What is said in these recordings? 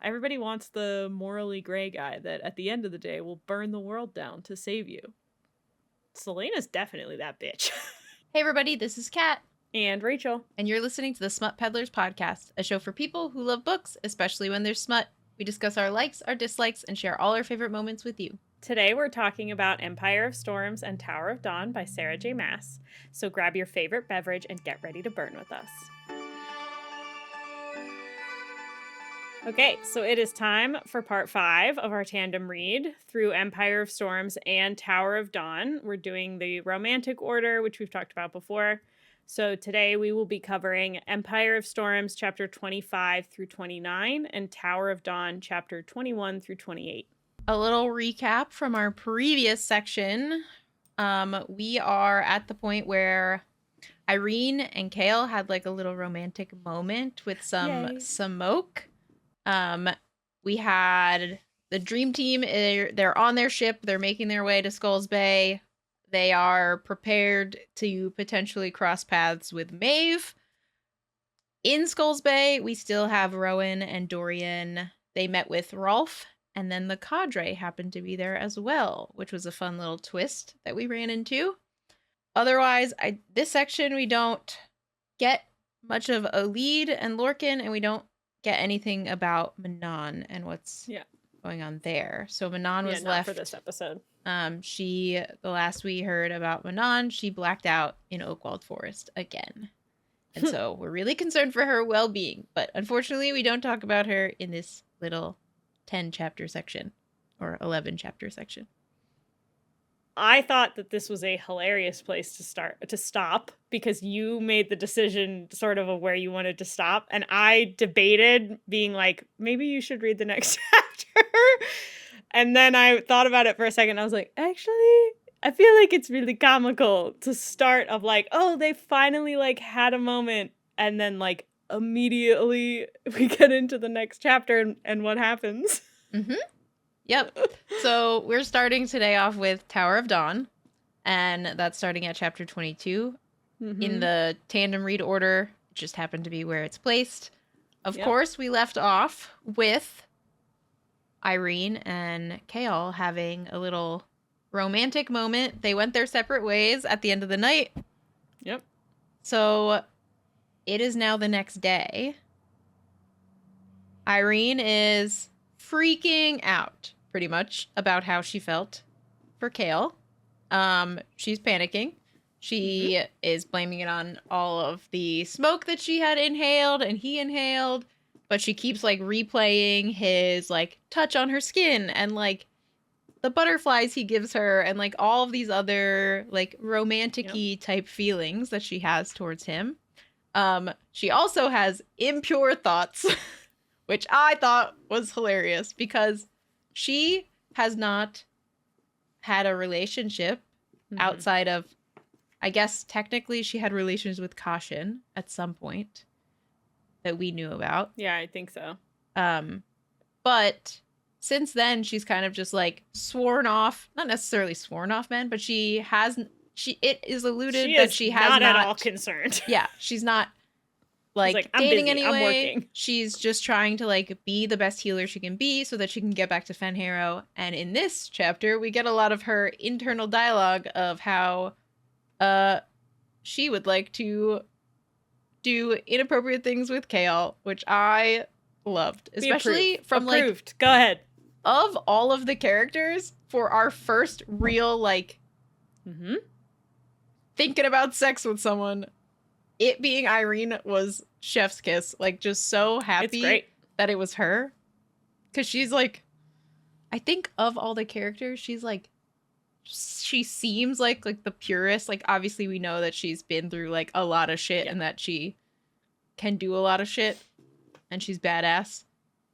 everybody wants the morally gray guy that at the end of the day will burn the world down to save you. Selena's definitely that bitch. Hey everybody, this is Kat. And Rachel. And you're listening to the Smut Peddlers podcast, a show for people who love books, especially when there's smut. We discuss our likes, our dislikes, and share all our favorite moments with you. Today we're talking about Empire of Storms and Tower of Dawn by Sarah J. Maas. So grab your favorite beverage and get ready to burn with us. Okay, so it is time for part 5 of our tandem read through Empire of Storms and Tower of Dawn. We're doing the romantic order, which we've talked about before. So today we will be covering Empire of Storms chapter 25 through 29 and Tower of Dawn chapter 21 through 28. A little recap from our previous section. We are at the point where Yrene and Chaol had like a little romantic moment with some smoke. We had the dream team. They're on their ship. They're making their way to Skulls Bay. They are prepared to potentially cross paths with Maeve. In Skulls Bay, we still have Rowan and Dorian. They met with Rolfe, and then the Cadre happened to be there as well, which was a fun little twist that we ran into. Otherwise, this section, we don't get much of a lead and Lorcan, and we don't get anything about Manon and what's going on there. So Manon was left for this episode. The last we heard about Manon, she blacked out in Oakwald Forest again. And so we're really concerned for her well-being. But unfortunately, we don't talk about her in this little 10-chapter section or 11-chapter section. I thought that this was a hilarious place to stop because you made the decision sort of where you wanted to stop. And I debated being like, maybe you should read the next chapter. And then I thought about it for a second. I was like, actually, I feel like it's really comical to start of like, oh, they finally like had a moment. And then like immediately we get into the next chapter and what happens. Mm-hmm. Yep. So we're starting today off with Tower of Dawn. And that's starting at chapter 22. Mm-hmm. In the tandem read order, it just happened to be where it's placed. Of course, we left off with Yrene and Chaol having a little romantic moment. They went their separate ways at the end of the night. Yep. So it is now the next day. Yrene is freaking out pretty much about how she felt for Chaol. She's panicking. She is blaming it on all of the smoke that she had inhaled and he inhaled. But she keeps, like, replaying his, like, touch on her skin and, like, the butterflies he gives her and, like, all of these other, like, romantic-y type feelings that she has towards him. She also has impure thoughts, which I thought was hilarious because she has not had a relationship outside of, I guess, technically she had relations with Caution at some point that we knew about. Yeah, I think so. But since then, she's kind of just like sworn off, not necessarily sworn off men, but it is alluded that she has not at all concerned. Yeah, she's not like dating anyway. She's just trying to like be the best healer she can be so that she can get back to Fenharrow. And in this chapter, we get a lot of her internal dialogue of how she would like to do inappropriate things with Chaol, which I loved. Especially from approved. Like... Go ahead. Of all of the characters, for our first real, like, thinking about sex with someone, it being Yrene was chef's kiss. Like, just so happy that it was her. Because she's, like, I think of all the characters, she's, like, she seems like the purest. Like, obviously we know that she's been through like a lot of shit and that she can do a lot of shit and she's badass,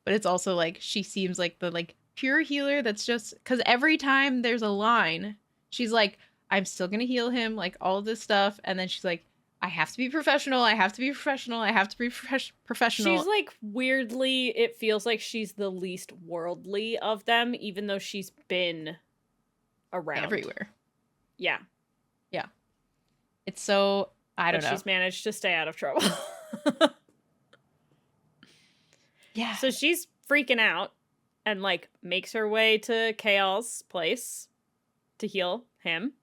but it's also like she seems like the like pure healer that's just because every time there's a line she's like, I'm still gonna heal him, like all of this stuff, and then she's like, I have to be professional, I have to be professional, I have to be professional. She's like, weirdly, it feels like she's the least worldly of them, even though she's been around everywhere. Yeah. It's so, I don't know. She's managed to stay out of trouble. Yeah. So she's freaking out and like makes her way to Chaol's place to heal him.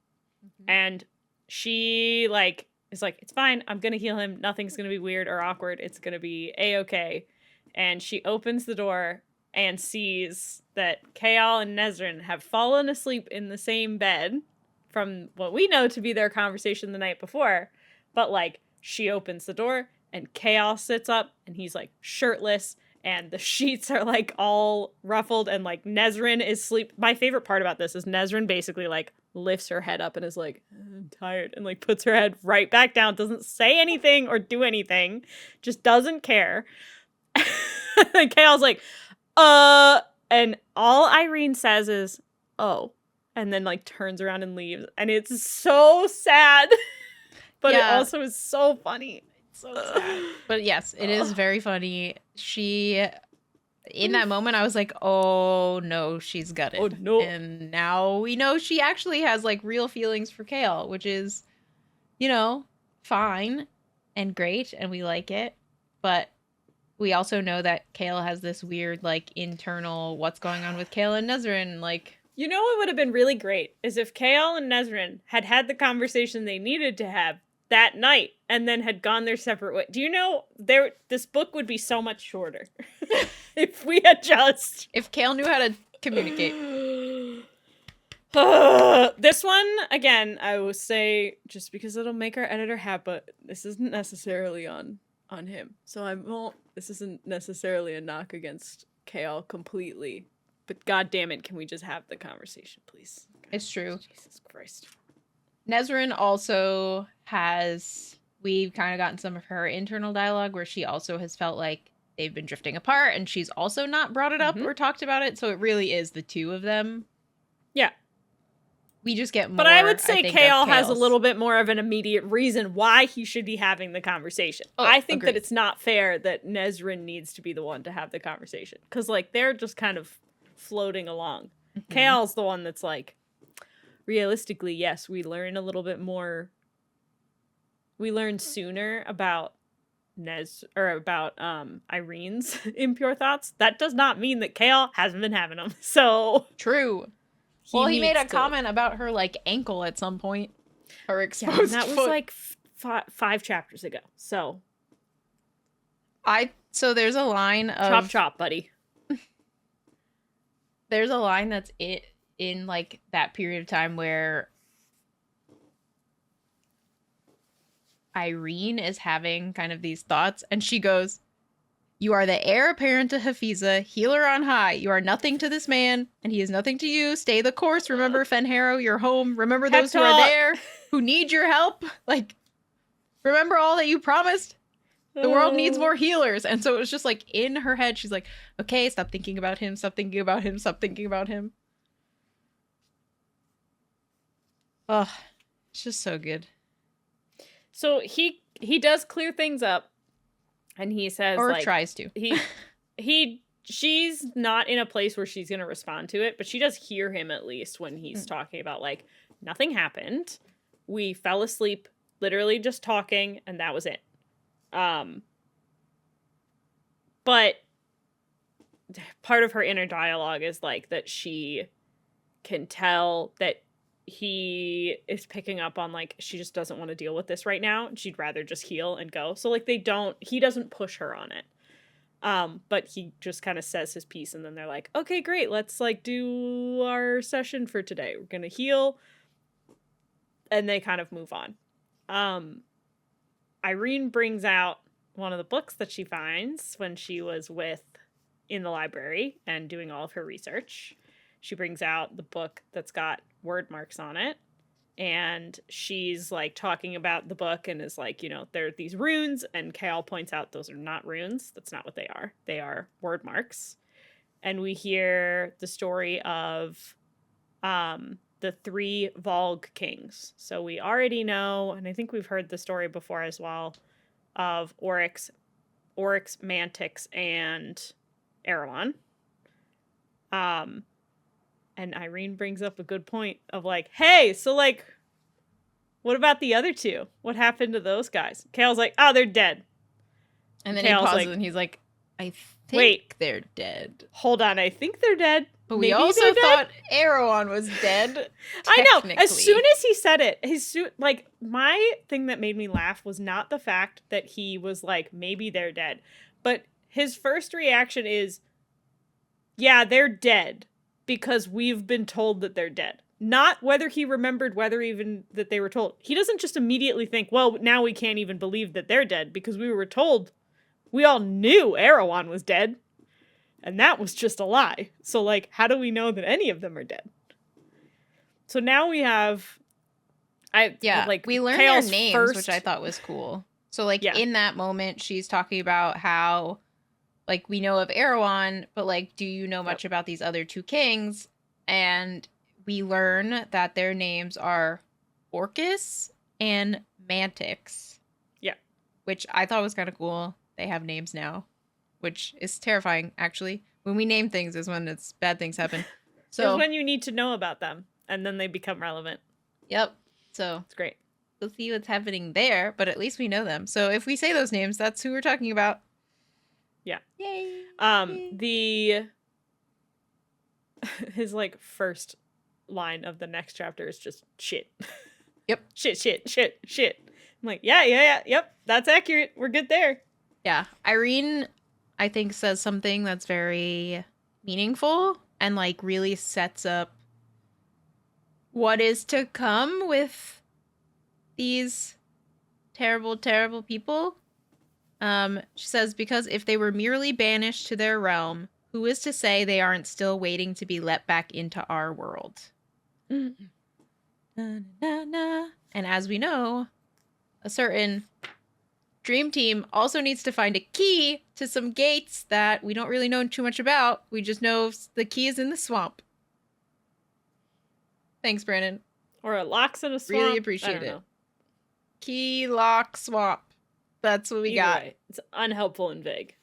And she like is like, it's fine, I'm gonna heal him, nothing's gonna be weird or awkward, it's gonna be a-okay. And she opens the door and sees that Chaol and Nesrin have fallen asleep in the same bed from what we know to be their conversation the night before. But like, she opens the door and Chaol sits up and he's like shirtless and the sheets are like all ruffled and like Nesrin is asleep. My favorite part about this is Nesrin basically like lifts her head up and is like, I'm tired, and like puts her head right back down, doesn't say anything or do anything, just doesn't care. And Chaol's like, and all Yrene says is, oh, and then like turns around and leaves. And it's so sad, but it also is so funny. It's so sad. But yes, it is very funny. In that moment, I was like, oh no, she's gutted. Oh no. And now we know she actually has like real feelings for Chaol, which is, you know, fine and great, and we like it. But we also know that Chaol has this weird, like, internal what's going on with Chaol and Nesrin, like... You know what would have been really great is if Chaol and Nesrin had had the conversation they needed to have that night and then had gone their separate way. Do you know, this book would be so much shorter if we had just... If Chaol knew how to communicate. This one, again, I will say, just because it'll make our editor happy, but this isn't necessarily on him. So I won't... This isn't necessarily a knock against Chaol completely, but god damn it, can we just have the conversation, please? It's true. Jesus Christ. Nesrin also has... We've kind of gotten some of her internal dialogue where she also has felt like they've been drifting apart, and she's also not brought it up or talked about it, so it really is the two of them. Yeah. We just get more. But I would say Chaol has a little bit more of an immediate reason why he should be having the conversation. I think that it's not fair that Nesrin needs to be the one to have the conversation. Because, like, they're just kind of floating along. Chaol's the one that's like, realistically, yes, we learn a little bit more. We learn sooner about Yrene's impure thoughts. That does not mean that Chaol hasn't been having them. So true. He made a comment about her, like, ankle at some point. Her exposed that was, like, 5 chapters ago. So there's a line of... Chop, buddy. There's a line that's in, like, that period of time where Yrene is having kind of these thoughts, and she goes... You are the heir apparent to Hafiza, healer on high. You are nothing to this man, and he is nothing to you. Stay the course. Remember Fenharrow, your home. Remember those who are there, who need your help. Like, remember all that you promised. The world needs more healers. And so it was just like in her head, she's like, okay, stop thinking about him. Stop thinking about him. Stop thinking about him. Oh, it's just so good. So he does clear things up. And he says, or like, tries to. She's not in a place where she's going to respond to it, but she does hear him at least when he's talking about, like, nothing happened. We fell asleep, literally just talking, and that was it. But part of her inner dialogue is, like, that she can tell that he is picking up on, like, she just doesn't want to deal with this right now, and she'd rather just heal and go. So, like, he doesn't push her on it. But he just kind of says his piece, and then they're like, okay, great, let's, like, do our session for today. We're gonna heal. And they kind of move on. Yrene brings out one of the books that she finds when she was in the library and doing all of her research. She brings out the book that's got word marks on it, and she's like talking about the book and is like, you know, there are these runes, and Chaol points out those are not runes. That's not what they are. They are word marks. And we hear the story of the 3 Volg kings. So we already know, and I think we've heard the story before as well, of Oryx, Mantix, and Erewhon. And Yrene brings up a good point of like, hey, so like, what about the other 2? What happened to those guys? Chaol's like, oh, they're dead. And then Chaol's he pauses like, and he's like, I think they're dead. Hold on, I think they're dead. But we also thought Erewhon was dead. I know. As soon as he said it, like, my thing that made me laugh was not the fact that he was like, maybe they're dead. But his first reaction is, yeah, they're dead because we've been told that they're dead. Not whether he remembered whether even that they were told. He doesn't just immediately think, well, now we can't even believe that they're dead because we were told. We all knew Erewhon was dead. And that was just a lie. So, like, how do we know that any of them are dead? So now we have... we learned Chaol's their names, which I thought was cool. So, like, in that moment, she's talking about how, like, we know of Erewhon, but, like, do you know much about these other two kings? And we learn that their names are Orcus and Mantix. Yeah. Which I thought was kind of cool. They have names now. Which is terrifying, actually. When we name things is when bad things happen. So it's when you need to know about them, and then they become relevant. Yep. So it's great. We'll see what's happening there, but at least we know them. So if we say those names, that's who we're talking about. Yeah. Yay. His, like, first line of the next chapter is just shit. Yep. Shit. I'm like, yep, that's accurate. We're good there. Yeah. Yrene, I think, says something that's very meaningful and, like, really sets up what is to come with these terrible, terrible people. She says, because if they were merely banished to their realm, who is to say they aren't still waiting to be let back into our world? Na, na, na, na. And as we know, a certain Dream Team also needs to find a key to some gates that we don't really know too much about. We just know the key is in the swamp. Thanks, Brandon. Or a locks in a swamp. Really appreciate it. Key, lock, swamp. That's what we got. Way, it's unhelpful and vague.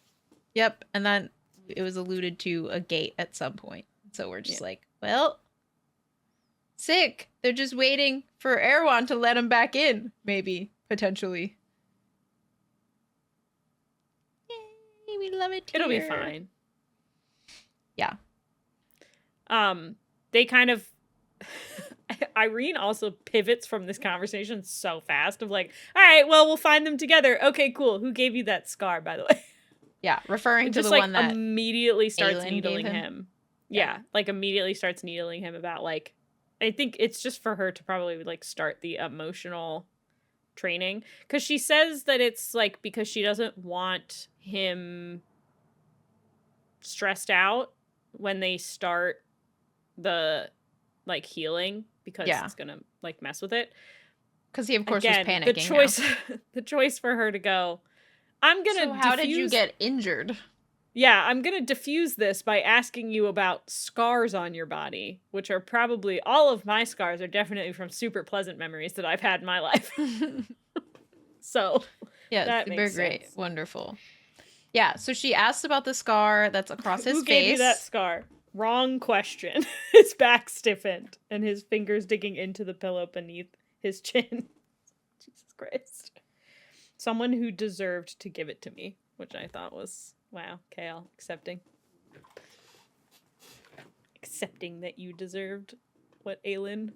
Yep, and then it was alluded to a gate at some point. So we're just like, well, sick. They're just waiting for Erewhon to let them back in, maybe, potentially. We love it here. It'll be fine. Yeah. They kind of... Yrene also pivots from this conversation so fast of like, all right, well, we'll find them together. Okay, cool. Who gave you that scar, by the way? Yeah, referring to just, the like, one that immediately starts Aelin needling gave him. Yeah, like, immediately starts needling him about, like... I think it's just for her to probably, like, start the emotional training. Because she says that it's, like, because she doesn't want him stressed out when they start the, like, healing. Because it's gonna, like, mess with it. Because he, of course, was panicking. The choice for her to go, I'm gonna So how did you get injured? Yeah, I'm gonna diffuse this by asking you about scars on your body, which are probably, all of my scars are definitely from super pleasant memories that I've had in my life. So, yeah, that super makes great. sense. Wonderful. Yeah, so she asked about the scar that's across his face. Who gave you that scar? Wrong question. His back stiffened, and his fingers digging into the pillow beneath his chin. Jesus Christ. Someone who deserved to give it to me, which I thought was... Wow, Chaol, accepting that you deserved what Aelin,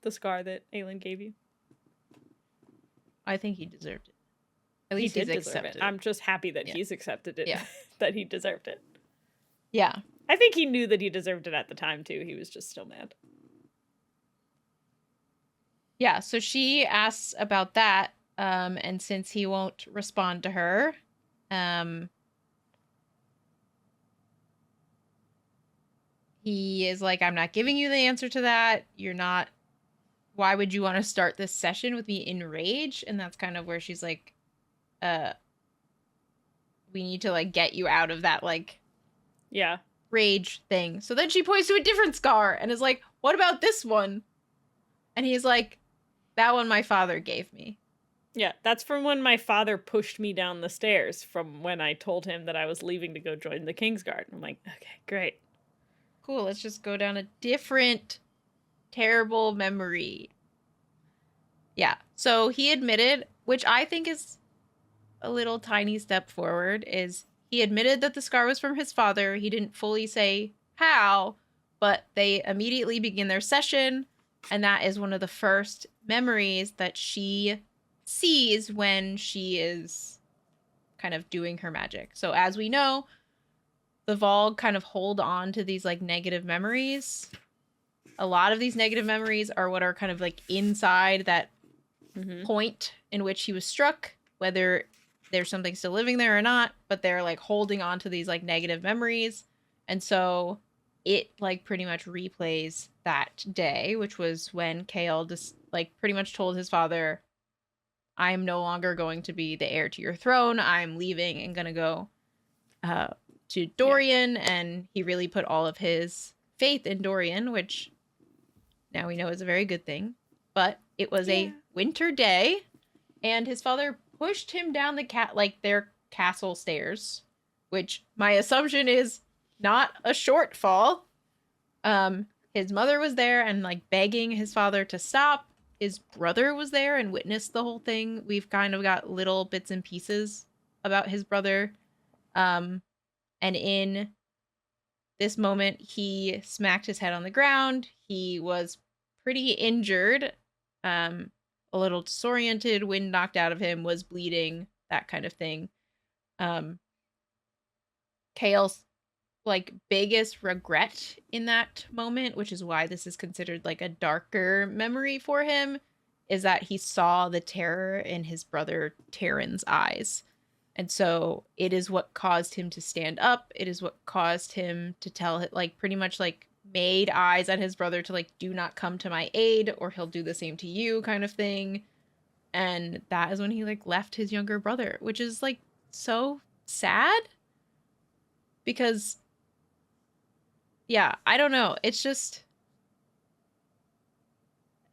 the scar that Aelin gave you. I think he deserved it. At least he's accepted it. I'm just happy that he's accepted it. Yeah. That he deserved it. Yeah. I think he knew that he deserved it at the time, too. He was just still mad. Yeah, so she asks about that, and since he won't respond to her, he is like, I'm not giving you the answer to that. You're not... Why would you want to start this session with me in rage? And that's kind of where she's like, we need to, like, get you out of that, like... Yeah. Rage thing. So then she points to a different scar and is like, what about this one? And he's like, that one my father gave me. Yeah, that's from when my father pushed me down the stairs from when I told him that I was leaving to go join the Kingsguard. I'm like, okay, great. Cool, let's just go down a different terrible memory. Yeah, so he admitted, which I think is a little tiny step forward, is he admitted that the scar was from his father. He didn't fully say how, but they immediately begin their session, and that is one of the first memories that she sees when she is kind of doing her magic. So as we know, the Vogue kind of hold on to these like negative memories. A lot of these negative memories are what are kind of like inside that point in which he was struck, whether there's something still living there or not, but they're like holding on to these like negative memories. And so it like pretty much replays that day, which was when Chaol just like pretty much told his father, I'm no longer going to be the heir to your throne. I'm leaving and gonna go to Dorian. And he really put all of his faith in Dorian, which now we know is a very good thing. But it was a winter day, and his father pushed him down their castle stairs, which my assumption is not a short fall. His mother was there and like begging his father to stop. His brother was there and witnessed the whole thing. We've kind of got little bits and pieces about his brother. And in this moment, he smacked his head on the ground. He was pretty injured, a little disoriented, wind knocked out of him, was bleeding, that kind of thing. Chaol's like biggest regret in that moment, which is why this is considered like a darker memory for him, is that he saw the terror in his brother Taryn's eyes. And so it is what caused him to stand up. It is what caused him to tell it, like pretty much like made eyes at his brother to like, do not come to my aid or he'll do the same to you kind of thing. And that is when he like left his younger brother, which is like so sad because yeah, I don't know. It's just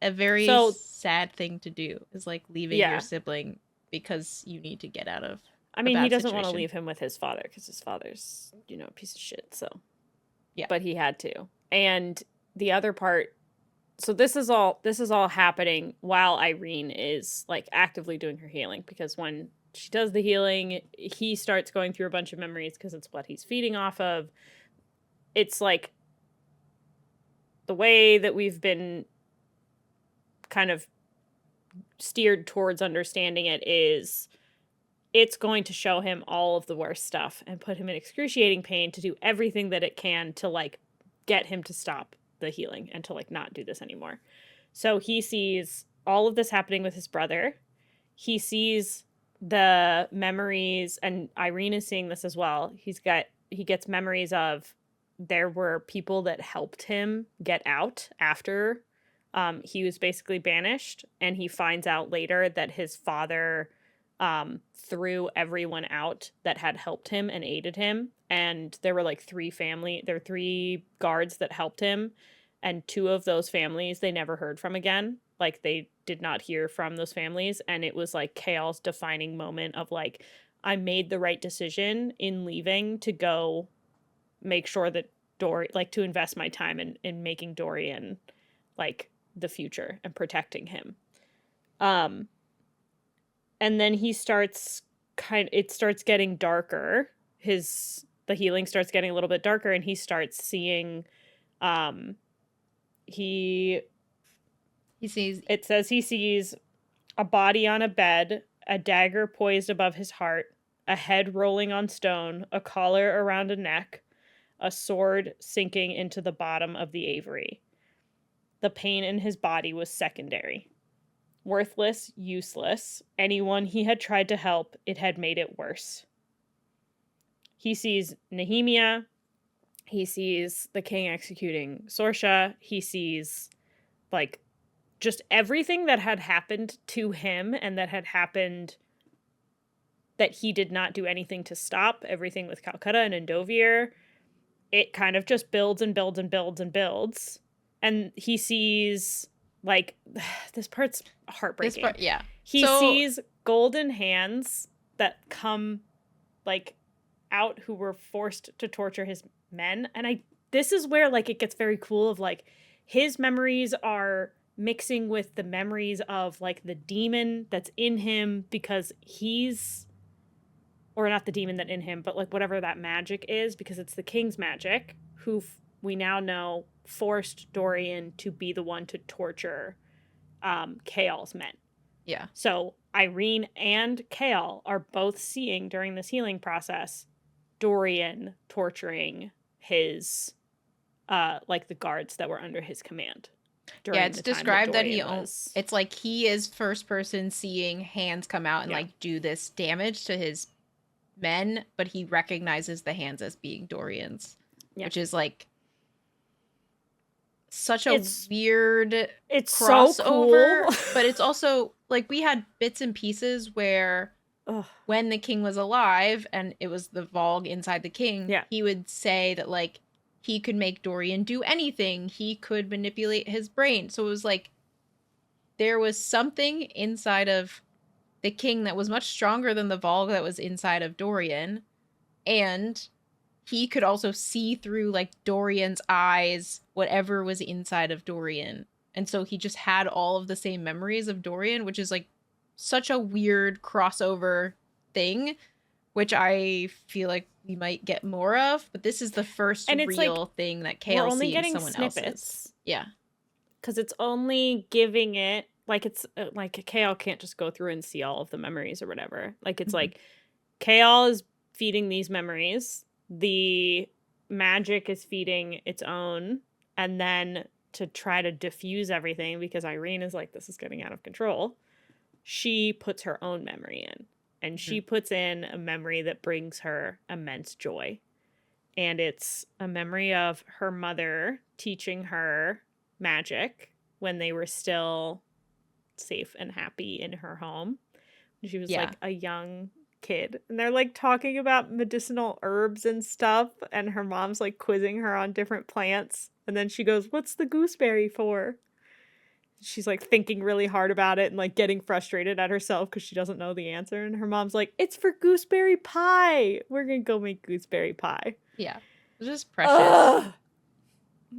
a very sad thing to do, is like leaving your sibling because you need to get out of I mean, he doesn't want to leave him with his father because his father's, you know, a piece of shit. So, yeah, but he had to. And the other part, so this is all happening while Yrene is like actively doing her healing, because when she does the healing, he starts going through a bunch of memories because it's what he's feeding off of. It's like the way that we've been kind of steered towards understanding it is it's going to show him all of the worst stuff and put him in excruciating pain to do everything that it can to like get him to stop the healing and to like not do this anymore. So he sees all of this happening with his brother. He sees the memories, and Yrene is seeing this as well. He gets memories of there were people that helped him get out after he was basically banished, and he finds out later that his father threw everyone out that had helped him and aided him. And there were like three guards that helped him. And two of those families they never heard from again. Like they did not hear from those families. And it was like Chaol's defining moment of like, I made the right decision in leaving to go make sure that to invest my time in making Dorian like the future and protecting him. And then it starts getting darker. The healing starts getting a little bit darker, and he starts seeing, he sees a body on a bed, a dagger poised above his heart, a head rolling on stone, a collar around a neck, a sword sinking into the bottom of the Avery. The pain in his body was secondary. Worthless, useless. Anyone he had tried to help, it had made it worse. He sees Nehemia. He sees the king executing Sorsha. He sees, like, just everything that had happened to him and that had happened that he did not do anything to stop. Everything with Calcutta and Endovier. It kind of just builds and builds and builds and builds. And he sees, like, this part's heartbreaking. He sees golden hands that come, like, out who were forced to torture his men. And this is where, like, it gets very cool of, like, his memories are mixing with the memories of, like, the demon that's in him, because he's or not the demon that in him, but like whatever that magic is, because it's the king's magic, who we now know forced Dorian to be the one to torture Chaol's men. Yeah. So Yrene and Chaol are both seeing during this healing process Dorian torturing his like the guards that were under his command. Yeah, it's described that it's like he is first person seeing hands come out and like do this damage to his men, but he recognizes the hands as being Dorian's, which is like such a weird crossover. So cool. But it's also like we had bits and pieces where when the king was alive and it was the Vogue inside the king, he would say that like he could make Dorian do anything. He could manipulate his brain. So it was like there was something inside of the king that was much stronger than the Vogue that was inside of Dorian. And he could also see through like Dorian's eyes, whatever was inside of Dorian. And so he just had all of the same memories of Dorian, which is like such a weird crossover thing, which I feel like we might get more of. But this is the first real thing that Chaol sees someone else's. Yeah. Because it's only giving it, like it's like Chaol can't just go through and see all of the memories or whatever. Like it's like Chaol is feeding these memories. The magic is feeding its own, and then to try to diffuse everything, because Yrene is like, this is getting out of control, she puts her own memory in, and she puts in a memory that brings her immense joy, and it's a memory of her mother teaching her magic when they were still safe and happy in her home. She was like a young kid, and they're like talking about medicinal herbs and stuff, and her mom's like quizzing her on different plants, and then she goes, "What's the gooseberry for?" She's like thinking really hard about it and like getting frustrated at herself because she doesn't know the answer, and her mom's like, "It's for gooseberry pie. We're gonna go make gooseberry pie." Yeah, it's just precious.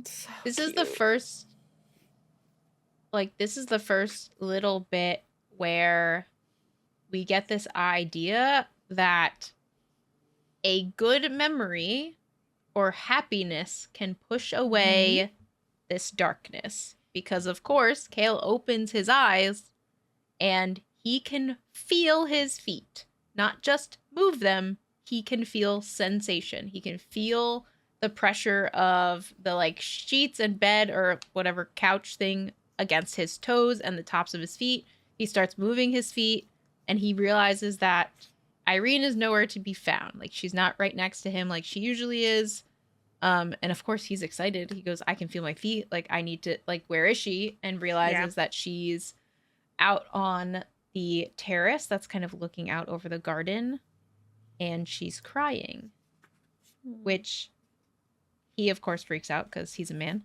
So this is the first little bit where we get this idea that a good memory or happiness can push away this darkness. Because, of course, Chaol opens his eyes and he can feel his feet. Not just move them, he can feel sensation. He can feel the pressure of the, like, sheets and bed or whatever couch thing against his toes and the tops of his feet. He starts moving his feet. And he realizes that Yrene is nowhere to be found. Like, she's not right next to him like she usually is. And of course, he's excited. He goes, I can feel my feet. Like, I need to, like, where is she? And realizes that she's out on the terrace that's kind of looking out over the garden. And she's crying. Which he, of course, freaks out because he's a man.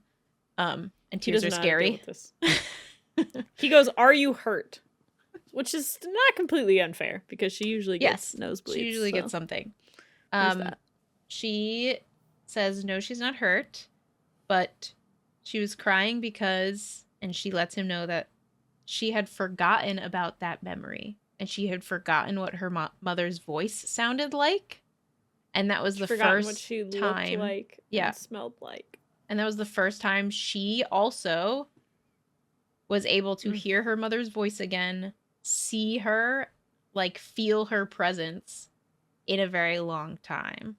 And tears are scary. He goes, "Are you hurt?" Which is not completely unfair because she usually gets nosebleeds. She usually gets something. She says no, she's not hurt, but she was crying because, and she lets him know that she had forgotten about that memory, and she had forgotten what her mother's voice sounded like, and that was the first what she time, looked like, and smelled like, and that was the first time she also was able to hear her mother's voice again. See her, like, feel her presence in a very long time.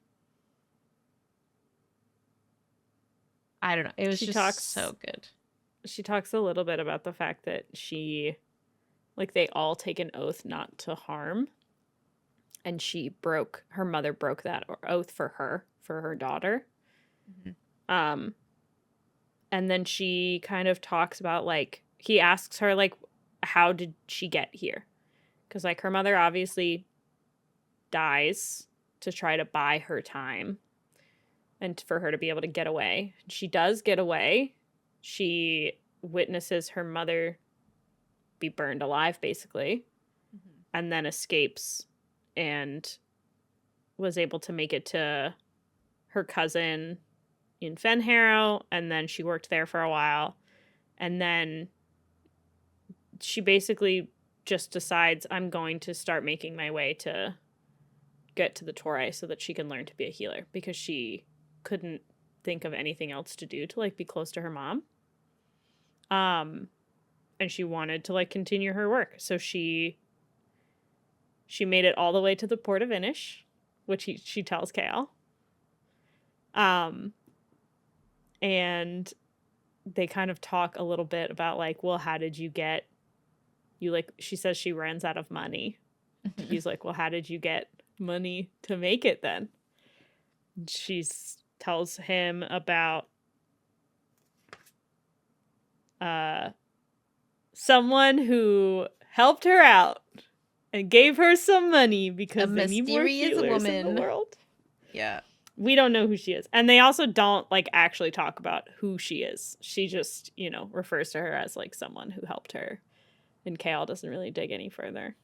I don't know. It was so good. She talks a little bit about the fact that she, like, they all take an oath not to harm. And her mother broke that oath for her daughter. And then she kind of talks about, like, he asks her, like, how did she get here? Because, like, her mother obviously dies to try to buy her time and for her to be able to get away. She does get away. She witnesses her mother be burned alive, basically, and then escapes and was able to make it to her cousin in Fenharrow, and then she worked there for a while, and then she basically just decides, I'm going to start making my way to get to the Torai so that she can learn to be a healer, because she couldn't think of anything else to do to like be close to her mom. And she wanted to like continue her work. So she made it all the way to the port of Inish, which she tells Chaol. And they kind of talk a little bit about like, well, how did you get, she says she runs out of money. He's like, well, how did you get money to make it then? She tells him about someone who helped her out and gave her some money because they need more healers in the world. Yeah. We don't know who she is. And they also don't like actually talk about who she is. She just, refers to her as like someone who helped her. And Chaol doesn't really dig any further.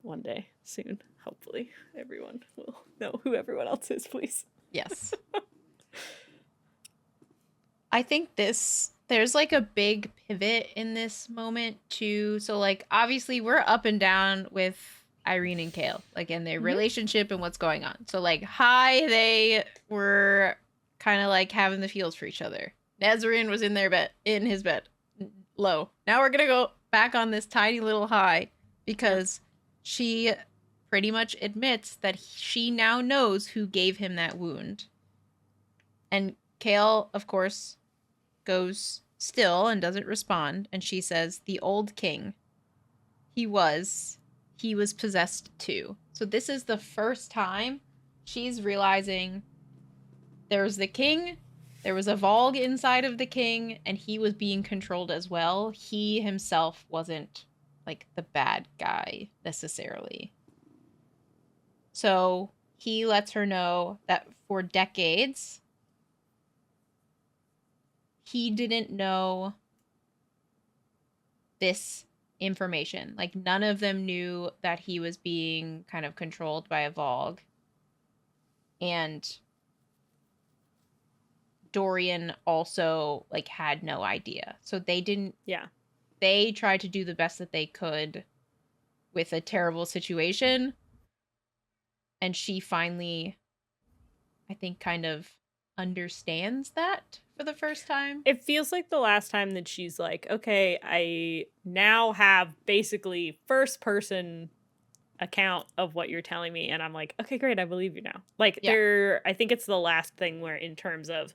One day, soon, hopefully, everyone will know who everyone else is, please. Yes. I think there's like a big pivot in this moment too. So like obviously we're up and down with Yrene and Chaol, like in their relationship and what's going on. So like high, they were kind of like having the feels for each other. Nesryn was in his bed. Low. Now we're gonna go back on this tiny little high because she pretty much admits that she now knows who gave him that wound. And Chaol, of course, goes still and doesn't respond. And she says, the old king, he was possessed too. So this is the first time she's realizing there's the king, there was a Volg inside of the king, and he was being controlled as well. He himself wasn't like the bad guy necessarily. So he lets her know that for decades, he didn't know this information. Like none of them knew that he was being kind of controlled by a Volg. And Dorian also like had no idea. So they didn't. Yeah. They tried to do the best that they could with a terrible situation. And she finally, I think, kind of understands that for the first time. It feels like the last time that she's like, okay, I now have basically first person account of what you're telling me. And I'm like, okay, great. I believe you now. Like I think it's the last thing where in terms of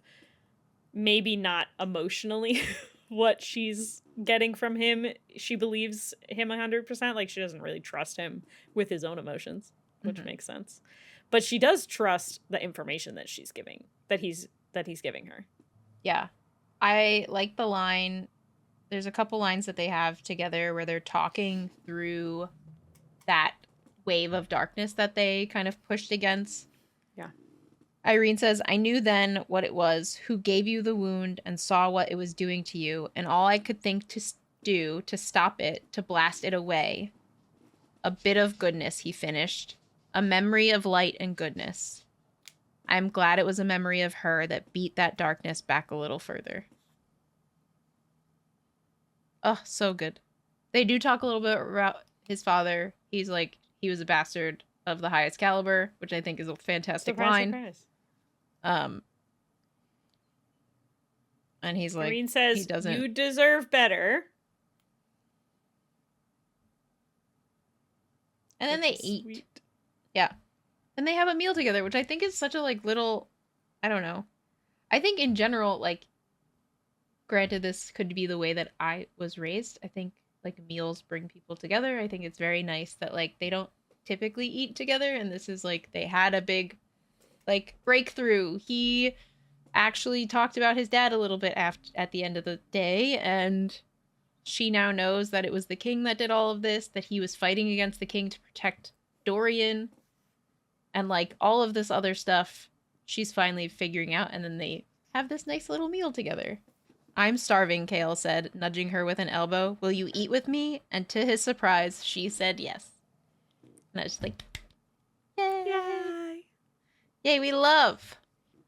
maybe not emotionally what she's getting from him, she believes him 100%. Like she doesn't really trust him with his own emotions, which makes sense. But she does trust the information that she's giving, that he's giving her. Yeah. I like the line. There's a couple lines that they have together where they're talking through that wave of darkness that they kind of pushed against. Yeah. Yrene says, I knew then what it was, who gave you the wound and saw what it was doing to you, and all I could think to do to stop it, to blast it away. A bit of goodness, he finished. A memory of light and goodness. I'm glad it was a memory of her that beat that darkness back a little further. Oh, so good. They do talk a little bit about his father. He's like, he was a bastard of the highest caliber, which I think is a fantastic line. Surprise. And he's like, Yrene says, you deserve better. And then they eat. Sweet. Yeah. And they have a meal together, which I think is such a like little, I don't know. I think in general, like, granted, this could be the way that I was raised. I think like meals bring people together. I think it's very nice that like they don't typically eat together. And this is like, they had a big like breakthrough. He actually talked about his dad a little bit at the end of the day. And she now knows that it was the king that did all of this, that he was fighting against the king to protect Dorian. And like all of this other stuff, she's finally figuring out. And then they have this nice little meal together. I'm starving, Chaol said, nudging her with an elbow. Will you eat with me? And to his surprise, she said yes. And I was just like, yay. Yay. Yay, we love.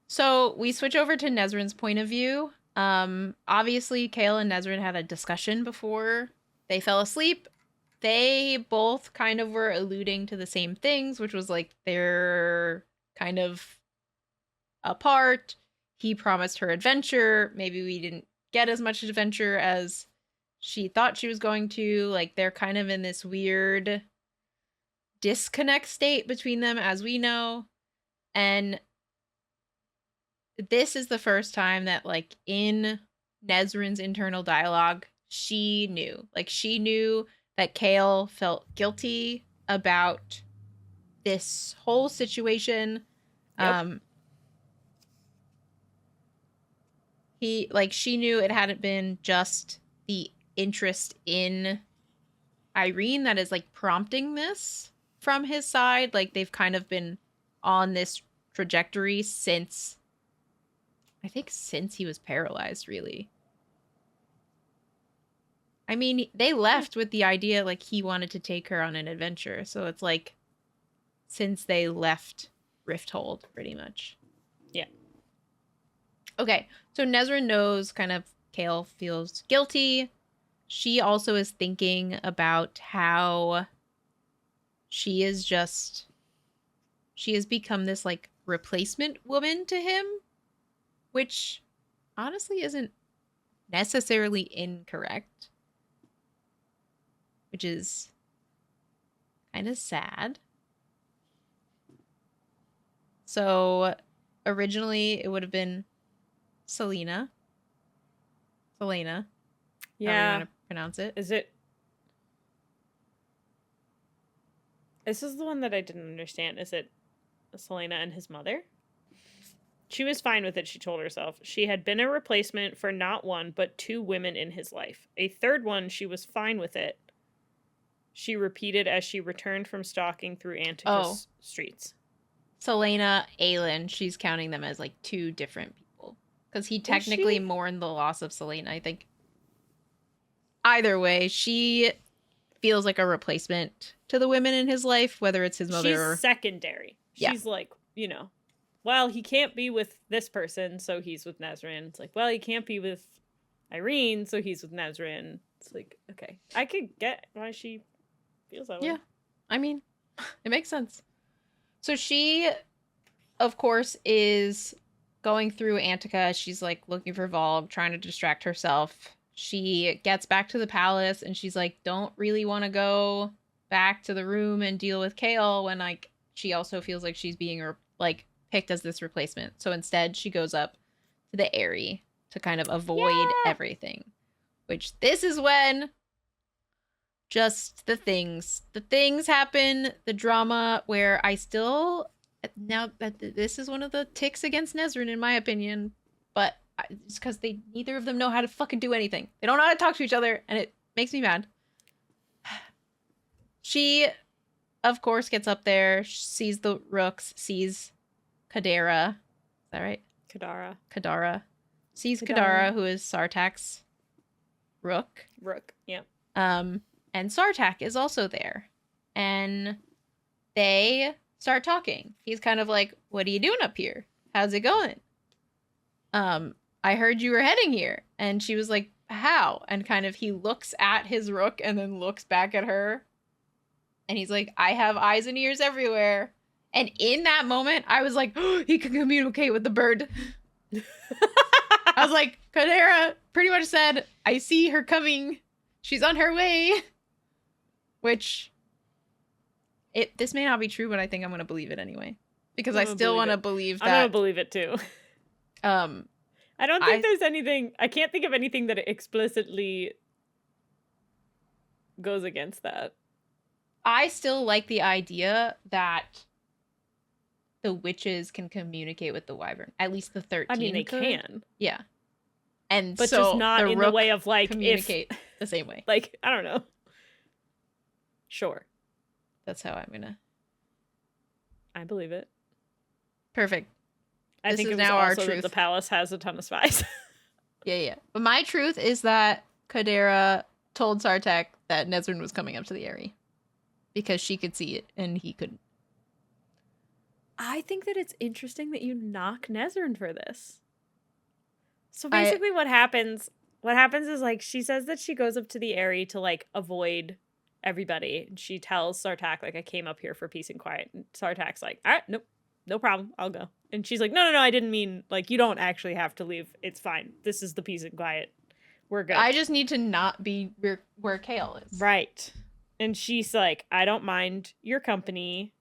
So we switch over to Nesryn's point of view. Obviously, Chaol and Nesryn had a discussion before they fell asleep. they both kind of were alluding to the same things, which was like they're kind of apart. He promised her adventure. Maybe we didn't get as much adventure as she thought she was going to. Like, they're kind of in this weird disconnect state between them, as we know. And this is the first time that, like, in Nesrin's internal dialogue, she knew. Like, she knew that Chaol felt guilty about this whole situation. Yep. She knew it hadn't been just the interest in Yrene that is, like, prompting this from his side. Like, they've kind of been on this trajectory since he was paralyzed, really. I mean, they left with the idea, like, he wanted to take her on an adventure. So it's like, since they left Rifthold, pretty much. Yeah. Okay, so Nesrin knows kind of Chaol feels guilty. She also is thinking about how she has become this, like, replacement woman to him, which honestly isn't necessarily incorrect, which is kind of sad. So originally it would have been Selena. Yeah. However you want to pronounce it. Is it? This is the one that I didn't understand. Is it Selena and his mother? She was fine with it, she told herself. She had been a replacement for not one, but two women in his life. A third one, she was fine with it. She repeated as she returned from stalking through Antica's streets. Selena, Aelin, she's counting them as, like, two different people. Because he technically mourned the loss of Selena, I think. Either way, she feels like a replacement to the women in his life, whether it's his mother She's secondary. She's like, well, he can't be with this person, so he's with Nesrin. It's like, well, he can't be with Yrene, so he's with Nesrin. It's like, okay. I could get why she feels that way. Yeah. I mean, it makes sense. So she, of course, is going through Antica. She's, like, looking for Volg, trying to distract herself. She gets back to the palace, and she's like, don't really want to go back to the room and deal with Chaol when, like, she also feels like she's being, like, picked as this replacement. So instead, she goes up to the Eyrie to kind of avoid everything. Which, this is when just the things happen, the drama, where I still, now that this is one of the ticks against Nesrin, in my opinion, but it's because neither of them know how to fucking do anything. They don't know how to talk to each other, and it makes me mad. She, of course, gets up there, sees the rooks, sees Cadre. Is that right? Cadre. Sees Cadre, who is Sartak's rook. Yeah. And Sartak is also there. And they start talking. He's kind of like, what are you doing up here? How's it going? I heard you were heading here. And she was like, how? And kind of he looks at his rook and then looks back at her. And he's like, I have eyes and ears everywhere. And in that moment, I was like, oh, he can communicate with the bird. I was like, Cadre pretty much said, I see her coming. She's on her way. Which, this may not be true, but I think I'm going to believe it anyway. Because I still want to believe that. I'm going to believe it too. I don't think there's anything, I can't think of anything that explicitly goes against that. I still like the idea that the witches can communicate with the wyvern. At least the 13 I mean, they could. can. Yeah. And but so just not in the way of, like, communicate the same way. Like, I don't know. Sure. That's how I'm gonna. I believe it. Perfect. I think it was now also our truth. That the palace has a ton of spies. Yeah. But my truth is that Cadre told Sartak that Nesrin was coming up to the Eyrie. Because she could see it and he couldn't. I think that it's interesting that you knock Nesrin for this. So basically what happens is, like, she says that she goes up to the Eyrie to, like, avoid everybody. And she tells Sartak, like, I came up here for peace and quiet. And Sartak's like, all right, nope, no problem. I'll go. And she's like, no, I didn't mean, like, you don't actually have to leave. It's fine. This is the peace and quiet. We're good. I just need to not be where Chaol is. Right. And she's like, I don't mind your company.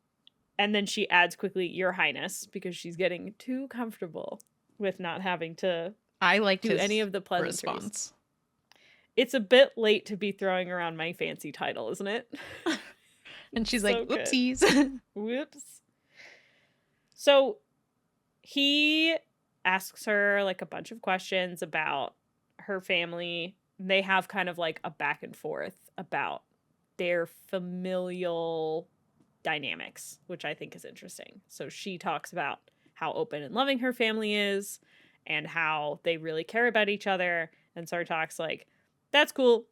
And then she adds quickly, Your Highness, because she's getting too comfortable with not having to do any of the pleasantries. Response. It's a bit late to be throwing around my fancy title, isn't it? And she's So like, good. whoopsies. Whoops. So he asks her like a bunch of questions about her family. They have kind of like a back and forth about their familial dynamics, which I think is interesting. So she talks about how open and loving her family is and how they really care about each other. And Sartak's like, that's cool.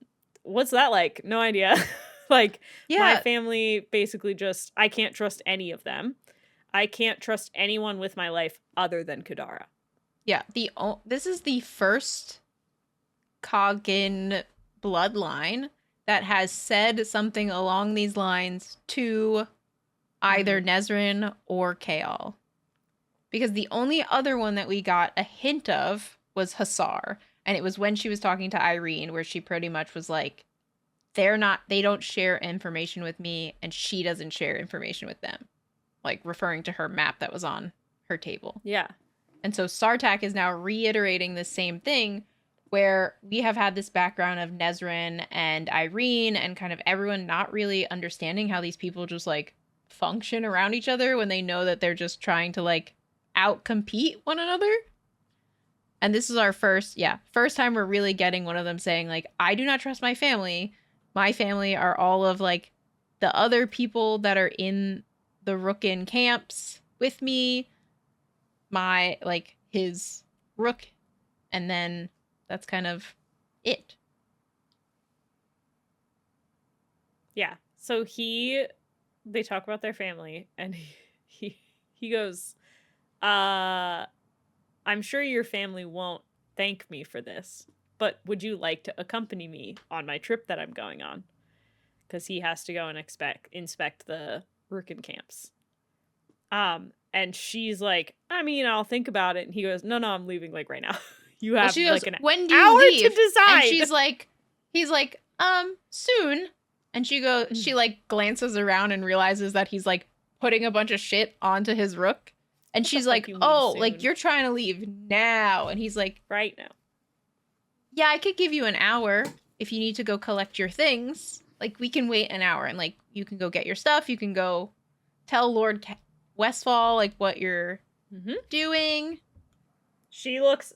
What's that like? No idea. Like, my family basically just, I can't trust any of them. I can't trust anyone with my life other than Kadara. Yeah, this is the first Coggin bloodline that has said something along these lines to either Nezrin or Chaol. Because the only other one that we got a hint of was Hussar. And it was when she was talking to Yrene, where she pretty much was like, they don't share information with me, and she doesn't share information with them. Like, referring to her map that was on her table. Yeah. And so Sartak is now reiterating the same thing, where we have had this background of Nezrin and Yrene and kind of everyone not really understanding how these people just, like, function around each other when they know that they're just trying to, like, out-compete one another. And this is our first time we're really getting one of them saying, like, I do not trust my family. My family are all of, like, the other people that are in the Rookin camps with me. His Rook. And then that's kind of it. Yeah. So they talk about their family, and he goes, I'm sure your family won't thank me for this, but would you like to accompany me on my trip that I'm going on? Because he has to go and inspect the Rookin camps. And she's like, I mean, I'll think about it. And he goes, no, I'm leaving like right now. You have like an when do you hour leave? to decide. And he's like, soon. And she like glances around and realizes that he's like putting a bunch of shit onto his Rook. And she's like, oh, like, you're trying to leave now. And he's like, right now. Yeah, I could give you an hour if you need to go collect your things. Like, we can wait an hour and, like, you can go get your stuff. You can go tell Lord Westfall, like, what you're doing. She looks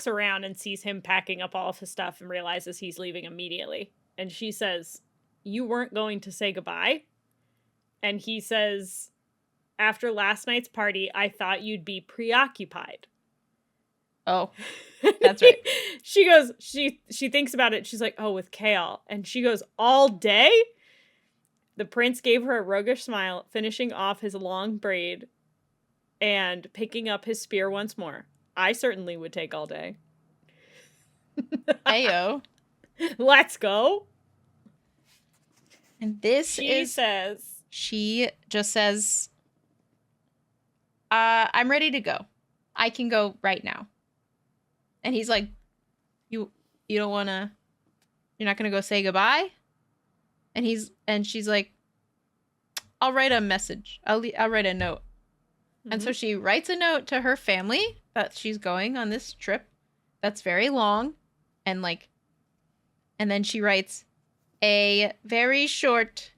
around and sees him packing up all of his stuff and realizes he's leaving immediately. And she says, you weren't going to say goodbye? And he says, after last night's party, I thought you'd be preoccupied. Oh, that's right. She goes, she thinks about it. She's like, oh, with Chaol. And she goes, all day? The prince gave her a roguish smile, finishing off his long braid and picking up his spear once more. I certainly would take all day. Heyo. Let's go. And she just says, I'm ready to go. I can go right now. And he's like, you don't wanna, you're not gonna go say goodbye? And she's like, I'll write a message. I'll write a note. Mm-hmm. And so she writes a note to her family that she's going on this trip that's very long. And then she writes a very short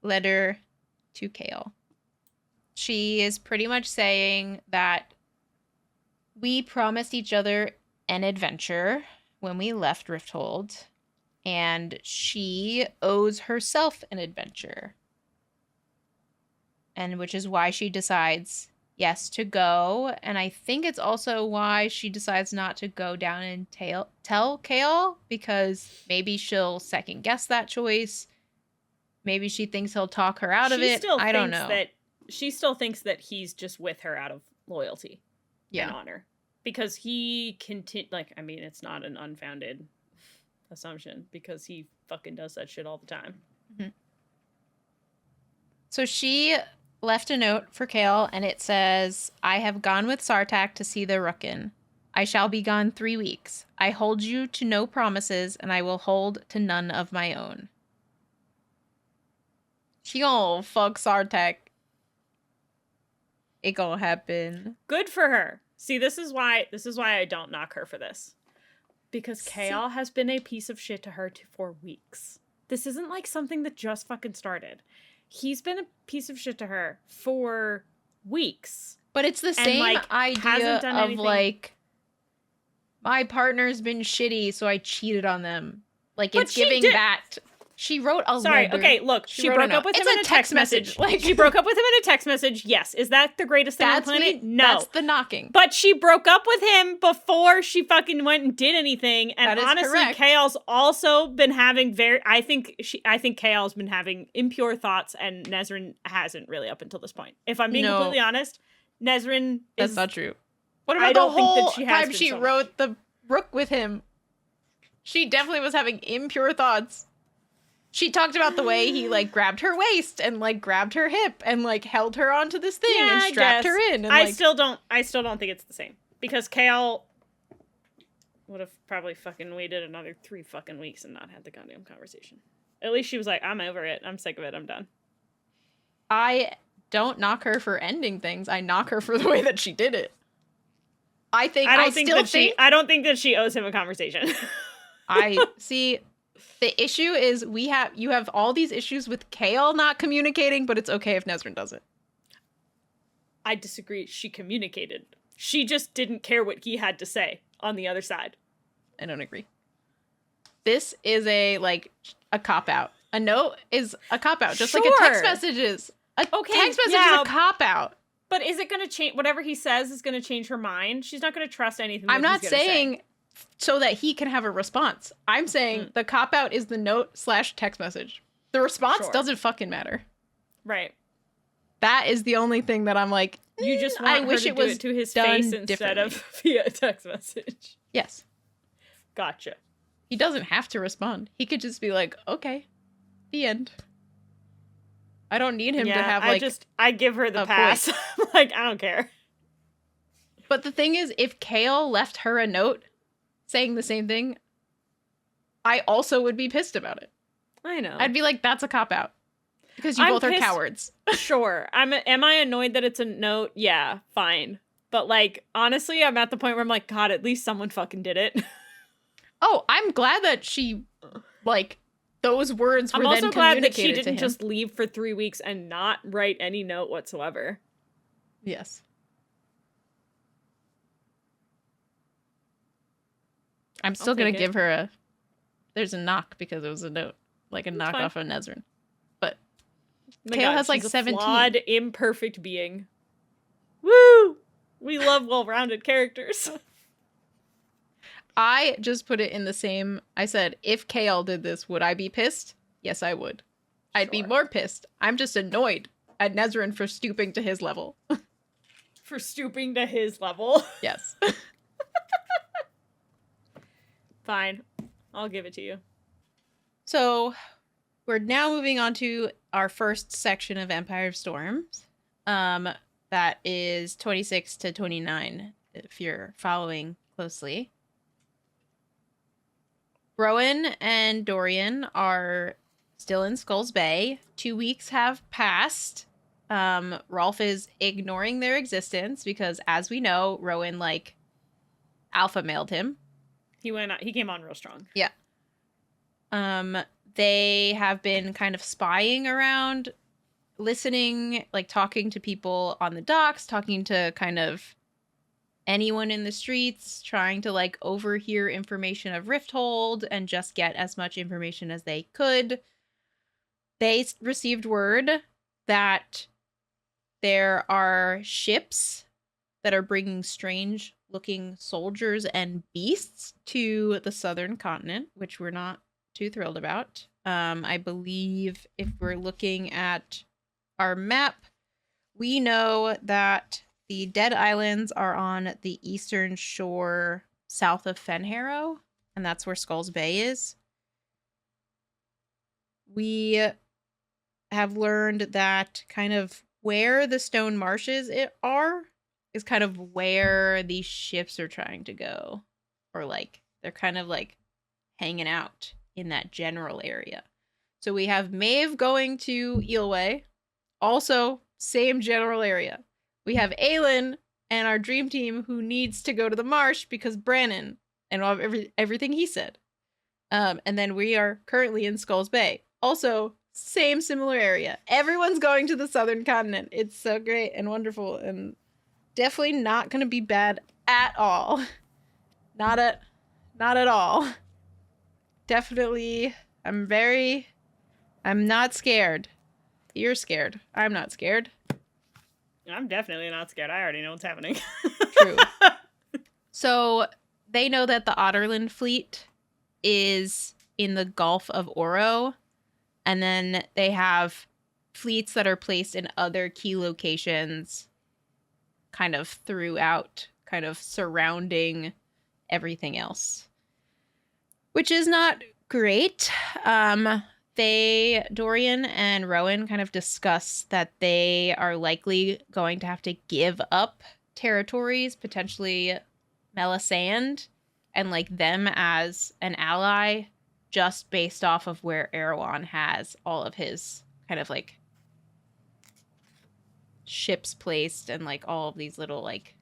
letter to Chaol. She is pretty much saying that we promised each other an adventure when we left Rifthold, and she owes herself an adventure. And which is why she decides, yes, to go. And I think it's also why she decides not to go down and tell Chaol, because maybe she'll second guess that choice. Maybe she thinks he'll talk her out of it. I don't know. She still thinks that he's just with her out of loyalty and honor. Because he I mean, it's not an unfounded assumption, because he fucking does that shit all the time. Mhm. So she left a note for Chaol, and it says, I have gone with Sartak to see the Rookin. I shall be gone 3 weeks. I hold you to no promises, and I will hold to none of my own. She gonna fuck Sartak. It gonna happen. Good for her. See, this is why I don't knock her for this. Because Chaol has been a piece of shit to her for weeks. This isn't like something that just fucking started. He's been a piece of shit to her for weeks. But it's the same like, idea of like, my partner's been shitty, so I cheated on them. Like, it's giving that. She wrote a letter. Okay, look, she broke up with him in a text message. Like, she broke up with him in a text message. Yes. Is that the greatest thing on the planet? No. That's the knocking. But she broke up with him before she fucking went and did anything. And honestly, Chaol's also been having I think Chaol's been having impure thoughts, and Nesryn hasn't really up until this point. If I'm being completely honest, Nesryn That's not true. What about the whole time she wrote the Rook with him? She definitely was having impure thoughts. She talked about the way he, like, grabbed her waist and, like, grabbed her hip and, like, held her onto this thing and strapped her in. And, I still don't think it's the same. Because Chaol would have probably fucking waited another 3 fucking weeks and not had the goddamn conversation. At least she was like, I'm over it. I'm sick of it. I'm done. I don't knock her for ending things. I knock her for the way that she did it. I don't think that she owes him a conversation. The issue is you have all these issues with Chaol not communicating, but it's okay if Nesryn does it. I disagree. She communicated. She just didn't care what he had to say on the other side. I don't agree. This is a cop-out. A note is a cop-out, just like a text message is. A text message is a cop-out. But is it going to change? Whatever he says is going to change her mind? She's not going to trust anything that I'm not saying so that he can have a response. I'm saying the cop-out is the note/text message. The response doesn't fucking matter. Right. That is the only thing that I'm like, you just want her to do it to his face instead of via a text message. Yes. Gotcha. He doesn't have to respond. He could just be like, okay, the end. I don't need him to have, like, I give her the pass. Like, I don't care. But the thing is, if Chaol left her a note saying the same thing, I also would be pissed about it. I know. I'd be like, that's a cop-out. Because you both are cowards. Sure. Am I annoyed that it's a note? Yeah, fine. But, like, honestly, I'm at the point where I'm like, God, at least someone fucking did it. Oh, I'm glad that she, like, those words were then communicated to him. I'm also glad that she didn't just leave for 3 weeks and not write any note whatsoever. Yes. I'm still going to give her there's a knock because it was a note. Like a knock off of Nesryn. But Chaol has like 17. Flawed, imperfect being. Woo! We love well-rounded characters. I just put it in the same. I said, if Chaol did this, would I be pissed? Yes, I would. I'd be more pissed. I'm just annoyed at Nesryn for stooping to his level. For stooping to his level? Yes. Fine. I'll give it to you. So, we're now moving on to our first section of Empire of Storms. That is 26 to 29, if you're following closely. Rowan and Dorian are still in Skulls Bay. 2 weeks have passed. Rolfe is ignoring their existence because, as we know, Rowan, like, alpha mailed him. He came on real strong. Yeah. They have been kind of spying around, listening, like talking to people on the docks, talking to kind of anyone in the streets, trying to like overhear information of Rifthold and just get as much information as they could. They received word that there are ships that are bringing strange looking soldiers and beasts to the southern continent, which we're not too thrilled about. I believe if we're looking at our map, we know that the Dead Islands are on the eastern shore south of Fenharrow, and that's where Skulls Bay is. We have learned that kind of where the stone marshes are is kind of where these ships are trying to go. Or like they're kind of like hanging out in that general area. So we have Maeve going to Eelway, also same general area. We have Aelin and our dream team who needs to go to the marsh because Brannon and everything he said. And then we are currently in Skulls Bay. Also, same similar area. Everyone's going to the southern continent. It's so great and wonderful and definitely not going to be bad at all. Not at all. Definitely, I'm not scared. You're scared. I'm not scared. I'm definitely not scared. I already know what's happening. True. So they know that the Otterland fleet is in the Gulf of Oro, and then they have fleets that are placed in other key locations kind of throughout, kind of surrounding everything else, which is not great. Dorian and Rowan kind of discuss that they are likely going to have to give up territories, potentially Melisande, and like them as an ally, just based off of where Erewhon has all of his kind of like ships placed and like all of these little like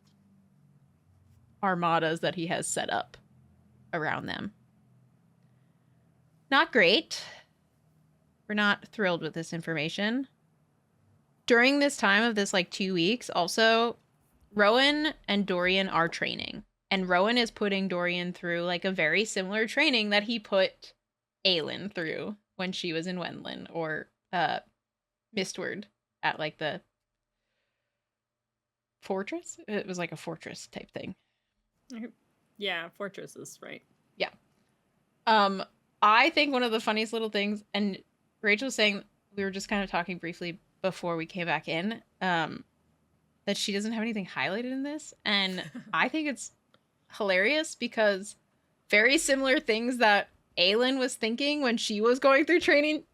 armadas that he has set up around them. Not great. We're not thrilled with this information. During this time of this like 2 weeks, also, Rowan and Dorian are training. And Rowan is putting Dorian through like a very similar training that he put Aelin through when she was in Wendland or Mistward at like the fortress. It was like a fortress type thing. Yeah, fortresses, right? Yeah. I think one of the funniest little things, and Rachel was saying, we were just kind of talking briefly before we came back in, that she doesn't have anything highlighted in this. And I think it's hilarious because very similar things that Aelin was thinking when she was going through training,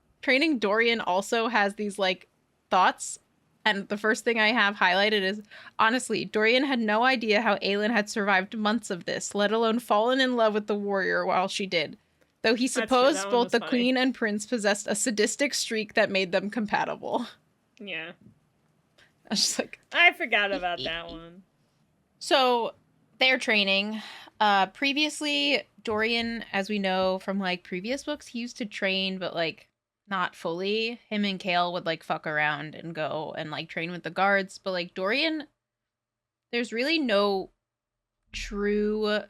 Dorian also has these like thoughts. And the first thing I have highlighted is, honestly, Dorian had no idea how Aelin had survived months of this, let alone fallen in love with the warrior while she did. Though he supposed both the queen and prince possessed a sadistic streak that made them compatible. Yeah. I was just like... I forgot about that one. So, they're training. Previously, Dorian, as we know from, like, previous books, he used to train, but, like, not fully. Him and Chaol would, like, fuck around and go and, like, train with the guards. But, like, Dorian, there's really no true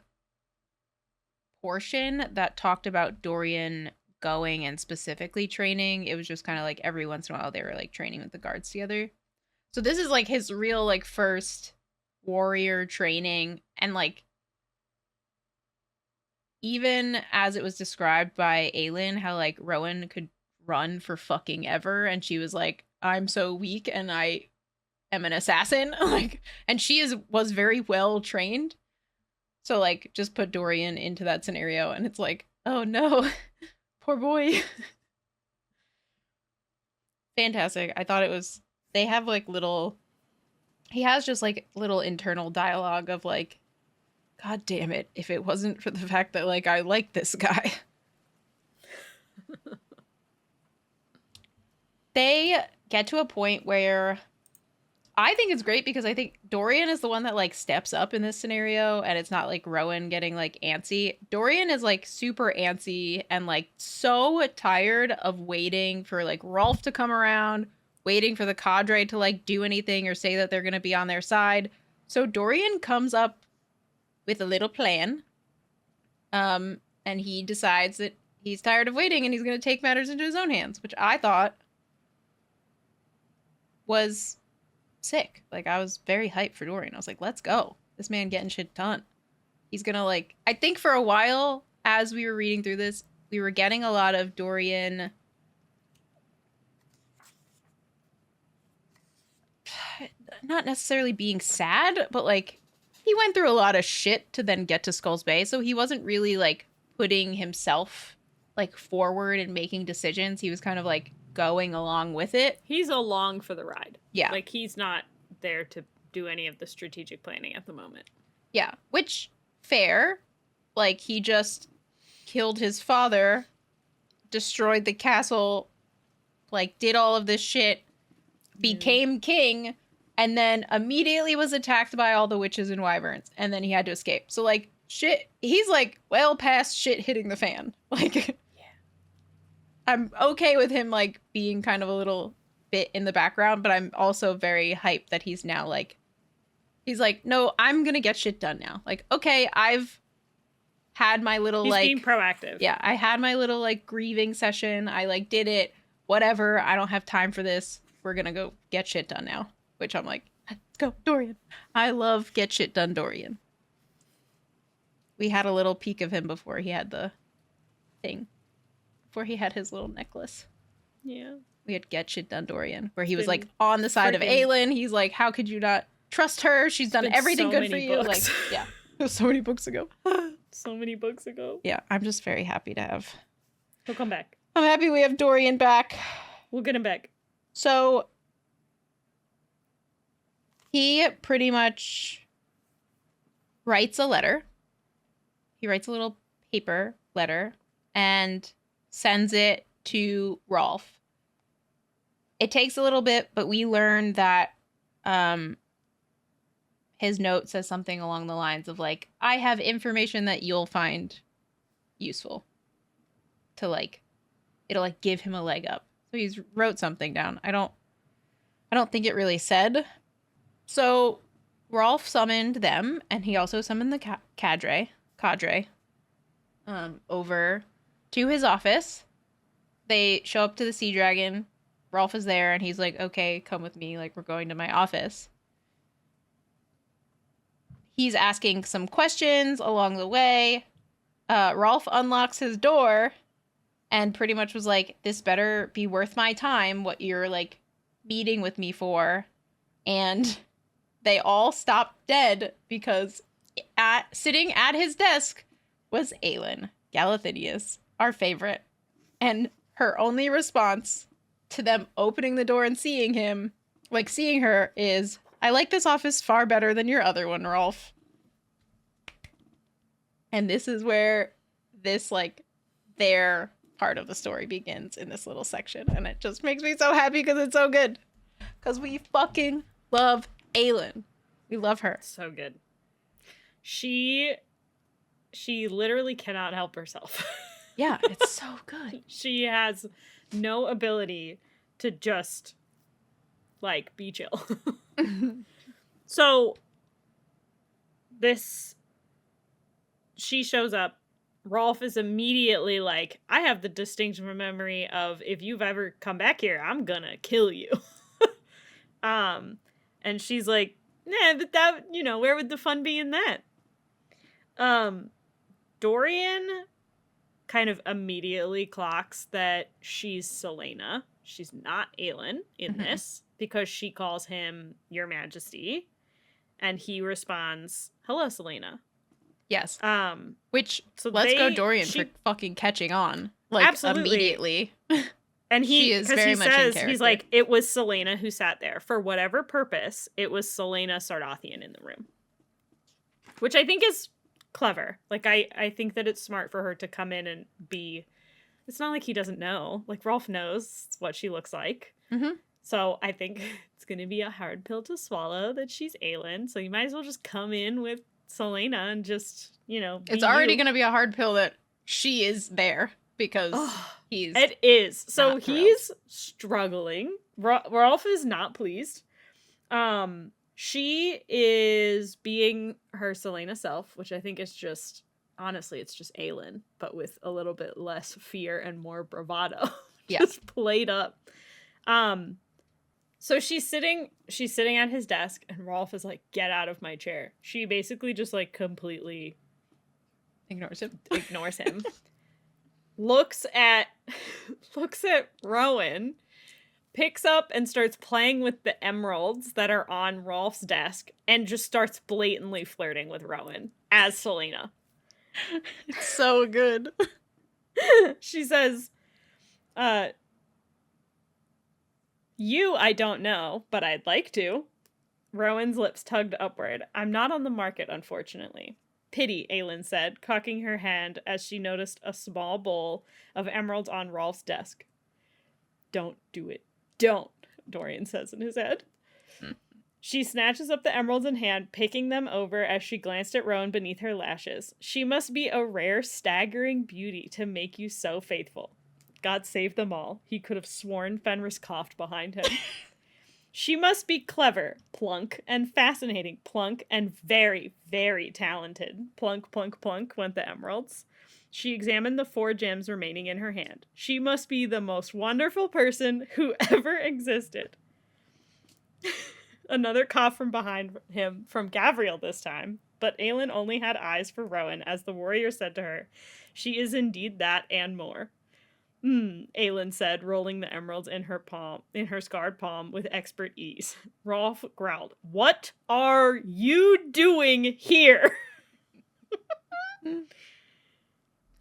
portion that talked about Dorian going and specifically training. It was just kind of like every once in a while they were like training with the guards together. So this is like his real like first warrior training, and like even as it was described by Aelin, how like Rowan could run for fucking ever, and she was like, I'm so weak and I am an assassin. Like, and she was very well trained. So, like, just put Dorian into that scenario, and it's like, oh no, poor boy. Fantastic. I thought it was, they have, like, he has just, like, little internal dialogue of, like, God damn it, if it wasn't for the fact that, like, I like this guy. They get to a point where I think it's great because I think Dorian is the one that like steps up in this scenario, and it's not like Rowan getting like antsy. Dorian is like super antsy and like so tired of waiting for like Rolfe to come around, waiting for the Cadre to like do anything or say that they're going to be on their side. So Dorian comes up with a little plan. And he decides that he's tired of waiting and he's going to take matters into his own hands, which I thought was sick. Like, I was very hyped for Dorian. I was like, let's go. This man getting shit done. He's gonna like, I think for a while as we were reading through this, we were getting a lot of Dorian not necessarily being sad, but like he went through a lot of shit to then get to Skulls Bay, so he wasn't really like putting himself like forward and making decisions. He was kind of like going along with it. He's along for the ride. Yeah. Like, he's not there to do any of the strategic planning at the moment. Yeah, which, fair. Like, he just killed his father, destroyed the castle, like, did all of this shit, became king, and then immediately was attacked by all the witches and wyverns, and then he had to escape. So, like, shit, he's, like, well past shit hitting the fan. Like, yeah. I'm okay with him, like, being kind of a little bit in the background, but I'm also very hyped that he's now, like, he's like, no, I'm gonna get shit done now. Like, okay, I've had my little, he's like... being proactive. Yeah, I had my little, like, grieving session. I, like, did it. Whatever. I don't have time for this. We're gonna go get shit done now. Which I'm like, let's go, Dorian. I love get shit done Dorian. We had a little peek of him before he had the thing. Before he had his little necklace. Yeah. We had get shit done Dorian. Where he was, like, on the side of Aelin. He's like, how could you not trust her? She's done everything good for you. Like, yeah. It was so many books ago. So many books ago. Yeah, I'm just very happy to have... He'll come back. I'm happy we have Dorian back. We'll get him back. So... he pretty much writes a letter. He writes a little paper letter and sends it to Rolfe. It takes a little bit, but we learn that his note says something along the lines of, like, I have information that you'll find useful. To, like, it'll, like, give him a leg up. So he's wrote something down. I don't think it really said. So Rolfe summoned them, and he also summoned the Cadre, over to his office. They show up to the Sea Dragon. Rolfe is there, and he's like, okay, come with me. Like, we're going to my office. He's asking some questions along the way. Rolfe unlocks his door and pretty much was like, this better be worth my time, what you're, like, meeting with me for. And they all stopped dead because sitting at his desk was Aelin Galathynius, our favorite. And her only response to them opening the door and seeing her is, I like this office far better than your other one, Rolfe. And this is where this, like, their part of the story begins in this little section. And it just makes me so happy because it's so good. Because we fucking love Aelin. We love her. So good. She literally cannot help herself. Yeah, it's so good. She has no ability to just, like, be chill. So she shows up. Rolfe is immediately like, I have the distinct memory of, if you've ever come back here, I'm gonna kill you. And she's like, nah, but that, where would the fun be in that? Dorian kind of immediately clocks that she's Celaena. She's not Aelin in this, because she calls him Your Majesty. And he responds, hello, Celaena. Yes. Which, let's go Dorian for fucking catching on. Like, absolutely. Immediately. And he says, he's like, it was Celaena who sat there. For whatever purpose, it was Celaena Sardathian in the room. Which I think is clever. Like, I think that it's smart for her to come in and be... It's not like he doesn't know. Like, Rolfe knows what she looks like. Mm-hmm. So I think it's going to be a hard pill to swallow that she's Aelin. So you might as well just come in with Celaena and just, It's already going to be a hard pill that she is there. Because it is. So he's struggling. Rolfe is not pleased. She is being her Celaena self, which I think is just, honestly, it's just Aelin, but with a little bit less fear and more bravado. Just played up. So she's sitting at his desk, and Rolfe is like, get out of my chair. She basically just, like, completely ignores him. Looks at Rowan, picks up and starts playing with the emeralds that are on Rolfe's desk, and just starts blatantly flirting with Rowan as Celaena. It's so good. She says, You, I don't know, but I'd like to. Rowan's lips tugged upward. I'm not on the market, unfortunately. Pity, Aelin said, cocking her hand as she noticed a small bowl of emeralds on Rolfe's desk. Don't do it. Don't, Dorian says in his head. She snatches up the emeralds in hand, picking them over as she glanced at Rowan beneath her lashes. She must be a rare, staggering beauty to make you so faithful. God save them all. He could have sworn Fenris coughed behind him. She must be clever, plunk, and fascinating, plunk, and very, very talented. Plunk, plunk, plunk went the emeralds. She examined the 4 gems remaining in her hand. She must be the most wonderful person who ever existed. Another cough from behind him, from Gavriel this time, but Aelin only had eyes for Rowan as the warrior said to her, she is indeed that and more. Aelin said, rolling the emeralds in her scarred palm with expert ease. Rolfe growled, what are you doing here?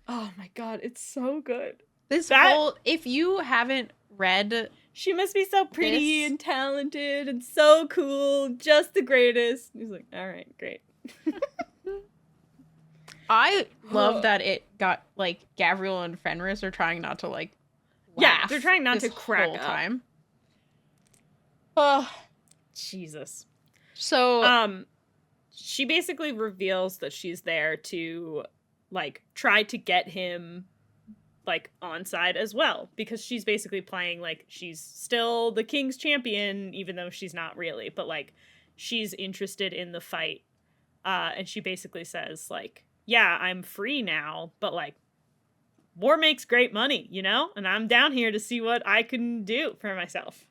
Oh my god, it's so good. If you haven't read, she must be so pretty and talented and so cool, just the greatest. He's like, all right, great. I love that it got, like, Gavriel and Fenris are trying not to, like, laugh. Yeah, they're trying not to crack whole up. Time. Oh, Jesus. So, she basically reveals that she's there to, like, try to get him, like, on side as well, because she's basically playing like she's still the king's champion, even though she's not really, but, like, she's interested in the fight, and she basically says, like, yeah, I'm free now, but, like, war makes great money, you know? And I'm down here to see what I can do for myself.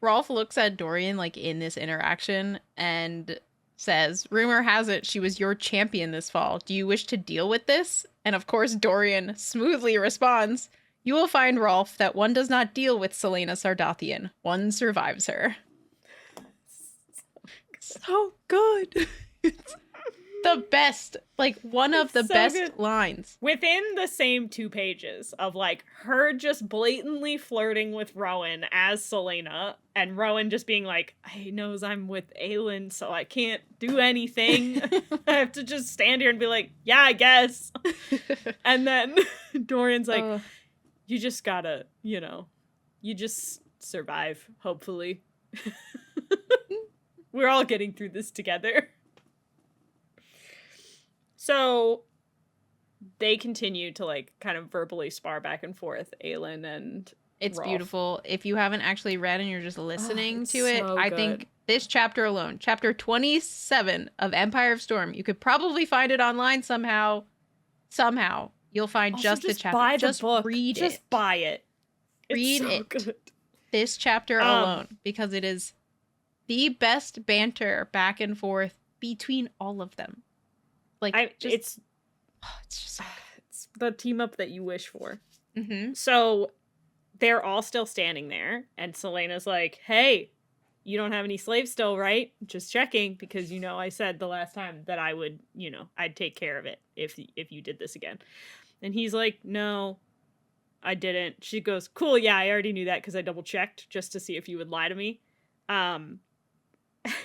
Rolfe looks at Dorian, like, in this interaction and says, rumor has it she was your champion this fall. Do you wish to deal with this? And of course, Dorian smoothly responds, you will find, Rolfe, that one does not deal with Selena Sardathian. One survives her. So good. The best, like, one of the best lines. Within the same 2 pages of, like, her just blatantly flirting with Rowan as Selena, and Rowan just being like, he knows I'm with Aelin, so I can't do anything. I have to just stand here and be like, yeah, I guess. And then Dorian's like, you just gotta, you know, you just survive, hopefully. We're all getting through this together. So they continue to, like, kind of verbally spar back and forth, Aelin and It's Rolfe. beautiful. If you haven't actually read and you're just listening to it, so I good. think this chapter alone, chapter 27 of Empire of Storm, you could probably find it online somehow. Somehow. You'll find Also, just the chapter. Buy the just book. read just it. buy it. It's Read so it. Good. This chapter alone, because it is the best banter back and forth between all of them. Like, it's just so it's the team up that you wish for. Mm-hmm. So they're all still standing there, and Selena's like, hey, you don't have any slaves still, right? Just checking, because, you know, I said the last time that I would, you know, I'd take care of it if you did this again. And he's like, no, I didn't. She goes, cool, yeah, I already knew that because I double checked just to see if you would lie to me.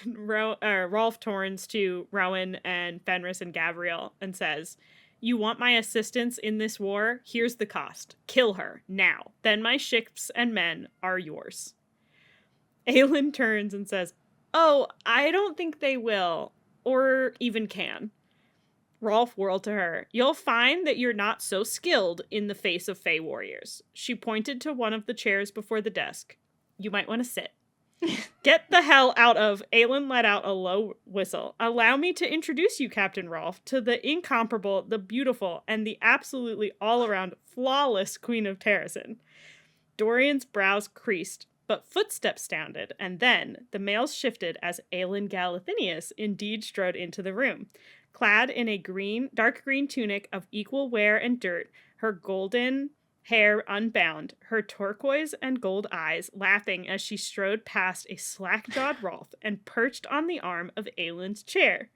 Rolfe turns to Rowan and Fenris and Gavriel and says, you want my assistance in this war? Here's the cost. Kill her, now. Then my ships and men are yours. Aelin turns and says, oh, I don't think they will, or even can. Rolfe whirled to her. You'll find that you're not so skilled in the face of Fey warriors. She pointed to one of the chairs before the desk. You might want to sit. Get the hell out of... Aelin let out a low whistle. Allow me to introduce you, Captain Rolfe, to the incomparable, the beautiful, and the absolutely all-around flawless Queen of Terrasen. Dorian's brows creased, but footsteps sounded, and then the males shifted as Aelin Galathinius indeed strode into the room. Clad in a dark green tunic of equal wear and dirt, her golden hair unbound, her turquoise and gold eyes laughing as she strode past a slack-jawed Rolfe and perched on the arm of Aelin's chair.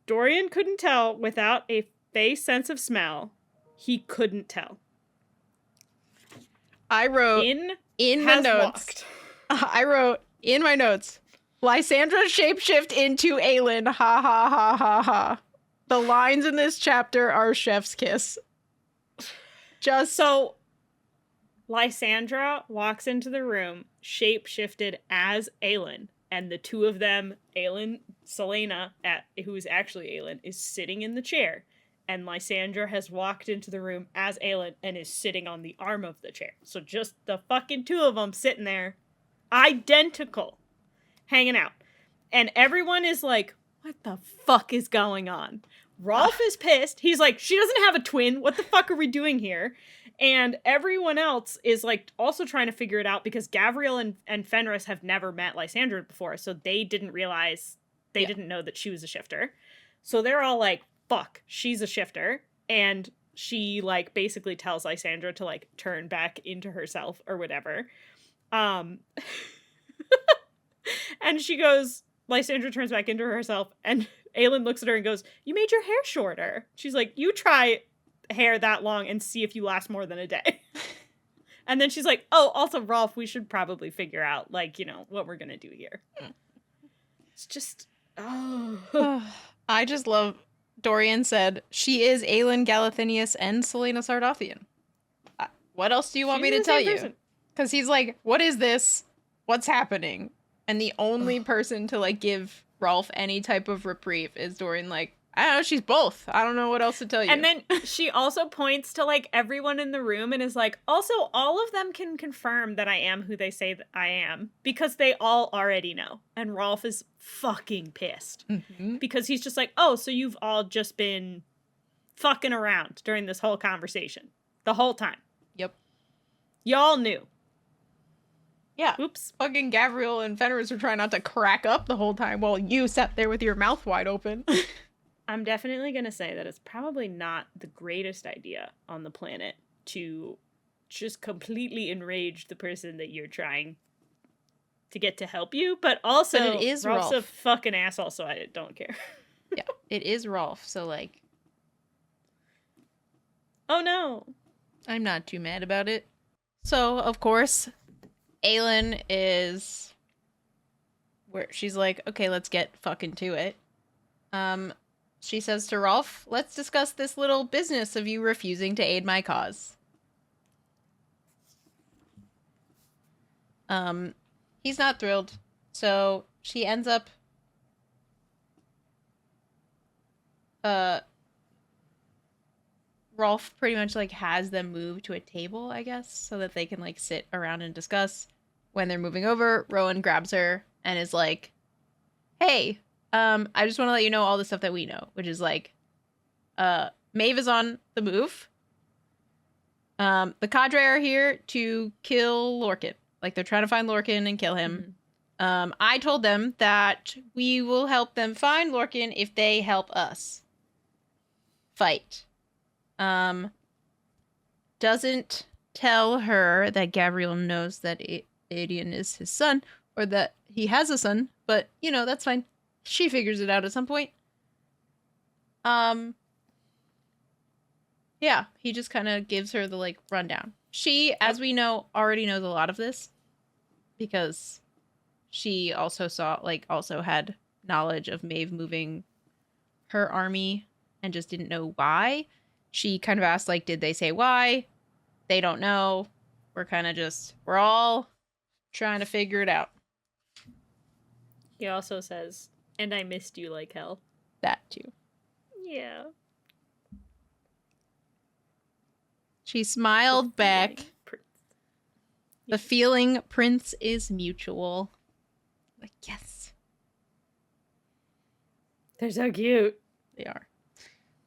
Dorian couldn't tell without a Fey sense of smell. He couldn't tell. I wrote in my notes. I wrote in my notes, Lysandra shapeshift into Aelin. Ha ha ha ha ha. The lines in this chapter are chef's kiss. Just so Lysandra walks into the room, shapeshifted as Aelin, and the two of them, Aelin, Selena, who is actually Aelin, is sitting in the chair, and Lysandra has walked into the room as Aelin and is sitting on the arm of the chair. So just the fucking two of them sitting there, identical, hanging out. And everyone is like, what the fuck is going on? Rolfe is pissed. He's like, she doesn't have a twin. What the fuck are we doing here? And everyone else is like also trying to figure it out because Gavriel and Fenris have never met Lysandra before. So they didn't realize, they didn't know that she was a shifter. So they're all like, fuck, she's a shifter. And she like basically tells Lysandra to like turn back into herself or whatever. And she goes, Lysandra turns back into herself and Aelin looks at her and goes, you made your hair shorter. She's like, you try hair that long and see if you last more than a day. And then she's like, oh, also Rolfe, we should probably figure out like, you know, what we're gonna do here. It's just I just love Dorian said she is Aelin Galathinius and Selena Sardothian. What else do you want me to tell you? Because he's like, what is this? What's happening? And the only person to like give Rolfe any type of reprieve is Dorian. Like, I don't know, she's both. I don't know what else to tell you. And then she also points to like everyone in the room and is like, also all of them can confirm that I am who they say that I am because they all already know. And Rolfe is fucking pissed because he's just like, oh, so you've all just been fucking around during this whole conversation the whole time. Yep. Y'all knew. Yeah. Oops. Fucking Gavriel and Fenris were trying not to crack up the whole time while you sat there with your mouth wide open. I'm definitely going to say that it's probably not the greatest idea on the planet to just completely enrage the person that you're trying to get to help you, but also but it is Rolfe's Rolfe. a fucking asshole, so I don't care. Yeah, it is Rolfe, so like... Oh no! I'm not too mad about it. So, of course, Aelin is... where she's like, okay, let's get fucking to it. She says to Rolfe, let's discuss this little business of you refusing to aid my cause. He's not thrilled. So she ends up Rolfe pretty much like has them move to a table, I guess, so that they can like sit around and discuss. When they're moving over, Rowan grabs her and is like, hey, I just want to let you know all the stuff that we know, which is like, Maeve is on the move. The Cadre are here to kill Lorcan. Like, they're trying to find Lorcan and kill him. I told them that we will help them find Lorcan if they help us fight. Doesn't tell her that Gavriel knows that Yrene is his son, or that he has a son, but, you know, that's fine. She figures it out at some point. Yeah, he just kind of gives her the, like, rundown. She, as we know, already knows a lot of this. Because she also also had knowledge of Maeve moving her army and just didn't know why. She kind of asked, like, did they say why? They don't know. We're all trying to figure it out. He also says, and I missed you like hell. That too. Yeah. She smiled back. The feeling, Prince, is mutual. Like, yes. They're so cute. They are.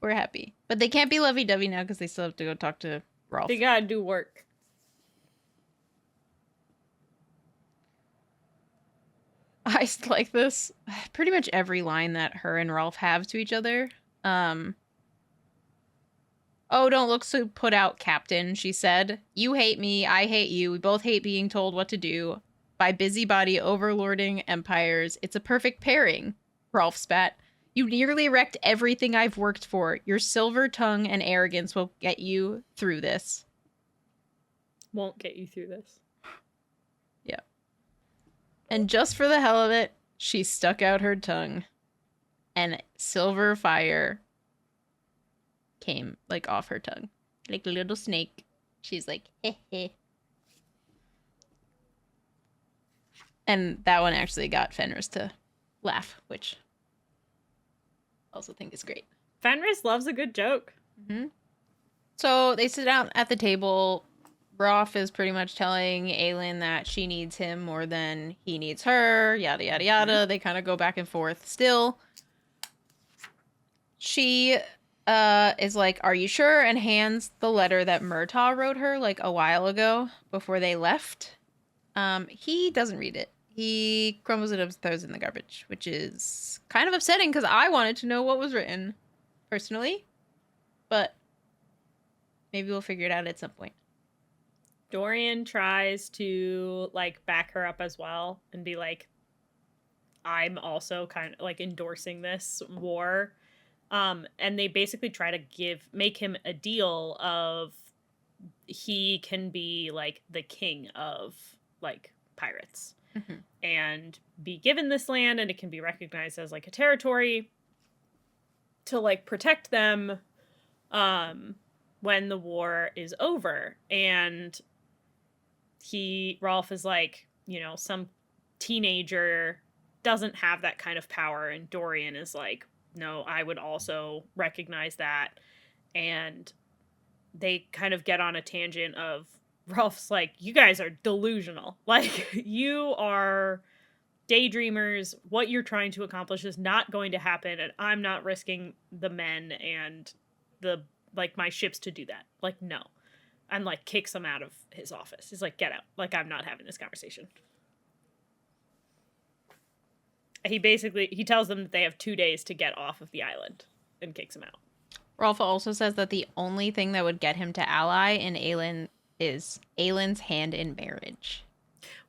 We're happy. But they can't be lovey-dovey now because they still have to go talk to Rolfe. They gotta do work. I like this. Pretty much every line that her and Rolfe have to each other. Oh, don't look so put out, Captain, she said. You hate me, I hate you. We both hate being told what to do by busybody overlording empires. It's a perfect pairing, Rolfe spat. You nearly wrecked everything I've worked for. Your silver tongue and arrogance will get you through this. won't get you through this. Yeah. And just for the hell of it, she stuck out her tongue. And silver fire came, like, off her tongue. Like a little snake. She's like, heh heh. And that one actually got Fenris to laugh, which I also think is great. Fenris loves a good joke. Mm-hmm. So they sit down at the table. Rolfe is pretty much telling Aelin that she needs him more than he needs her, yada, yada, yada. Mm-hmm. They kind of go back and forth still. She is like, are you sure? And hands the letter that Murtaugh wrote her, like, a while ago before they left. He doesn't read it. He crumbles it up and throws it in the garbage, which is kind of upsetting because I wanted to know what was written, personally. But maybe we'll figure it out at some point. Dorian tries to, like, back her up as well and be like, I'm also kind of, like, endorsing this war. And they basically try to make him a deal of he can be, like, the king of, like, pirates. Mm-hmm. And be given this land, and it can be recognized as, like, a territory to, like, protect them when the war is over. And Rolfe is like, you know, some teenager doesn't have that kind of power, and Dorian is like, no, I would also recognize that. And they kind of get on a tangent of Rolfe's like, you guys are delusional. Like, you are daydreamers. What you're trying to accomplish is not going to happen, and I'm not risking the men and the, like, my ships to do that. Like, no. And, like, kicks him out of his office. He's like, get out. Like, I'm not having this conversation. He tells them that they have 2 days to get off of the island and kicks him out. Rolfe also says that the only thing that would get him to ally in Aelin is Aelin's hand in marriage.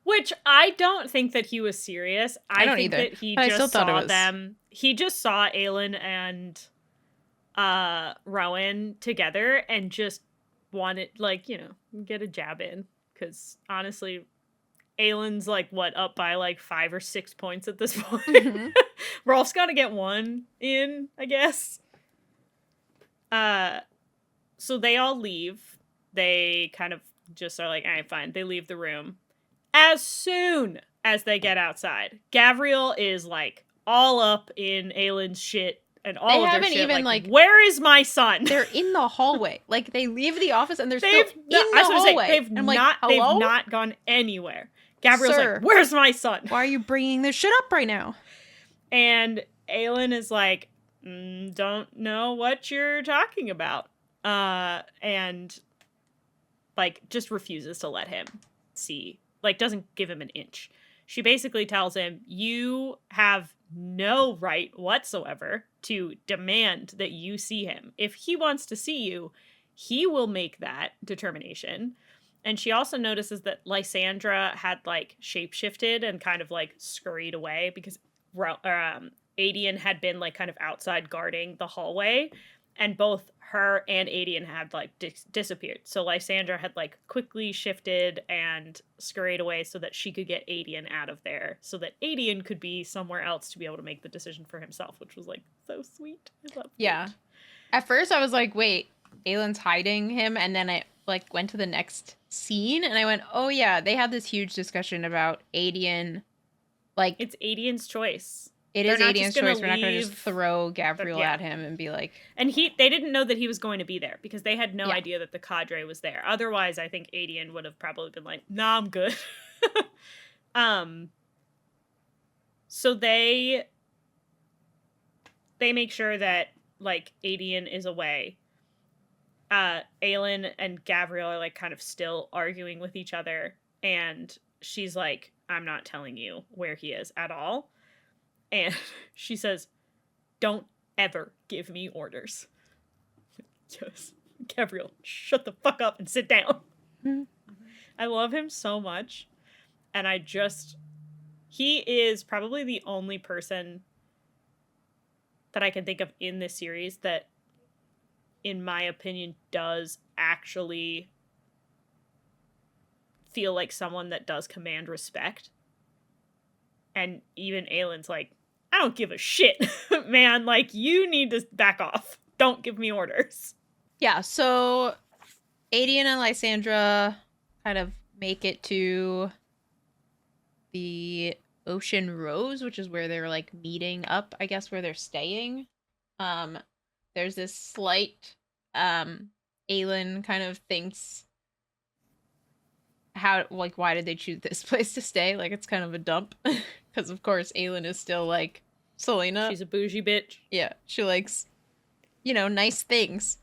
Which I don't think that he was serious. I don't think either. That he just still saw them. He just saw Aelin and Rowan together and just wanted, like, you know, get a jab in. Because honestly, Aelin's, like, up by, like, 5 or 6 points at this point. Mm-hmm. Rolfe's got to get one in, I guess. So they all leave. They kind of just are like, all right, fine. They leave the room. As soon as they get outside, Gavriel is, like, all up in Aelin's shit and all of their shit. They haven't even, like, where is my son? They're in the hallway. Like, they leave the office and they're still in the hallway. They've not gone anywhere. Gavriel's like, where's my son? Why are you bringing this shit up right now? And Aelin is like, don't know what you're talking about. And, like, just refuses to let him see. Like, doesn't give him an inch. She basically tells him, you have no right whatsoever to demand that you see him. If he wants to see you, he will make that determination. And she also notices that Lysandra had, like, shapeshifted and kind of, like, scurried away because Adian had been, like, kind of outside guarding the hallway, and both her and Adian had, like, disappeared. So Lysandra had, like, quickly shifted and scurried away so that she could get Adian out of there, so that Adian could be somewhere else to be able to make the decision for himself, which was, like, so sweet. I love it. Yeah. At first I was like, wait, Aelin's hiding him, and then I, like, went to the next scene, and I went, oh yeah, they had this huge discussion about Adian. Like, it's Adian's choice. It is Adian's choice. We're not going to just throw Gavriel at him and be like... And they didn't know that he was going to be there because they had no idea that the Cadre was there. Otherwise, I think Adian would have probably been like, nah, I'm good. So they make sure that, like, Adian is away. Aelin and Gavriel are, like, kind of still arguing with each other. And she's like, I'm not telling you where he is at all. And she says, don't ever give me orders. Yes. Gavriel, shut the fuck up and sit down. Mm-hmm. I love him so much. And he is probably the only person that I can think of in this series that, in my opinion, does actually feel like someone that does command respect. And even Aelin's like, I don't give a shit, man. Like, you need to back off. Don't give me orders. Yeah, so Adian and Lysandra kind of make it to the Ocean Rose, which is where they're like meeting up, I guess, where they're staying. There's this slight Aelin kind of thinks how, like, why did they choose this place to stay? Like, it's kind of a dump. Because, of course, Aelin is still, like, Selena. She's a bougie bitch. Yeah, she likes, nice things.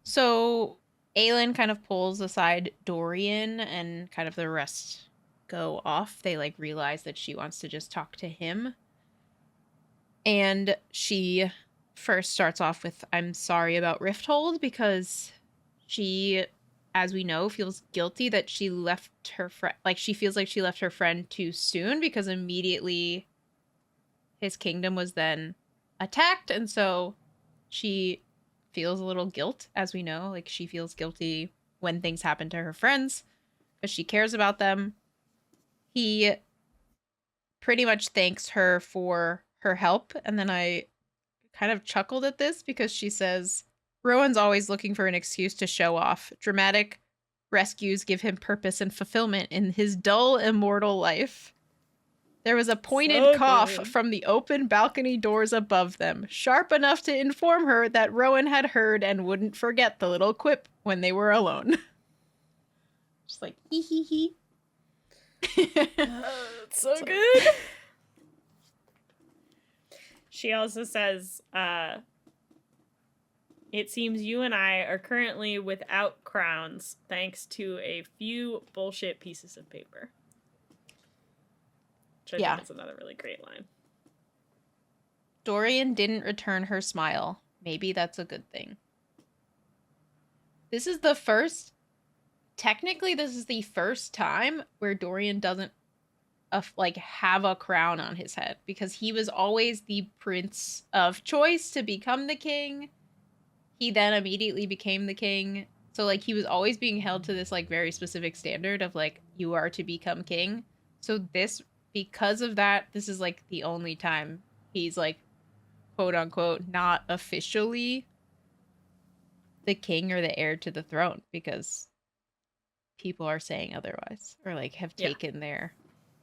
So, Aelin kind of pulls aside Dorian, and kind of the rest go off. They, like, realize that she wants to just talk to him. And she first starts off with, I'm sorry about Rifthold, because she, as we know, feels guilty that she left her friend. Like, she feels like she left her friend too soon, because immediately his kingdom was then attacked. And so she feels a little guilt, as we know. Like, she feels guilty when things happen to her friends because she cares about them. He pretty much thanks her for her help. And then I kind of chuckled at this because she says, Rowan's always looking for an excuse to show off. Dramatic rescues give him purpose and fulfillment in his dull, immortal life. There was a pointed cough from the open balcony doors above them, sharp enough to inform her that Rowan had heard and wouldn't forget the little quip when they were alone. Just like, hee hee hee. It's so good. She also says, it seems you and I are currently without crowns thanks to a few bullshit pieces of paper. Which I think is another really great line. Dorian didn't return her smile. Maybe that's a good thing. This is the first time where Dorian doesn't have a crown on his head, because he was always the prince of choice to become the king. He then immediately became the king. So, like, he was always being held to this, like, very specific standard of, like, you are to become king. So because of that, this is, like, the only time he's, like, quote unquote, not officially the king or the heir to the throne, because people are saying otherwise, or, like, have taken their...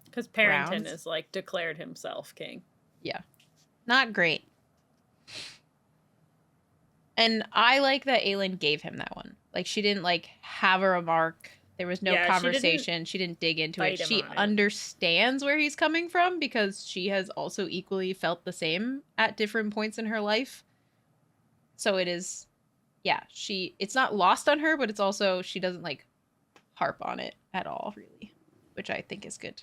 Because Parrington is, like, declared himself king. Yeah. Not great. And I like that Aelin gave him that one. Like, she didn't, like, have a remark. There was no conversation. She didn't dig into it. She understands where he's coming from, because she has also equally felt the same at different points in her life. So it is, it's not lost on her, but it's also, she doesn't, like, harp on it at all, really, which I think is good.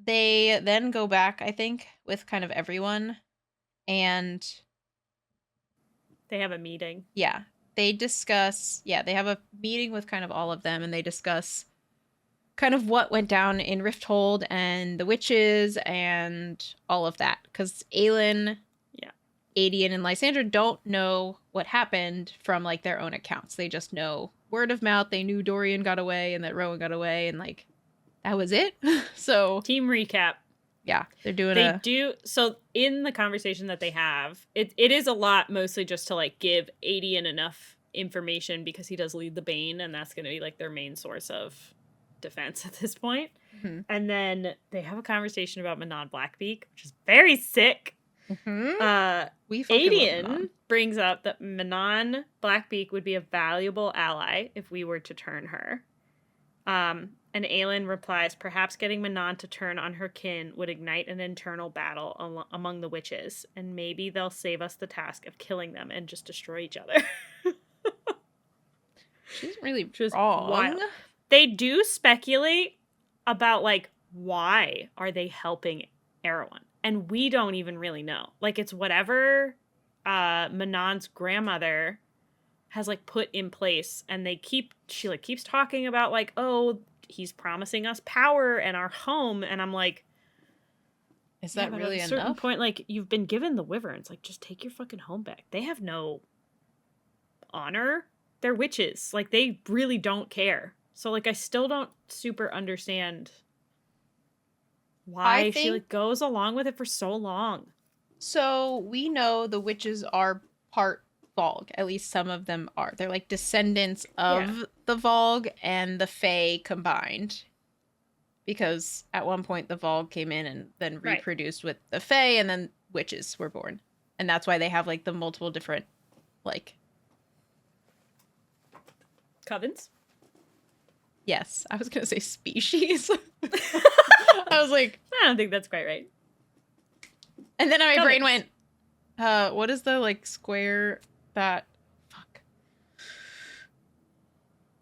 They then go back, I think, with kind of everyone, and they have a meeting. Yeah. They discuss, they have a meeting with kind of all of them, and they discuss kind of what went down in Rifthold and the witches and all of that. Because Aelin, Adian, and Lysandra don't know what happened from, like, their own accounts. They just know word of mouth. They knew Dorian got away and that Rowan got away, and, like, that was it. So team recap. Yeah, they're doing so in the conversation that they have, it is a lot, mostly just to, like, give Adian enough information, because he does lead the Bane, and that's going to be, like, their main source of defense at this point. Mm-hmm. And then they have a conversation about Manon Blackbeak, which is very sick. Mm-hmm. Adian brings up that Manon Blackbeak would be a valuable ally if we were to turn her. And Aelin replies, perhaps getting Manon to turn on her kin would ignite an internal battle among the witches, and maybe they'll save us the task of killing them and just destroy each other. She's really wrong. Wild. They do speculate about, like, why are they helping Erewhon? And we don't even really know. Like, it's whatever Manon's grandmother has, like, put in place, and she keeps talking about, like, oh, he's promising us power and our home, and I'm like, is that really enough? At a certain point, like, you've been given the Wyverns, like, just take your fucking home back. They have no honor. they're witches. Like, they really don't care. So, like, I still don't super understand why she, like, goes along with it for so long. So, we know the witches are part Volg. At least some of them are. They're, like, descendants of the Volg and the Fae combined. Because at one point the Volg came in and then reproduced with the Fae, and then witches were born. And that's why they have, like, the multiple different, like... Covens? Yes. I was going to say species. I was like... I don't think that's quite right. And then my brain went, what is the, like, square that... Fuck.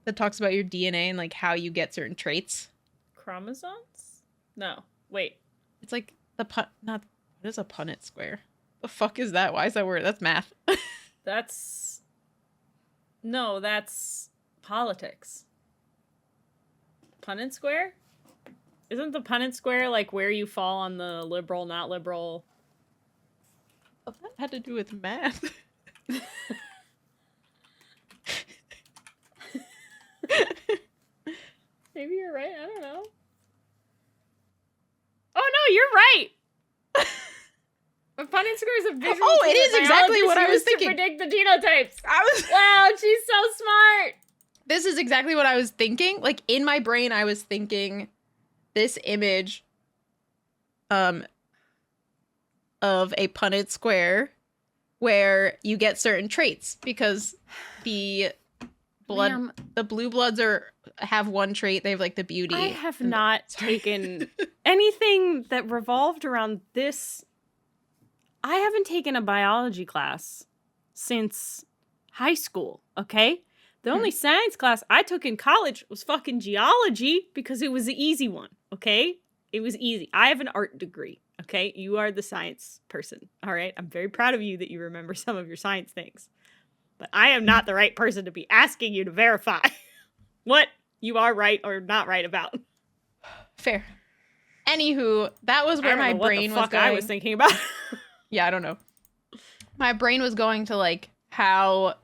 That talks about your DNA and, like, how you get certain traits? Chromosomes? No. Wait. It's like the what is a Punnett square? The fuck is that? Why is that word? That's math. That's politics. Punnett square? Isn't the Punnett square like where you fall on the liberal, not liberal? Well, that had to do with math. Maybe you're right. I don't know. Oh no, you're right. A Punnett square is a visual. Oh, it is exactly what I was thinking. To predict the genotypes. Wow, she's so smart. This is exactly what I was thinking. Like, in my brain, I was thinking this image of a Punnett square where you get certain traits because the blue bloods have one trait. They have, like, the beauty. I have not taken anything that revolved around this. I haven't taken a biology class since high school, okay? The only science class I took in college was fucking geology because it was the easy one, okay? It was easy. I have an art degree, okay? You are the science person, all right? I'm very proud of you that you remember some of your science things. But I am not the right person to be asking you to verify what you are right or not right about. Fair. Anywho, that was where my brain was going. I was thinking about. Yeah, I don't know. My brain was going to, like, how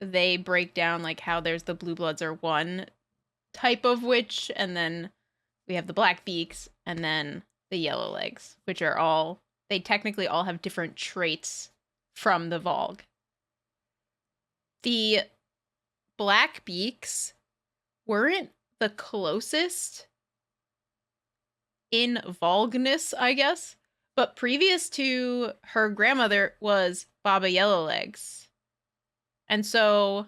they break down, like, how there's the blue bloods are one type of witch, and then we have the black beaks, and then the yellow legs, which are all, they technically all have different traits from the Volg. The black beaks weren't the closest in Volgness, I guess. But previous to her grandmother was Baba Yellowlegs. And so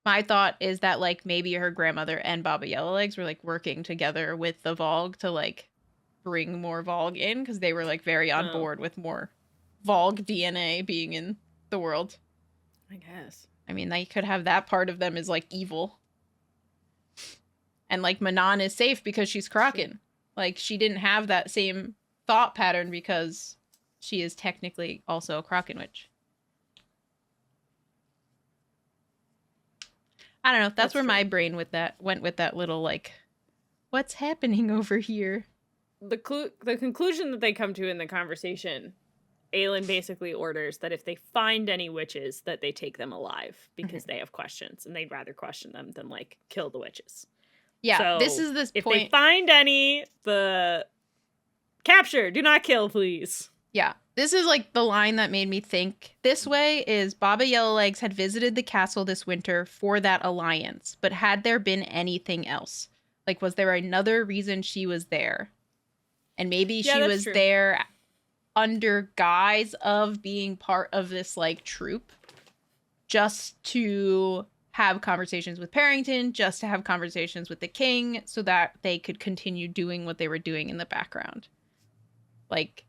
my thought is that, like, maybe her grandmother and Baba Yellowlegs were, like, working together with the Volg to, like, bring more Volg in because they were, like, very on board with more Volg DNA being in the world. I guess. I mean, they could have that part of them is, like, evil. And, like, Manon is safe because she's Kraken. Like, she didn't have that same thought pattern because she is technically also a Kraken witch. I don't know. That's where my brain went with that little, like, what's happening over here? The conclusion that they come to in the conversation, Aelin basically orders that if they find any witches, that they take them alive because they have questions and they'd rather question them than, like, kill the witches. Yeah, so this is this if point. If they find any, the capture, do not kill, please. Yeah, this is, like, the line that made me think this way is Baba Yellowlegs had visited the castle this winter for that alliance, but had there been anything else? Like, was there another reason she was there? And maybe she was there under guise of being part of this, like, troop just to have conversations with Parrington, just to have conversations with the king so that they could continue doing what they were doing in the background. Like,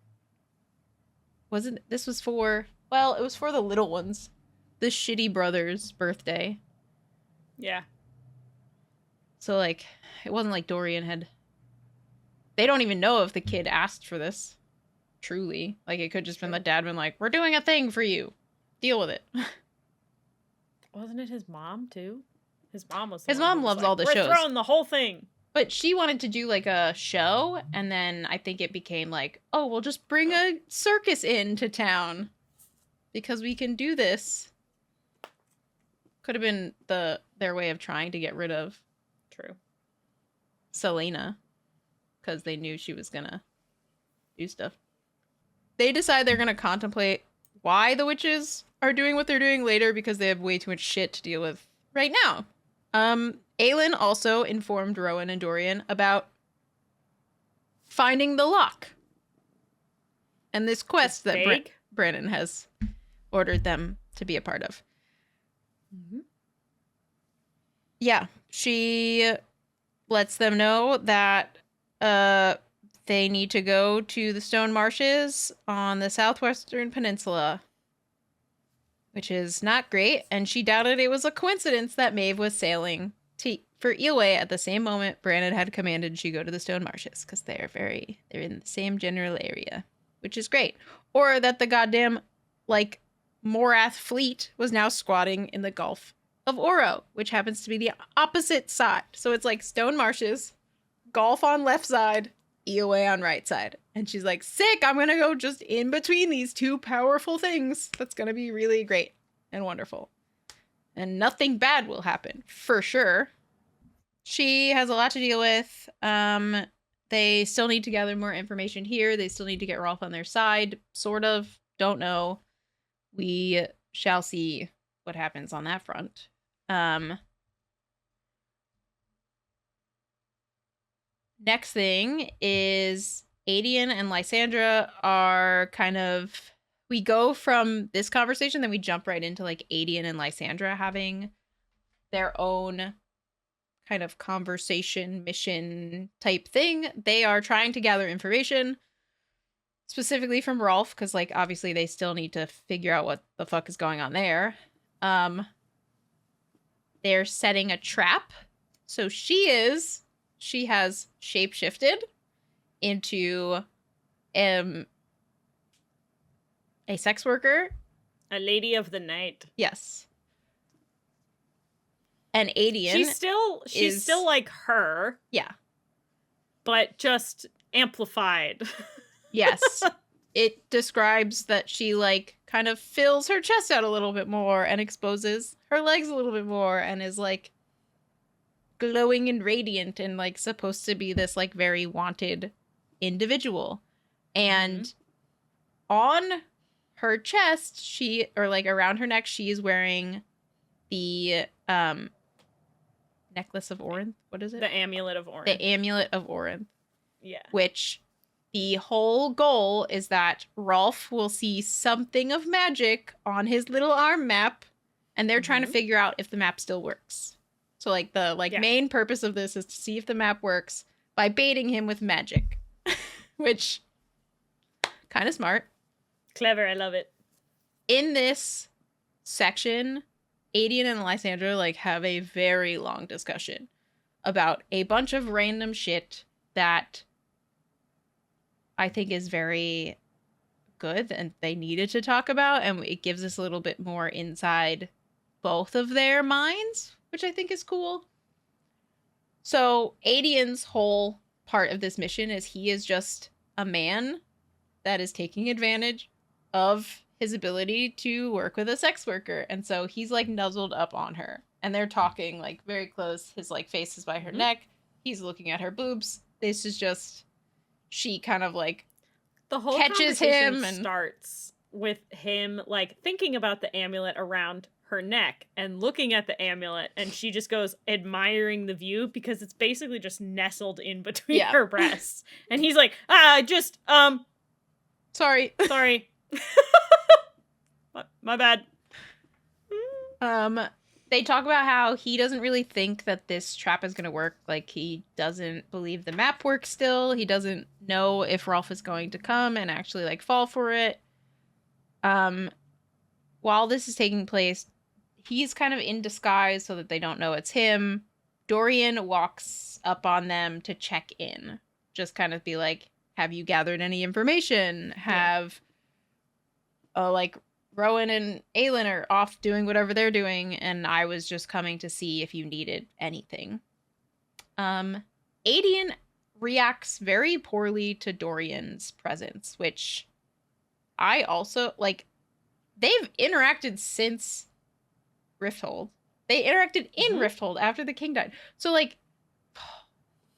it was for the little ones. The shitty brother's birthday. Yeah. So, like, it wasn't like Dorian had... They don't even know if the kid asked for this. Truly. Like, it could just been the dad been like, we're doing a thing for you. Deal with it. Wasn't it his mom, too? His mom was... His mom loves all the shows. We're throwing the whole thing. But she wanted to do, like, a show, and then I think it became like, oh, we'll just bring a circus into town. Because we can do this. Could have been their way of trying to get rid of True. Selena, because they knew she was gonna do stuff. They decide they're gonna contemplate why the witches are doing what they're doing later, because they have way too much shit to deal with right now. Aelin also informed Rowan and Dorian about finding the lock and this quest that Brandon has ordered them to be a part of. Mm-hmm. Yeah, she lets them know that they need to go to the Stone Marshes on the southwestern peninsula, which is not great, and she doubted it was a coincidence that Maeve was sailing for Eelway at the same moment Brandon had commanded she go to the Stone Marshes, because they're in the same general area, which is great. Or that the goddamn, like, Morath fleet was now squatting in the Gulf of Oro, which happens to be the opposite side. So it's like Stone Marshes, Gulf on left side, Eelway on right side. And she's like, sick, I'm gonna go just in between these two powerful things. That's gonna be really great and wonderful. And nothing bad will happen, for sure. She has a lot to deal with. They still need to gather more information here. They still need to get Rolfe on their side, sort of. Don't know. We shall see what happens on that front. Next thing is Adian and Lysandra are kind of... We go from this conversation, then we jump right into, like, Adian and Lysandra having their own kind of conversation, mission type thing. They are trying to gather information, specifically from Rolfe, because, like, obviously they still need to figure out what the fuck is going on there. They're setting a trap. So she has shapeshifted into a sex worker. A lady of the night. Yes. And Adian, she's still like her. Yeah. But just amplified. Yes. It describes that she, like, kind of fills her chest out a little bit more and exposes her legs a little bit more and is, like, glowing and radiant and, like, supposed to be this, like, very wanted individual. And on her chest, around her neck, she is wearing the necklace of Orinth. What is it? The amulet of Orinth. The amulet of Orinth. Yeah. Which the whole goal is that Rolfe will see something of magic on his little arm map, and they're trying to figure out if the map still works. So, like, the main purpose of this is to see if the map works by baiting him with magic. Which, kind of smart. Clever, I love it. In this section, Adian and Lysandra, like, have a very long discussion about a bunch of random shit that I think is very good and they needed to talk about, and it gives us a little bit more inside both of their minds, which I think is cool. So Adian's whole part of this mission is he is just a man that is taking advantage of his ability to work with a sex worker. And so he's, like, nuzzled up on her. And they're talking, like, very close. His, like, face is by her neck. He's looking at her boobs. This is just... She kind of, like, the whole catches him and starts with him, like, thinking about the amulet around her neck and looking at the amulet, and she just goes admiring the view because it's basically just nestled in between her breasts. And he's like, sorry. My bad. They talk about how he doesn't really think that this trap is going to work. Like, he doesn't believe the map works still. He doesn't know if Rolfe is going to come and actually, like, fall for it. While this is taking place, he's kind of in disguise so that they don't know it's him. Dorian walks up on them to check in. Just kind of be like, have you gathered any information? Like, Rowan and Aelin are off doing whatever they're doing, and I was just coming to see if you needed anything. Adian reacts very poorly to Dorian's presence, which I also, like, they've interacted since Rifthold. They interacted in Mhm. Rifthold after the king died. So, like,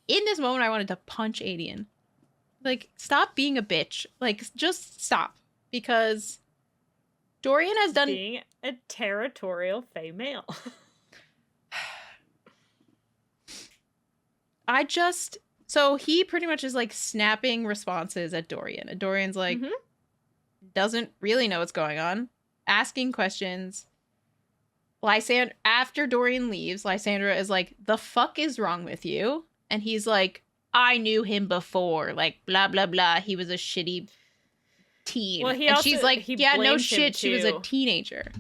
in this moment, I wanted to punch Adian. Like, stop being a bitch. Like, just stop. Because Dorian has done... Being a territorial fey male. So he pretty much is, like, snapping responses at Dorian. And Dorian's like, Mhm. doesn't really know what's going on. Asking questions. After Dorian leaves, Lysandra is like, the fuck is wrong with you? And he's like, I knew him before. Like, blah, blah, blah. He was a shitty teen. Well, And she's like, he yeah, no blames him shit. She was a too. teenager.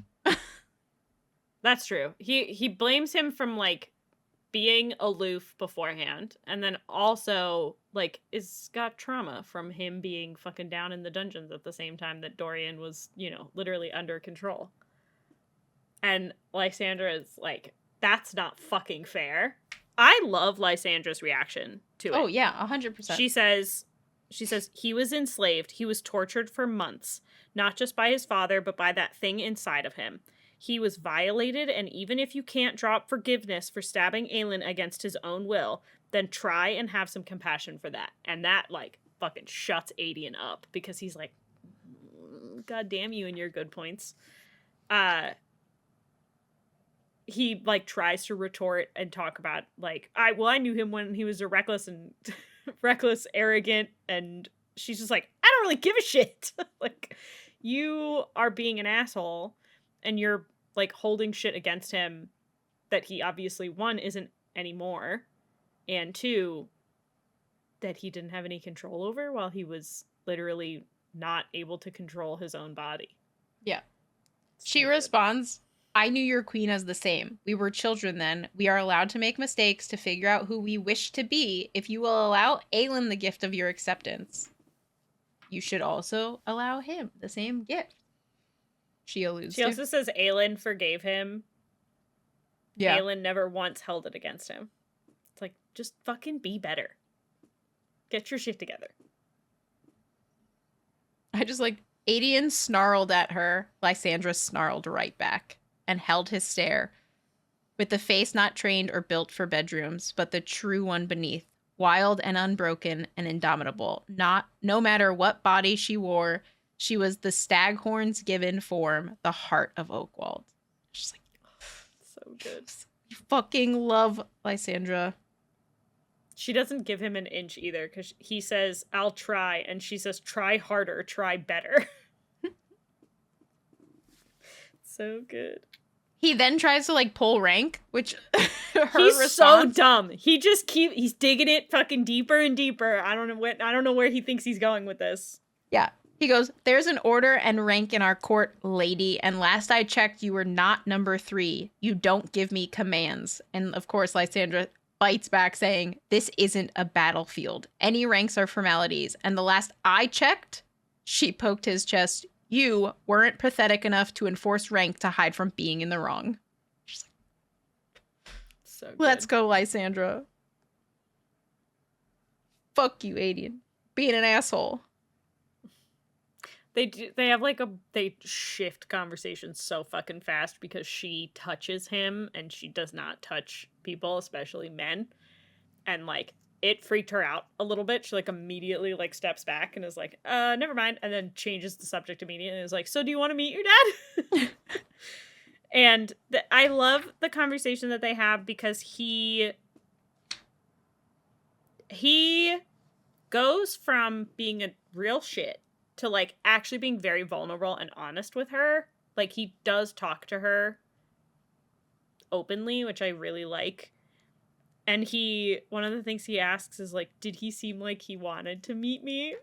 That's true. He blames him from, like, being aloof beforehand, and then also, like, is got trauma from him being fucking down in the dungeons at the same time that Dorian was, you know, literally under control. And Lysandra is like, that's not fucking fair. I love Lysandra's reaction to it. Oh, yeah, 100%. She says, he was enslaved. He was tortured for months, not just by his father, but by that thing inside of him. He was violated, and even if you can't drop forgiveness for stabbing Aelin against his own will, then try and have some compassion for that. And that, like, fucking shuts Adian up, because he's like, God damn you and your good points. He, like, tries to retort and talk about, like, I knew him when he was a reckless, arrogant, and she's just like, I don't really give a shit. Like, you are being an asshole, and you're, like, holding shit against him that he obviously, one, isn't anymore, and two, that he didn't have any control over while he was literally not able to control his own body. Yeah. She responds, I knew your queen as the same. We were children then. We are allowed to make mistakes to figure out who we wish to be. If you will allow Aelin the gift of your acceptance, you should also allow him the same gift. She alludes to. She also says Aelin forgave him. Yeah. Aelin never once held it against him. It's like, just fucking be better. Get your shit together. I just like, Adian snarled at her. Lysandra snarled right back and held his stare, with the face not trained or built for bedrooms, but the true one beneath, wild and unbroken and indomitable. No matter what body she wore, she was the staghorn's given form, the heart of Oakwald. She's like, so good. You fucking love Lysandra. She doesn't give him an inch either, because he says, I'll try, and she says, try harder, try better. So good. He then tries to, like, pull rank, which he's response... so dumb. He's digging it fucking deeper and deeper. I don't know where he thinks he's going with this. Yeah. He goes, there's an order and rank in our court, lady, and last I checked, you were not number 3. You don't give me commands. And, of course, Lysandra bites back saying, this isn't a battlefield. Any ranks are formalities. And the last I checked, she poked his chest, you weren't pathetic enough to enforce rank to hide from being in the wrong. She's like, so good. Let's go, Lysandra. Fuck you, Adian. Being an asshole. They shift conversations so fucking fast because she touches him and she does not touch people, especially men. And, like, it freaked her out a little bit. She, like, immediately, like, steps back and is like, never mind. And then changes the subject immediately and is like, so do you want to meet your dad? And I love the conversation that they have because he goes from being a real shit to, like, actually being very vulnerable and honest with her. Like, he does talk to her openly, which I really like. And one of the things he asks is, like, did he seem like he wanted to meet me?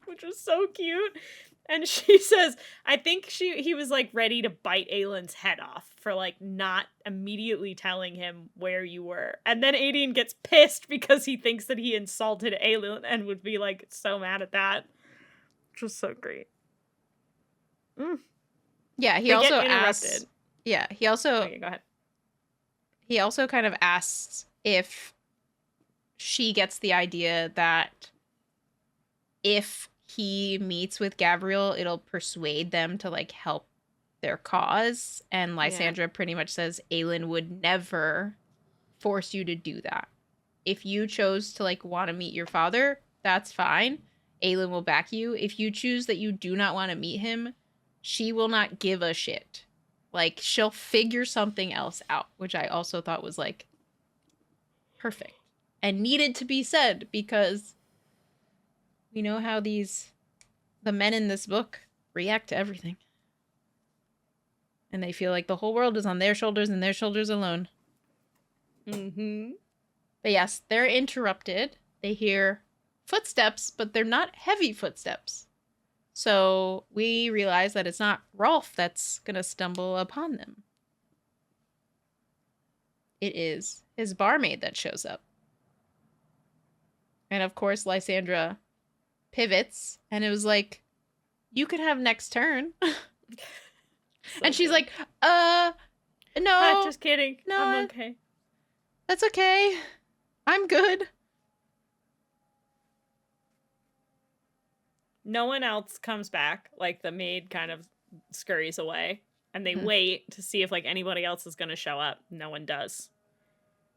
Which was so cute. And she says, I think he was, like, ready to bite Aelin's head off for, like, not immediately telling him where you were. And then Adian gets pissed because he thinks that he insulted Aelin and would be, like, so mad at that. Which was so great. Yeah, he also asks... Yeah, he also... Okay, go ahead. He also kind of asks if she gets the idea that if he meets with Gabriel, it'll persuade them to, like, help their cause. And Lysandra pretty much says Aelin would never force you to do that. If you chose to like want to meet your father, that's fine. Aelin will back you. If you choose that you do not want to meet him, she will not give a shit. Like, she'll figure something else out, which I also thought was, like, perfect. And needed to be said, because we know how the men in this book react to everything. And they feel like the whole world is on their shoulders and their shoulders alone. Mm-hmm. But yes, they're interrupted. They hear footsteps, but they're not heavy footsteps. So we realize that it's not Rolfe that's going to stumble upon them. It is his barmaid that shows up. And of course, Lysandra pivots, and it was like, you could have next turn. And she's like, no. Just kidding. No, I'm okay. That's okay. I'm good. No one else comes back. Like, the maid kind of scurries away, and they wait to see if, like, anybody else is going to show up. No one does.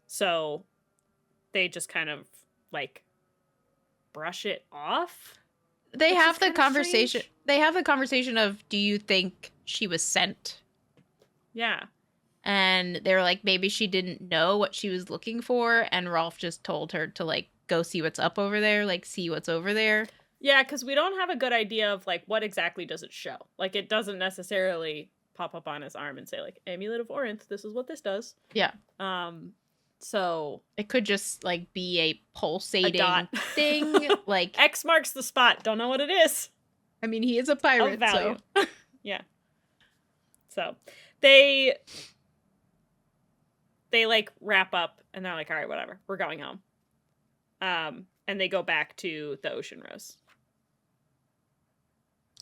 So they just kind of, like, brush it off. They have the conversation. They have the conversation of, do you think she was sent? Yeah. And they were like, maybe she didn't know what she was looking for, and Rolfe just told her to, like, go see what's up over there, like, see what's over there. Yeah, because we don't have a good idea of, like, what exactly does it show. Like, it doesn't necessarily pop up on his arm and say, like, Amulet of Orinth, this is what this does. Yeah. So it could just, like, be a pulsating thing. Like, X marks the spot. Don't know what it is. I mean, he is a pirate, of value. So. Yeah. So they like wrap up and they're like, all right, whatever, we're going home. And they go back to the Ocean Rose.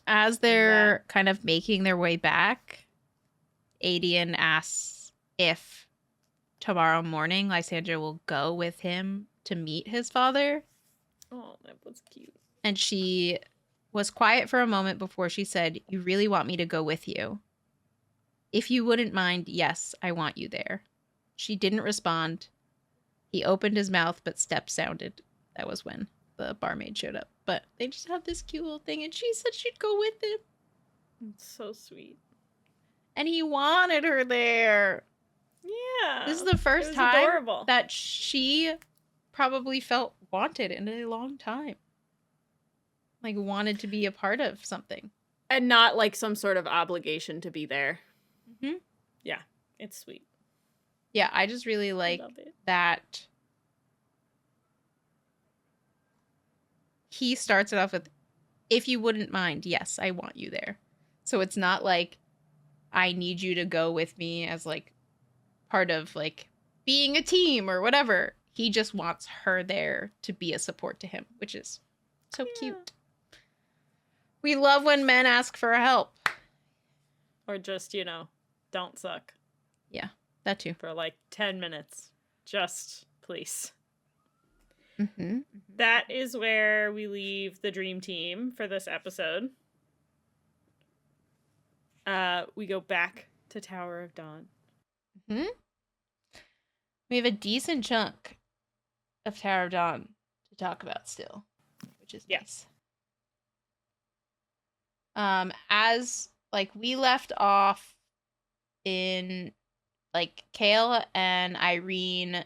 As they're kind of making their way back, Adian asks if tomorrow morning Lysandra will go with him to meet his father. Oh, that was cute. And she was quiet for a moment before she said, "You really want me to go with you? If you wouldn't mind, yes, I want you there." She didn't respond. He opened his mouth, but steps sounded. That was when the barmaid showed up. But they just have this cute little thing, and she said she'd go with him. It's so sweet. And he wanted her there. Yeah. This is the first time that she probably felt wanted in a long time. Like, wanted to be a part of something. And not, like, some sort of obligation to be there. Mm-hmm. Yeah, it's sweet. Yeah, I just really like that he starts it off with, "If you wouldn't mind, yes, I want you there." So it's not like, I need you to go with me as, like, part of, like, being a team or whatever. He just wants her there to be a support to him, which is so cute. We love when men ask for help. Or just, you know, don't suck. Yeah, that too. For like 10 minutes. Just, please. Mm-hmm. That is where we leave the dream team for this episode. We go back to Tower of Dawn. Mm-hmm. We have a decent chunk of Tower of Dawn to talk about still, which is nice. As, like, we left off in, like, Chaol and Yrene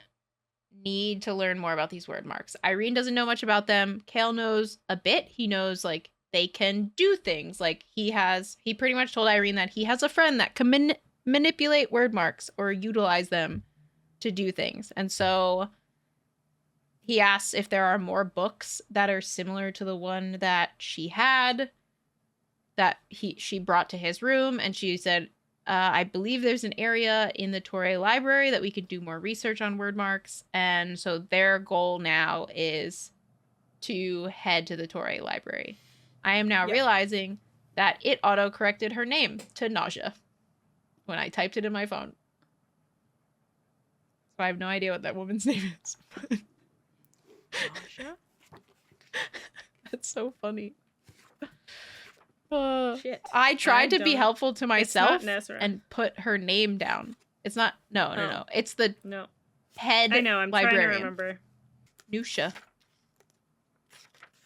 need to learn more about these word marks. Yrene doesn't know much about them. Chaol knows a bit. He knows, like, they can do things. Like, he pretty much told Yrene that he has a friend that can manipulate word marks or utilize them to do things. And so he asks if there are more books that are similar to the one that she had, that she brought to his room. And she said, I believe there's an area in the Torre library that we could do more research on word marks. And so their goal now is to head to the Torre library. I am now realizing that it auto-corrected her name to Nausea when I typed it in my phone. So I have no idea what that woman's name is. Nausea? That's so funny. Shit. I tried to be don't- helpful to myself It's not Nezra. and put her name down. It's not. No. Oh. It's the No. head I know, I'm librarian. trying to remember. Nusha.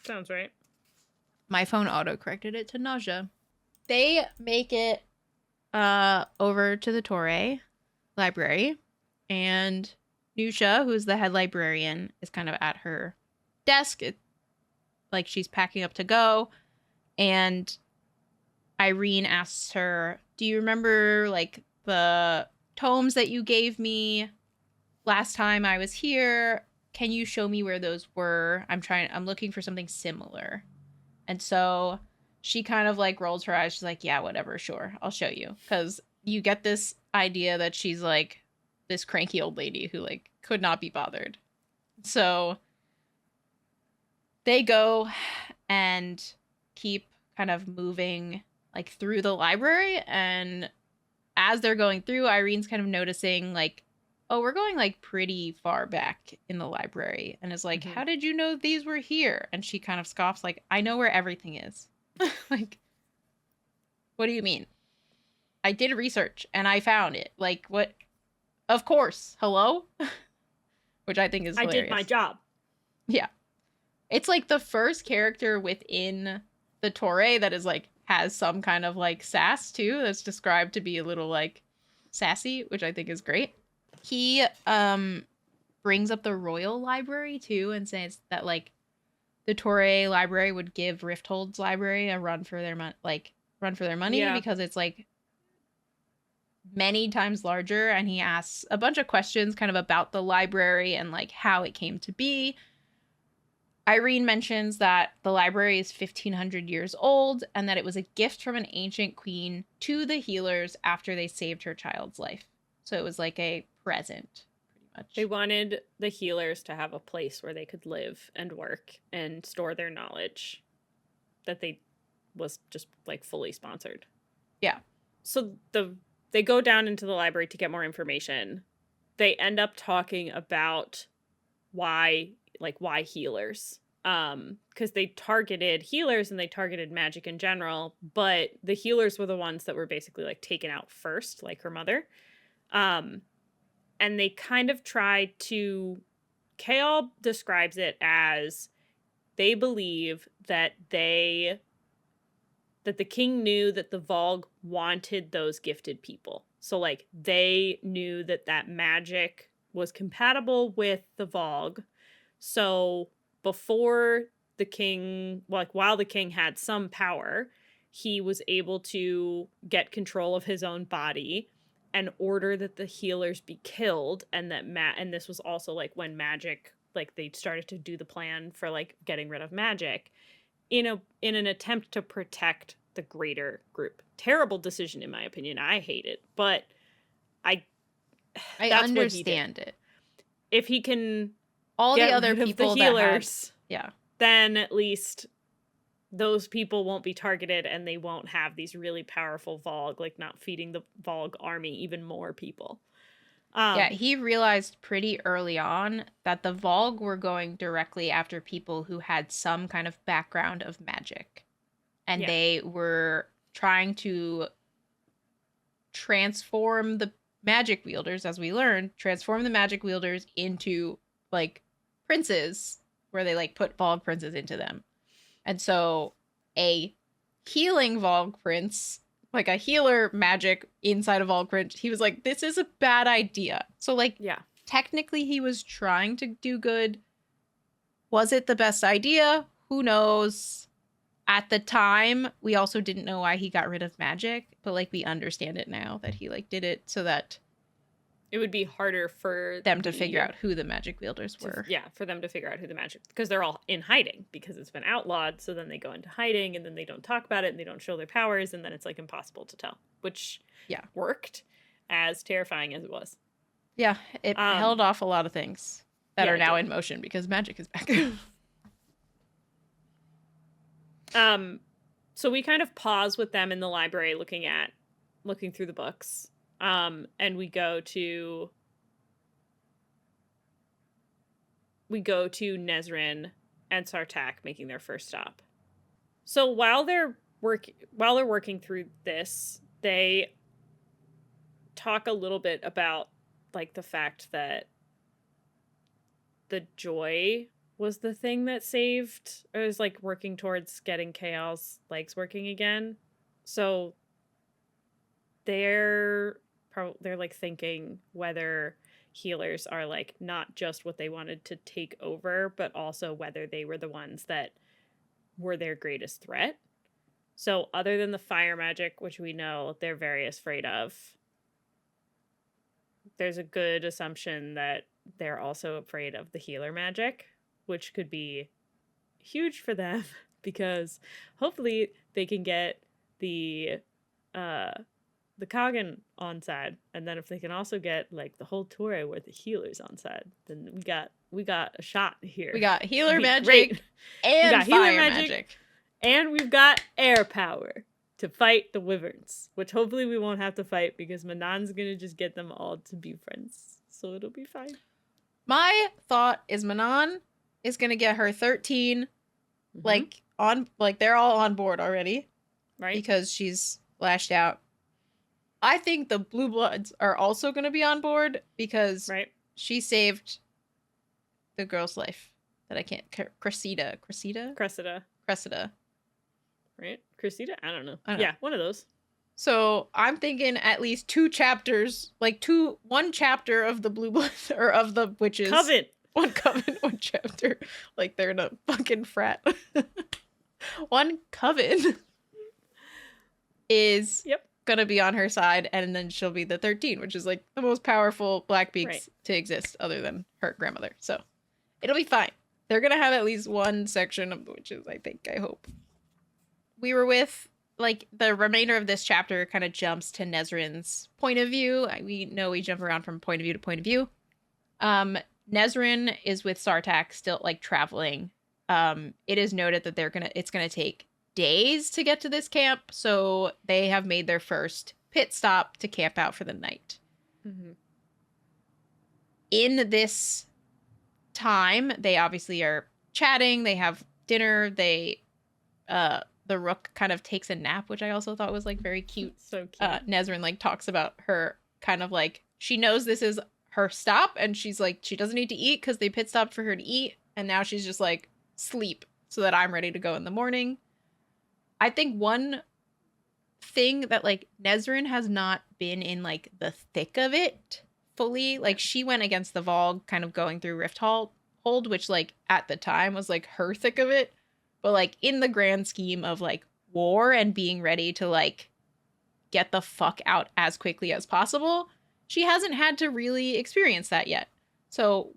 Sounds right. My phone auto-corrected it to Nausea. They make it over to the Torre library, and Nusha, who's the head librarian, is kind of at her desk. Like she's packing up to go, and Yrene asks her, "Do you remember like the tomes that you gave me last time I was here? Can you show me where those were? I'm looking for something similar." And so she kind of like rolls her eyes. She's like, "Yeah, whatever, sure. I'll show you." Because you get this idea that she's like this cranky old lady who like could not be bothered. So they go and keep kind of moving like through the library, and as they're going through, Irene's kind of noticing like, oh, we're going like pretty far back in the library, and is like, how did you know these were here? And she kind of scoffs like, I know where everything is. Like, what do you mean? I did research and I found it. Like, what? Of course. Hello? Which I think is hilarious. I did my job. Yeah. It's like the first character within the Torre that is like has some kind of like sass too, that's described to be a little like sassy, which I think is great. He brings up the royal library too and says that like the Torre library would give Rifthold's library a run for their money Yeah. because it's like many times larger, and he asks a bunch of questions kind of about the library and like how it came to be. Yrene mentions that the library is 1,500 years old and that it was a gift from an ancient queen to the healers after they saved her child's life. So it was like a present, pretty much. They wanted the healers to have a place where they could live and work and store their knowledge that they was just like fully sponsored. Yeah. So they go down into the library to get more information. They end up talking about why healers, because they targeted healers and they targeted magic in general, but the healers were the ones that were basically like taken out first, like her mother. And they kind of tried to, Chaol describes it as they believe that the king knew that the Vogue wanted those gifted people. So like they knew that magic was compatible with the Vogue. So before the king, like while the king had some power, he was able to get control of his own body and order that the healers be killed, and that and this was also like when magic, like they started to do the plan for like getting rid of magic in an attempt to protect the greater group. Terrible decision in my opinion. I hate it, but I understand it. If he can all get the other rid people of the healers, then at least those people won't be targeted and they won't have these really powerful Vogue, like not feeding the Vogue army even more people. He realized pretty early on that the Vogue were going directly after people who had some kind of background of magic. And they were trying to transform the magic wielders, as we learned, transform the magic wielders into like princes, where they like put Vogue princes into them. And so a healing Vogue prince, like a healer magic inside of Vogue prince, he was like, this is a bad idea. So like, technically he was trying to do good. Was it the best idea? Who knows? At the time, we also didn't know why he got rid of magic, but like we understand it now that he like did it so that it would be harder for them to figure out who the magic wielders were. For them to figure out who the magic, because they're all in hiding because it's been outlawed. So then they go into hiding and then they don't talk about it and they don't show their powers, and then it's like impossible to tell, which worked, as terrifying as it was. Yeah, it held off a lot of things that are now in motion because magic is back. So we kind of pause with them in the library looking through the books. And we go to Nezrin and Sartak making their first stop. So while they're while they're working through this, they talk a little bit about like the fact that the joy was the thing that saved, or was like working towards getting Chaol's legs working again. So they're like thinking whether healers are like not just what they wanted to take over, but also whether they were the ones that were their greatest threat. So other than the fire magic, which we know they're very afraid of, there's a good assumption that they're also afraid of the healer magic, which could be huge for them because hopefully they can get the Kagan on side, and then if they can also get like the whole Torre with the healers on side, then we got a shot here. We got healer magic great. and we got fire healer magic. And we've got air power to fight the wyverns, which hopefully we won't have to fight because Manon's gonna just get them all to be friends, so it'll be fine. My thought is Manon is gonna get her 13, like they're all on board already, right? Because she's lashed out. I think the Blue Bloods are also gonna be on board because she saved the girl's life that I can't. Cressida. Right? Cressida? I don't know. Yeah, one of those. So I'm thinking at least 2 chapters, like 1 chapter of the Blue Bloods or of the witches. Coven. 1 coven, 1 chapter. Like they're in a fucking frat. 1 coven is gonna be on her side, and then she'll be the 13, which is like the most powerful Blackbeaks to exist other than her grandmother. So it'll be fine. They're gonna have at least 1 section of the witches, I think, I hope. We were with, like, the remainder of this chapter kind of jumps to Nezrin's point of view. We know we jump around from point of view to point of view. Nezrin is with Sartak still, like, traveling. It is noted that it's gonna take days to get to this camp, so they have made their first pit stop to camp out for the night. Mm-hmm. In this time, they obviously are chatting, they have dinner, the Rook kind of takes a nap, which I also thought was, like, very cute. So cute. Nezrin, like, talks about her kind of, like, she knows this is her stop, and she's, like, she doesn't need to eat because they pit stopped for her to eat, and now she's just, like, sleep so that I'm ready to go in the morning. I think one thing that, like, Nezrin has not been in, like, the thick of it fully. Like, she went against the Vogue kind of going through Rifthold, which, like, at the time was, like, her thick of it. But, like, in the grand scheme of, like, war and being ready to, like, get the fuck out as quickly as possible, she hasn't had to really experience that yet. So,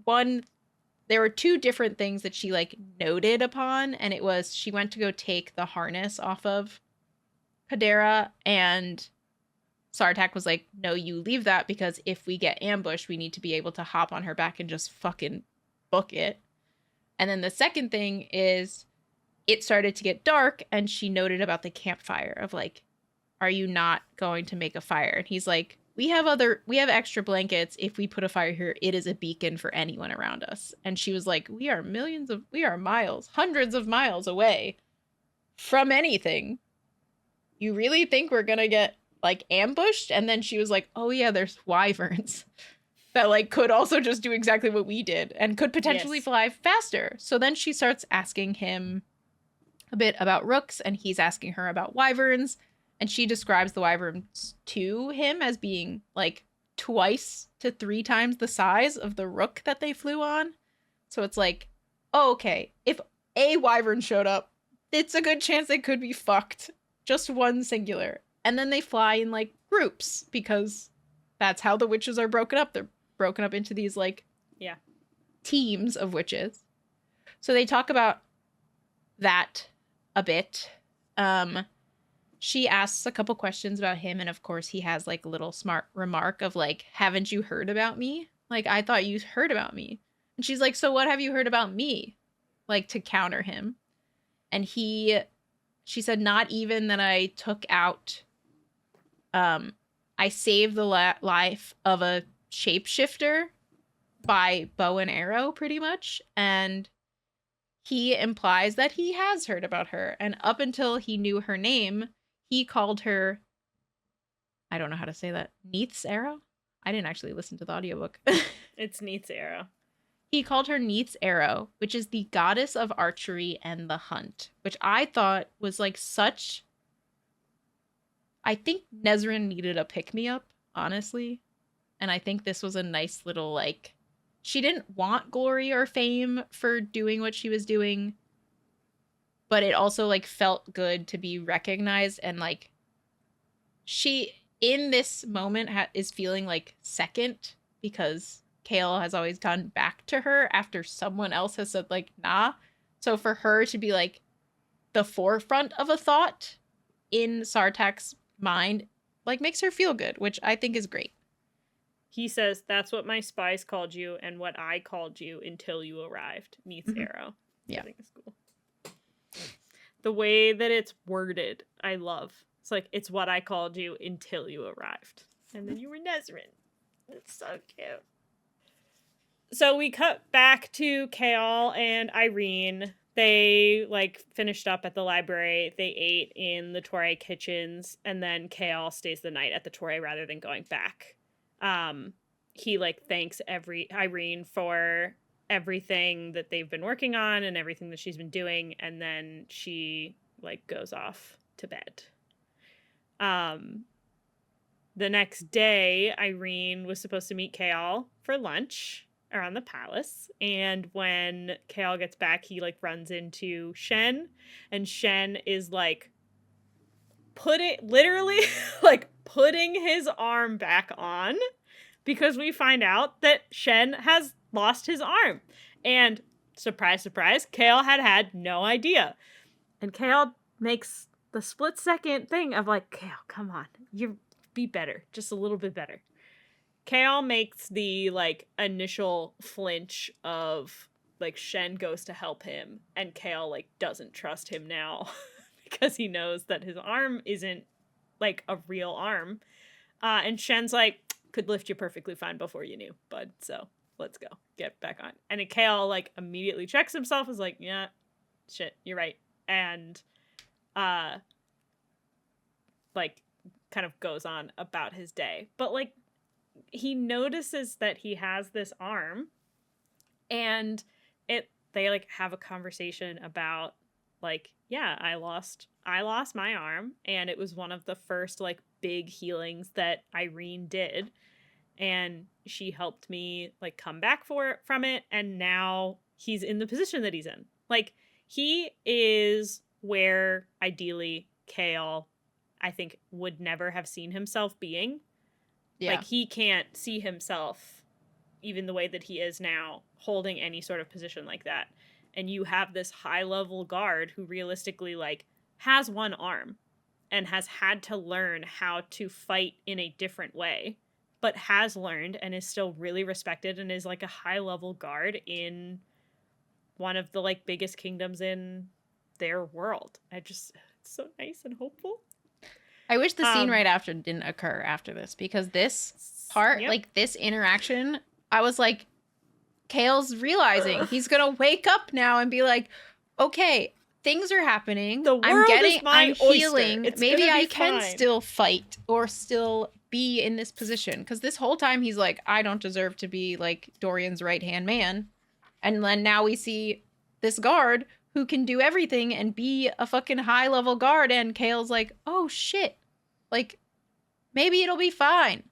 there were 2 different things that she, like, noted upon, and it was she went to go take the harness off of Cadre, and Sartak was like, no, you leave that, because if we get ambushed, we need to be able to hop on her back and just fucking book it. And then the second thing is, it started to get dark, and she noted about the campfire of, like, are you not going to make a fire? And he's like, we have extra blankets. If we put a fire here, it is a beacon for anyone around us. And she was like, we are miles, hundreds of miles away from anything. You really think we're gonna get, like, ambushed? And then she was like, oh yeah, there's wyverns that, like, could also just do exactly what we did and could potentially fly faster. So then she starts asking him a bit about rooks, and he's asking her about wyverns, and she describes the wyverns to him as being, like, 2 to 3 times the size of the rook that they flew on. So it's like, oh, okay, if a wyvern showed up, it's a good chance they could be fucked. Just 1 singular. And then they fly in, like, groups, because that's how the witches are broken up. They're broken up into these, like, teams of witches. So they talk about that a bit. She asks a couple questions about him, and of course he has, like, a little smart remark of, like, haven't you heard about me? Like, I thought you heard about me. And she's like, so what have you heard about me? Like, to counter him. And she said, not even that I took out, I saved the life of a shapeshifter by bow and arrow, pretty much. And he implies that he has heard about her. And up until he knew her name, he called her, I don't know how to say that, Neith's Arrow? I didn't actually listen to the audiobook. It's Neith's Arrow. He called her Neith's Arrow, which is the goddess of archery and the hunt, which I thought was like such... I think Nesrin needed a pick-me-up, honestly. And I think this was a nice little, like... She didn't want glory or fame for doing what she was doing, but it also, like, felt good to be recognized. And, like, she, in this moment, is feeling, like, second, because Chaol has always gone back to her after someone else has said, like, nah. So for her to be, like, the forefront of a thought in Sartak's mind, like, makes her feel good, which I think is great. He says, that's what my spies called you and what I called you until you arrived. Neith's Arrow. Yeah. I think it's cool. The way that it's worded, I love. It's like, it's what I called you until you arrived. And then you were Nesrin. It's so cute. So we cut back to Chaol and Yrene. They, like, finished up at the library. They ate in the Torre kitchens. And then Chaol stays the night at the Torre rather than going back. He, like, thanks Yrene for everything that they've been working on and everything that she's been doing, and then she, like, goes off to bed. The next day, Yrene was supposed to meet Chaol for lunch around the palace, and when Chaol gets back, he, like, runs into Shen, and Shen is, like, literally like putting his arm back on, because we find out that Shen has lost his arm. And surprise, surprise, Chaol had no idea. And Chaol makes the split second thing of like, Chaol, come on, you be better, just a little bit better. Chaol makes the like initial flinch of like Shen goes to help him, and Chaol like doesn't trust him now. Because he knows that his arm isn't, like, a real arm. And Shen's like, could lift you perfectly fine before you knew, bud. So, let's go. Get back on. And Chaol, like, immediately checks himself, is like, yeah, shit, you're right. And, like, kind of goes on about his day. But, like, he notices that he has this arm, and they, like, have a conversation about, like, yeah, I lost my arm, and it was one of the first, like, big healings that Yrene did, and she helped me, like, come back from it, and now he's in the position that he's in. Like, he is where, ideally, Chaol, I think, would never have seen himself being. Yeah. Like, he can't see himself, even the way that he is now, holding any sort of position like that. And you have this high-level guard who realistically, like, has one arm and has had to learn how to fight in a different way, but has learned and is still really respected and is, like, a high-level guard in one of the, like, biggest kingdoms in their world. It's so nice and hopeful. I wish the scene right after didn't occur after this, because this part, like, this interaction, I was like, Chaol's realizing he's gonna wake up now and be like, okay, things are happening. The world is my oyster. Healing. Maybe I can still fight or still be in this position. Because this whole time he's like, I don't deserve to be like Dorian's right-hand man. And then now we see this guard who can do everything and be a fucking high-level guard. And Chaol's like, oh shit, like maybe it'll be fine.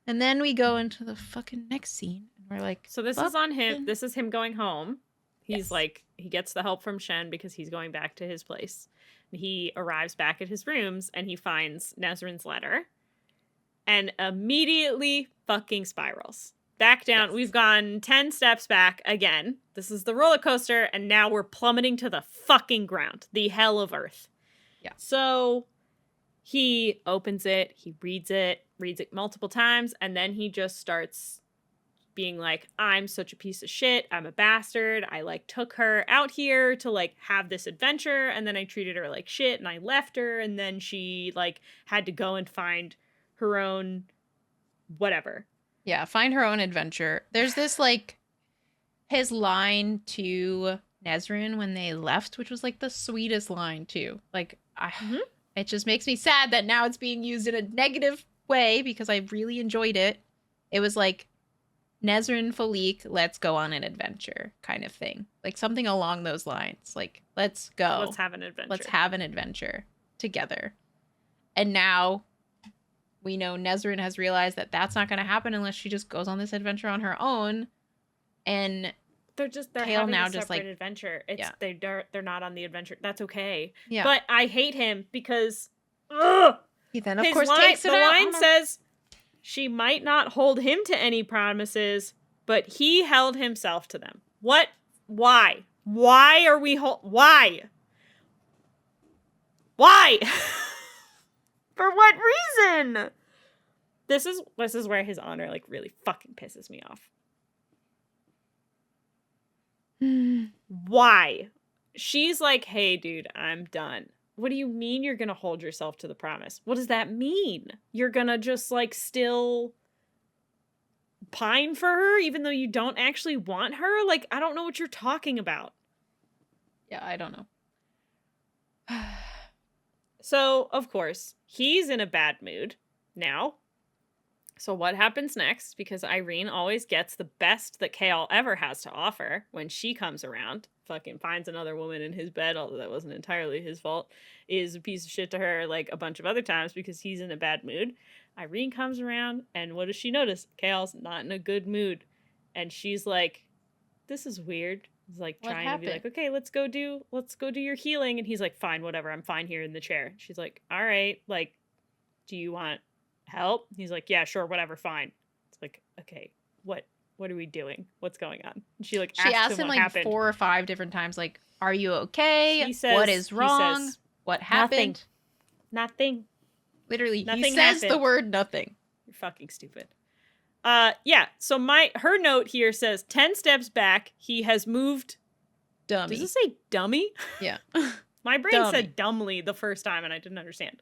And then we go into the fucking next scene. We're like, so this is on him. This is him going home. He's like, he gets the help from Shen because he's going back to his place. He arrives back at his rooms and he finds Nesrin's letter and immediately fucking spirals back down. Yes. We've gone 10 steps back again. This is the roller coaster, and now we're plummeting to the fucking ground, the hell of earth. Yeah. So he opens it, he reads it multiple times, and then he just starts being like, I'm such a piece of shit. I'm a bastard. I, like, took her out here to, like, have this adventure, and then I treated her like shit, and I left her, and then she, like, had to go and find her own whatever. Yeah, find her own adventure. There's this, like, his line to Nezrin when they left, which was like the sweetest line too. Like, it just makes me sad that now it's being used in a negative way because I really enjoyed it. It was like, Nezrin, Falik, let's go on an adventure kind of thing. Like something along those lines. Like, let's go. Let's have an adventure. Let's have an adventure together. And now we know Nezrin has realized that that's not going to happen unless she just goes on this adventure on her own. And they're Chaol having now a just separate like adventure. It's they're not on the adventure. That's okay. Yeah. But I hate him because he then of his course line, takes it the out. line says she might not hold him to any promises, but he held himself to them. What? Why? Why are we why? Why? For what reason? This is where his honor like really fucking pisses me off. Why? She's like, "Hey dude, I'm done." What do you mean you're going to hold yourself to the promise? What does that mean? You're going to just like still pine for her even though you don't actually want her? Like, I don't know what you're talking about. Yeah, I don't know. So, of course, he's in a bad mood now. So what happens next? Because Yrene always gets the best that Chaol ever has to offer when she comes around. Fucking finds another woman in his bed, although that wasn't entirely his fault. Is a piece of shit to her like a bunch of other times because he's in a bad mood. Yrene comes around, and what does she notice? Chaol's not in a good mood. And she's like, this is weird. He's like What trying happened? to be like, okay, let's go do your healing. And he's like, fine, whatever, I'm fine here in the chair. She's like, all right, like, do you want help? He's like, yeah, sure, whatever, fine. It's like, okay, what are we doing? What's going on? And she like asks him like happened. 4 or 5 different times, like, are you okay? He says, what is wrong? What happened? Nothing. Literally, Nothing he says happened. the word nothing. You're fucking stupid. Yeah, so her note here says 10 steps back, he has moved. Dummy. Does it say dummy? Yeah. My brain said dumbly the first time and I didn't understand.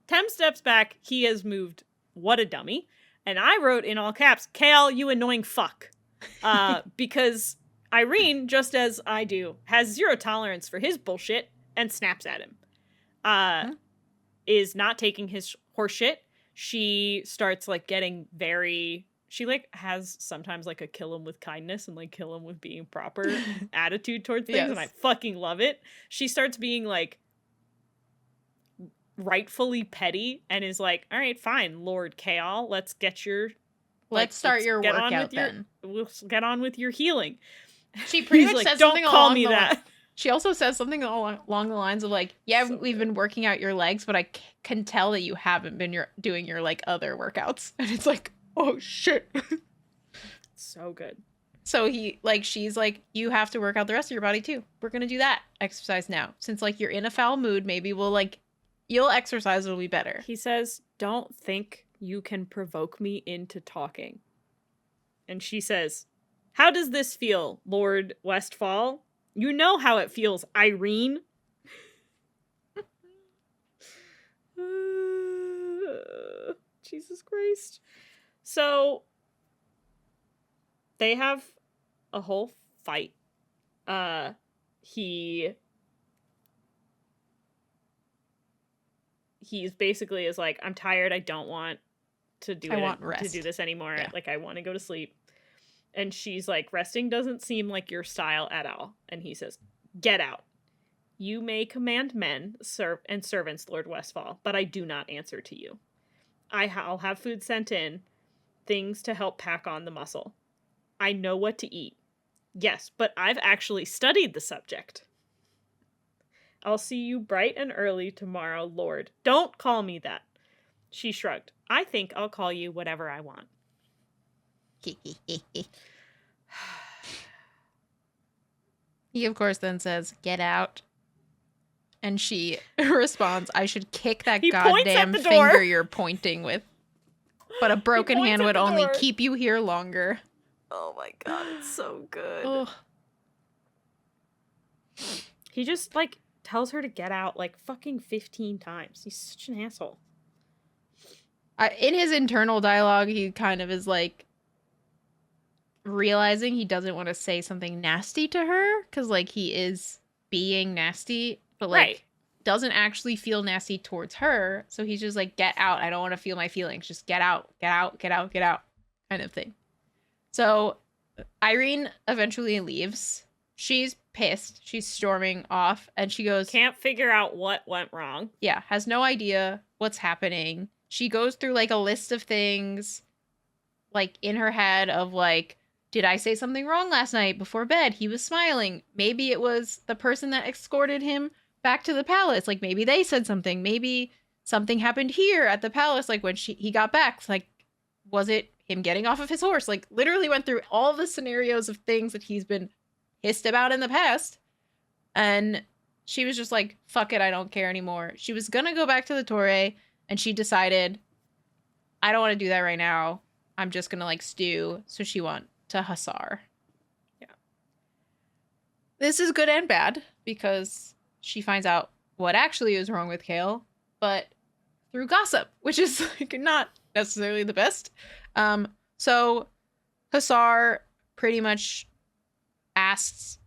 10 steps back, he has moved. What a dummy. And I wrote in all caps, Chaol, you annoying fuck. Because Yrene, just as I do, has zero tolerance for his bullshit and snaps at him. Is not taking his horse shit. She starts like getting very... She like has sometimes like a kill him with kindness and like kill him with being proper attitude towards things. Yes. And I fucking love it. She starts being like rightfully petty and is like, all right, fine, Lord Chaol, let's get your... Let's start your workout then. We'll get on with your healing. She pretty much like, says don't something call along me the that. She also says something along the lines of like, yeah, So we've been working out your legs, but I can tell that you haven't been doing your like other workouts. And it's like, oh shit. So good. So she's like, you have to work out the rest of your body too. We're going to do that exercise now. Since like you're in a foul mood, maybe we'll like, you'll exercise, it'll be better. He says, don't think you can provoke me into talking. And she says, how does this feel, Lord Westfall? You know how it feels, Yrene. Jesus Christ. So they have a whole fight. He's basically is like, I'm tired, I don't want to do to do this anymore. Yeah. Like I want to go to sleep. And she's like, resting doesn't seem like your style at all. And he says, get out. You may command men and servants, Lord Westfall, but I do not answer to you. I'll have food sent in, things to help pack on the muscle. I know what to eat. Yes, but I've actually studied the subject. I'll see you bright and early tomorrow, Lord. Don't call me that. She shrugged. I think I'll call you whatever I want. He, of course, then says, get out. And she responds, I should kick that goddamn finger you're pointing with. But a broken hand would only keep you here longer. Oh my god, it's so good. Ugh. He just, like, tells her to get out, like, fucking 15 times. He's such an asshole. In his internal dialogue, he kind of is like, realizing he doesn't want to say something nasty to her because, like, he is being nasty, but, like, Right. doesn't actually feel nasty towards her. So he's just like, get out. I don't want to feel my feelings. Just get out, get out, get out, get out, kind of thing. So Yrene eventually leaves. She's pissed. She's storming off, and she goes, Can't figure out what went wrong. yeah, has no idea what's happening. She goes through, like, a list of things, like, in her head of, like, did I say something wrong last night before bed? He was smiling. Maybe it was the person that escorted him back to the palace. Like, maybe they said something. Maybe something happened here at the palace, like, when he got back. Like, was it him getting off of his horse? Like, literally went through all the scenarios of things that he's been pissed about in the past. And she was just like, fuck it, I don't care anymore. She was gonna go back to the Torre, and she decided, I don't want to do that right now. I'm just gonna, like, stew. So she went to Hussar. Yeah. This is good and bad because she finds out what actually is wrong with Chaol, but through gossip, which is, like, not necessarily the best. So Hussar pretty much asks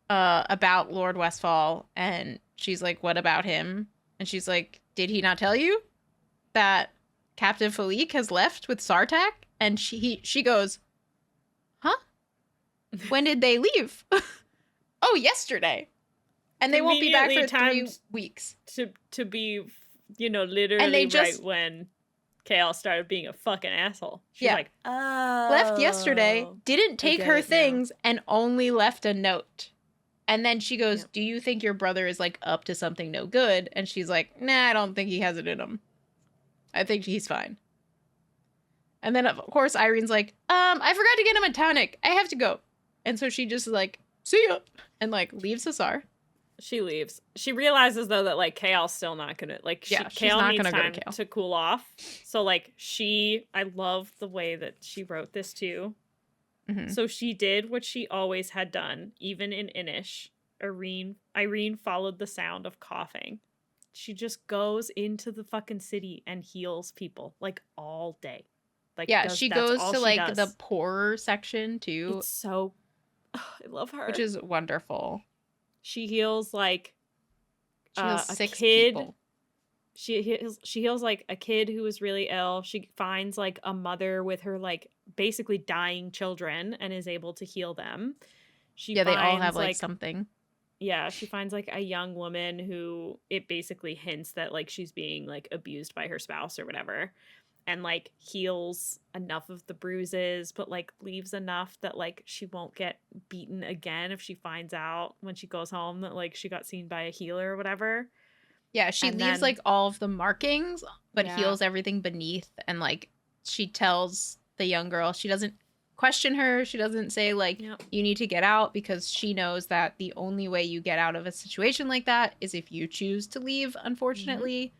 about Lord Westfall, and she's like, what about him? And she's like, did he not tell you that Captain Philippe has left with Sartak? And she goes, huh? When did they leave? Oh, yesterday. And they won't be back for 3 weeks. To be, literally and they right when Chaol started being a fucking asshole. She's like, oh. Left yesterday, didn't take her things, and only left a note. And then she goes, do you think your brother is, like, up to something no good? And she's like, nah, I don't think he has it in him. I think he's fine. And then, of course, Irene's like, I forgot to get him a tonic. I have to go. And so she just, like, see ya, and, like, leaves Hussar. She leaves. She realizes, though, that, like, Chaol's still not gonna, like, she's Chaol not needs gonna time go to Chaol. to cool off. So, like, I love the way that she wrote this, too. Mm-hmm. So she did what she always had done, even in Inish. Yrene followed the sound of coughing. She just goes into the fucking city and heals people, like, all day. Like, yeah, she goes to, like, the poorer section, too. It's so... I love her. Which is wonderful. She heals, like, she heals 6 kid. People. She heals, like, a kid who was really ill. She finds, like, a mother with her, like, basically dying children and is able to heal them. They all have, like, something. Yeah, she finds, like, a young woman who it basically hints that, like, she's being, like, abused by her spouse or whatever. And, like, heals enough of the bruises, but, like, leaves enough that, like, she won't get beaten again if she finds out when she goes home that, like, she got seen by a healer or whatever. Yeah, she leaves, like, all of the markings, but heals everything beneath. And, like, she tells the young girl, she doesn't question her. She doesn't say, like, you need to get out, because she knows that the only way you get out of a situation like that is if you choose to leave, unfortunately.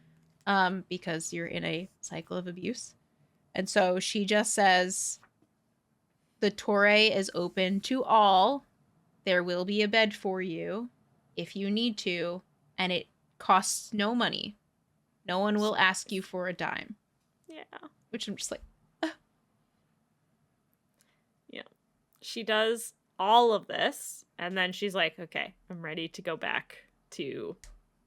Because you're in a cycle of abuse. And so she just says, the Torre is open to all. There will be a bed for you if you need to, and it costs no money. No one will ask you for a dime. Yeah. Which I'm just like, Yeah. She does all of this, and then she's like, okay, I'm ready to go back to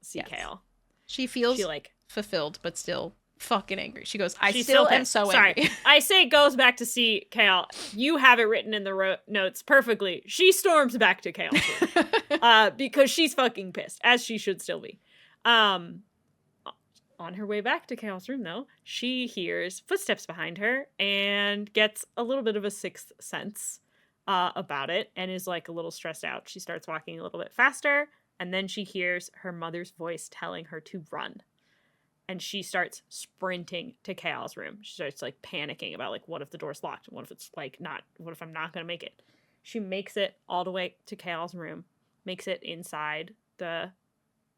see Chaol. She feels fulfilled, but still fucking angry. She goes, I still am so angry. I say goes back to see Chaol. You have it written in the notes perfectly. She storms back to Chaol's because she's fucking pissed, as she should still be. On her way back to Chaol's room, though, she hears footsteps behind her and gets a little bit of a sixth sense about it and is, like, a little stressed out. She starts walking a little bit faster, and then she hears her mother's voice telling her to run. And she starts sprinting to Chaol's room. She starts, like, panicking about, like, what if the door's locked? What if it's, like, not? What if I'm not going to make it? She makes it all the way to Chaol's room, makes it inside the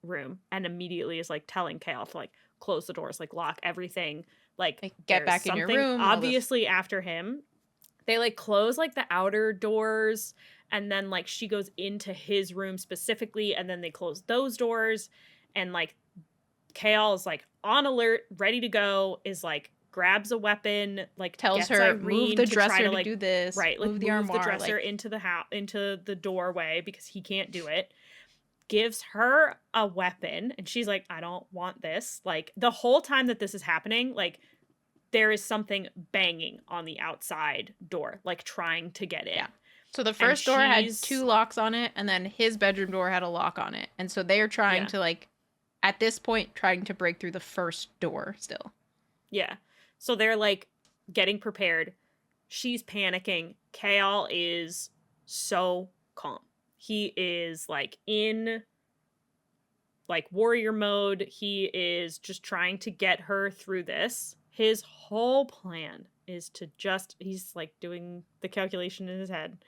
room, and immediately is, like, telling Chaol to, like, close the doors, like, lock everything. Like get back in your room. Obviously, after him, they, like, close, like, the outer doors, and then, like, she goes into his room specifically, and then they close those doors, and, like, Chaol is, like, on alert, ready to go, is, like, grabs a weapon, like tells gets her, Yrene move the to try dresser to to like do this, right, like move the move the armoire, dresser like, into the house, into the doorway because he can't do it. Gives her a weapon, and she's like, I don't want this. Like the whole time that this is happening, like there is something banging on the outside door, like trying to get in. yeah. So the first door had 2 locks on it, and then his bedroom door had a lock on it. And so they're trying to, like, at this point, trying to break through the first door still. Yeah. So they're, like, getting prepared. She's panicking. Chaol is so calm. He is, like, in, like, warrior mode. He is just trying to get her through this. His whole plan is to just, he's, like, doing the calculation in his head.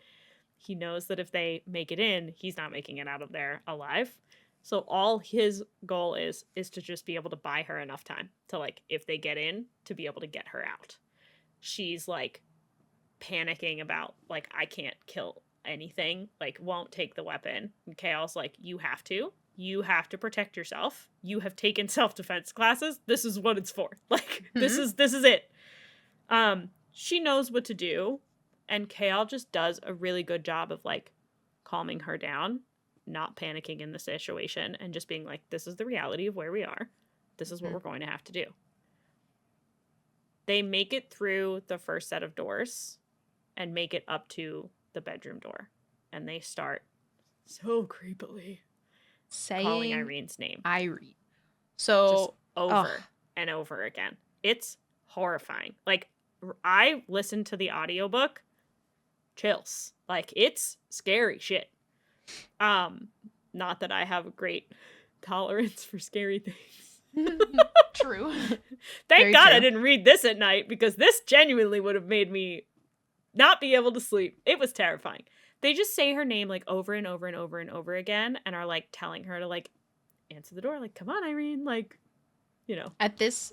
He knows that if they make it in, he's not making it out of there alive. So all his goal is to just be able to buy her enough time to, like, if they get in, to be able to get her out. She's, like, panicking about, like, I can't kill anything, like, won't take the weapon. And Chaol's like, you have to. You have to protect yourself. You have taken self-defense classes. This is what it's for. Like, this is it. She knows what to do. And Chaol just does a really good job of, like, calming her down, not panicking in the situation, and just being like, this is the reality of where we are. This is what we're going to have to do. They make it through the first set of doors and make it up to the bedroom door. And they start so creepily calling Yrene's name. Yrene. So just over and over again. It's horrifying. Like, I listened to the audiobook. Chills. Like, it's scary shit. Not that I have a great tolerance for scary things. True. Thank Very God true. I didn't read this at night, because this genuinely would have made me not be able to sleep. It was terrifying. They just say her name, like, over and over and over and over again, and are, like, telling her to, like, answer the door. Like, come on, Yrene. Like, you know. At this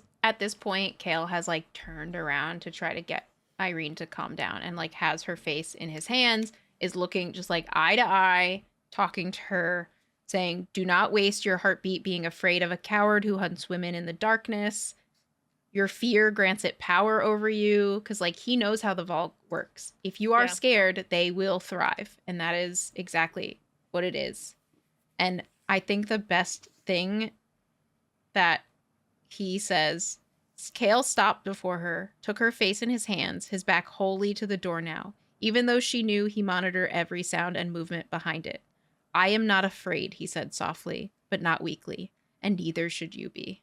point, Chaol has, like, turned around to try to get Yrene to calm down, and, like, has her face in his hands, is looking just, like, eye to eye, talking to her, saying, do not waste your heartbeat being afraid of a coward who hunts women in the darkness. Your fear grants it power over you, because, like, he knows how the vault works. If you are scared, they will thrive, and that is exactly what it is. And I think the best thing that he says, Chaol stopped before her, took her face in his hands, his back wholly to the door now, even though she knew he monitored every sound and movement behind it. I am not afraid, he said softly, but not weakly, and neither should you be.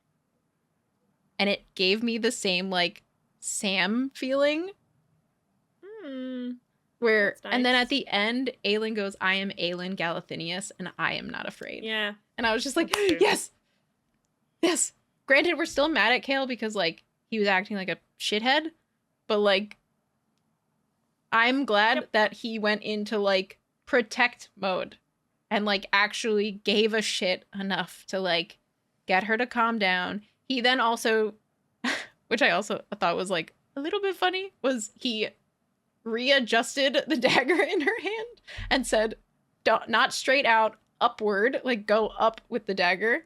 And it gave me the same, like, Sam feeling. Where, nice. And then at the end, Aelin goes, I am Aelin Galathinius, and I am not afraid. Yeah. And I was just like, yes! Yes! Granted, we're still mad at Chaol because, like, he was acting like a shithead, but, like, I'm glad that he went into, like, protect mode and, like, actually gave a shit enough to, like, get her to calm down. He then also, which I also thought was, like, a little bit funny, was he readjusted the dagger in her hand and said, not straight out, upward, like, go up with the dagger.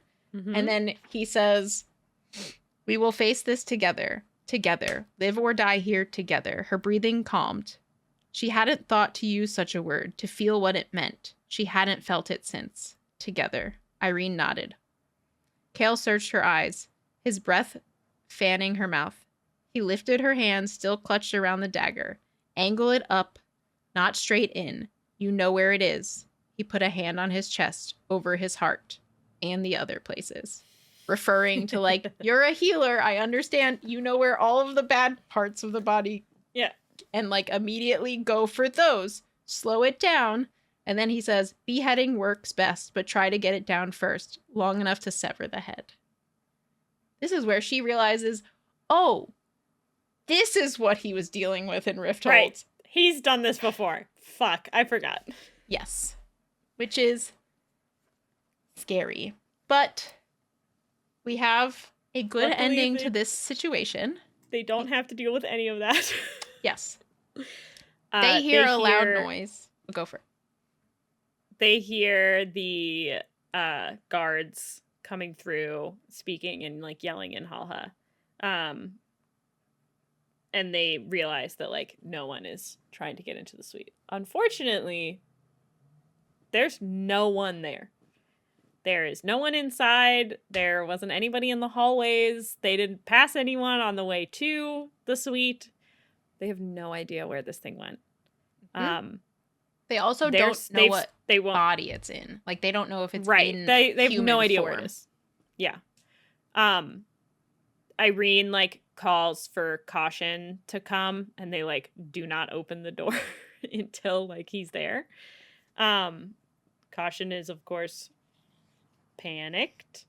And then he says, we will face this together, live or die here together. Her breathing calmed. She hadn't thought to use such a word, to feel what it meant. She hadn't felt it since. Together. Yrene nodded. Chaol searched her eyes, his breath fanning her mouth. He lifted her hand, still clutched around the dagger. Angle it up, not straight in. You know where it is. He put a hand on his chest, over his heart, and the other places. Referring to, like, you're a healer, I understand. You know where all of the bad parts of the body. Yeah. And, like, immediately go for those. Slow it down. And then he says, beheading works best, but try to get it down first, long enough to sever the head. This is where she realizes, oh, this is what he was dealing with in Rifthold. Right. He's done this before. Fuck, I forgot. Yes. Which is scary. But we have a good ending to this situation. They don't have to deal with any of that. Yes. They hear a loud noise. Go for it. They hear the guards coming through, speaking and, like, yelling in Halha. and they realize that, like, no one is trying to get into the suite. Unfortunately, there's no one there. There is no one inside. There wasn't anybody in the hallways. They didn't pass anyone on the way to the suite. They have no idea where this thing went. They also don't know what body it's in. Like, they don't know if it's in They have human no idea form. where it is. Yeah. Yrene, like, calls for Caution to come, and they, like, do not open the door until, like, he's there. Caution is, of course, panicked.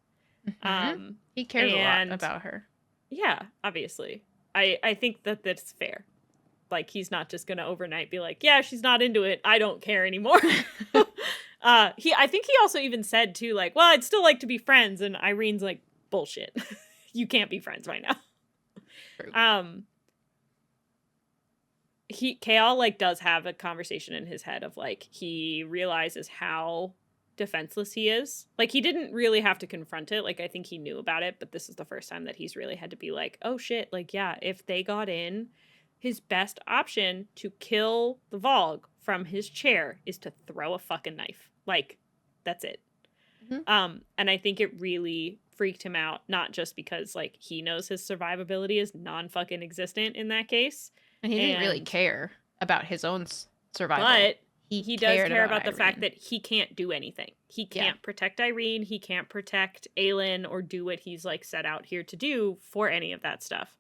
He cares a lot about her. Yeah, obviously. I think that that's fair. Like, he's not just gonna overnight be like, yeah, she's not into it, I don't care anymore. I think he also even said too, like, well, I'd still like to be friends, and Irene's like, bullshit. You can't be friends right now. True. Chaol, like, does have a conversation in his head of, like, he realizes how defenseless he is. Like, he didn't really have to confront it. Like, I think he knew about it, but this is the first time that he's really had to be like, oh shit, like, yeah, if they got in, his best option to kill the Vogue from his chair is to throw a fucking knife. Like, that's it. And I think it really freaked him out, not just because, like, he knows his survivability is non-fucking existent in that case. And he didn't really care about his own survival. But he does care about the Yrene. fact that he can't do anything. He can't protect Yrene. He can't protect Aelin or do what he's, like, set out here to do for any of that stuff.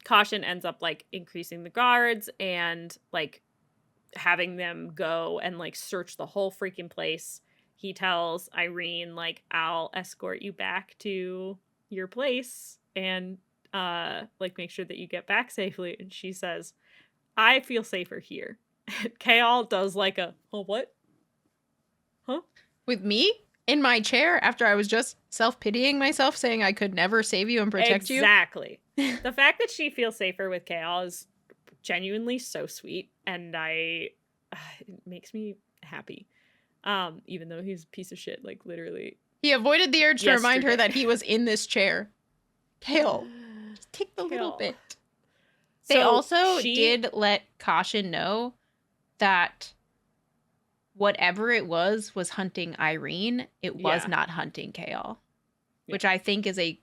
Caution ends up, like, increasing the guards and, like, having them go and, like, search the whole freaking place. He tells Yrene, like, I'll escort you back to your place and, like, make sure that you get back safely. And she says, I feel safer here. Chaol does, like, what? Huh? With me? In my chair after I was just self-pitying myself, saying I could never save you and protect you? Exactly. The fact that she feels safer with Chaol is genuinely so sweet, and it makes me happy. Even though he's a piece of shit, like, literally. He avoided the urge to remind her that he was in this chair. Chaol, just take the little bit. They also did let Caution know that whatever it was hunting Yrene. It was not hunting Chaol, which I think is a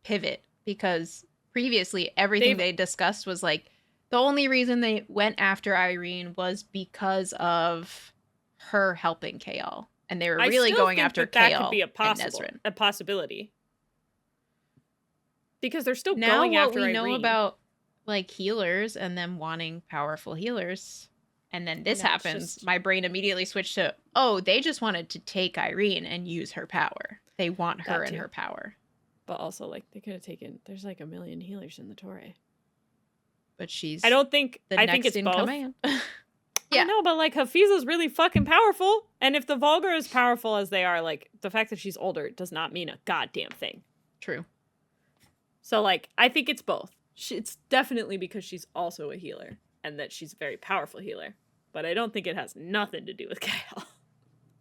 pivot, because previously everything they discussed was like the only reason they went after Yrene was because of her helping Chaol, and they were really going after Chaol. That could be a possibility, because they're still now going after Yrene. What we know about, like, healers and them wanting powerful healers. And then this happens. My brain immediately switched to, oh, they just wanted to take Yrene and use her power. They want her and her power. But also, like, they could have taken, there's like 1 million healers in the Torre. But she's I think it's in both. Command. Yeah. No, but, like, Hafiza's really fucking powerful. And if the Vulgar are as powerful as they are, like, the fact that she's older does not mean a goddamn thing. True. So, like, I think it's both. It's definitely because she's also a healer, and that she's a very powerful healer. But I don't think it has nothing to do with Chaol.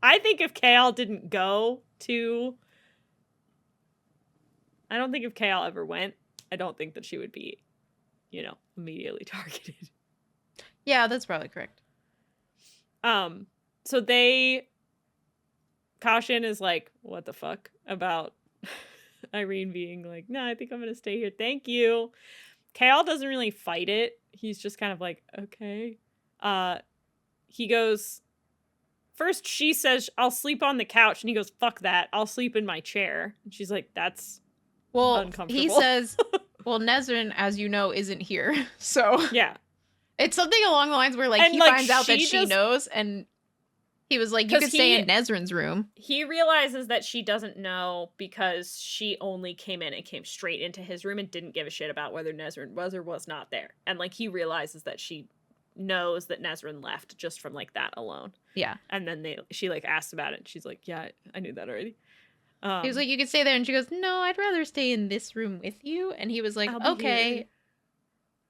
I think if Chaol didn't go to... I don't think if Chaol ever went, I don't think that she would be, you know, immediately targeted. Yeah, that's probably correct. So Caution is like, what the fuck about Yrene being like, no, I think I'm gonna stay here. Thank you. Chaol doesn't really fight it. He's just kind of like, okay. He goes, first she says, I'll sleep on the couch. And he goes, fuck that. I'll sleep in my chair. And she's like, that's uncomfortable. He says, well, Nesrin, as you know, isn't here. So yeah. It's something along the lines where, like, he finds out that she knows, and he was like, you could stay in Nesrin's room. He realizes that she doesn't know because she only came in and came straight into his room and didn't give a shit about whether Nesrin was or was not there. And, like, he realizes that she knows that Nesrin left just from, like, that alone. Yeah. And then she, like, asks about it, and she's like, yeah, I knew that already. He was like, you could stay there, and she goes, no, I'd rather stay in this room with you. And he was like, okay. Here.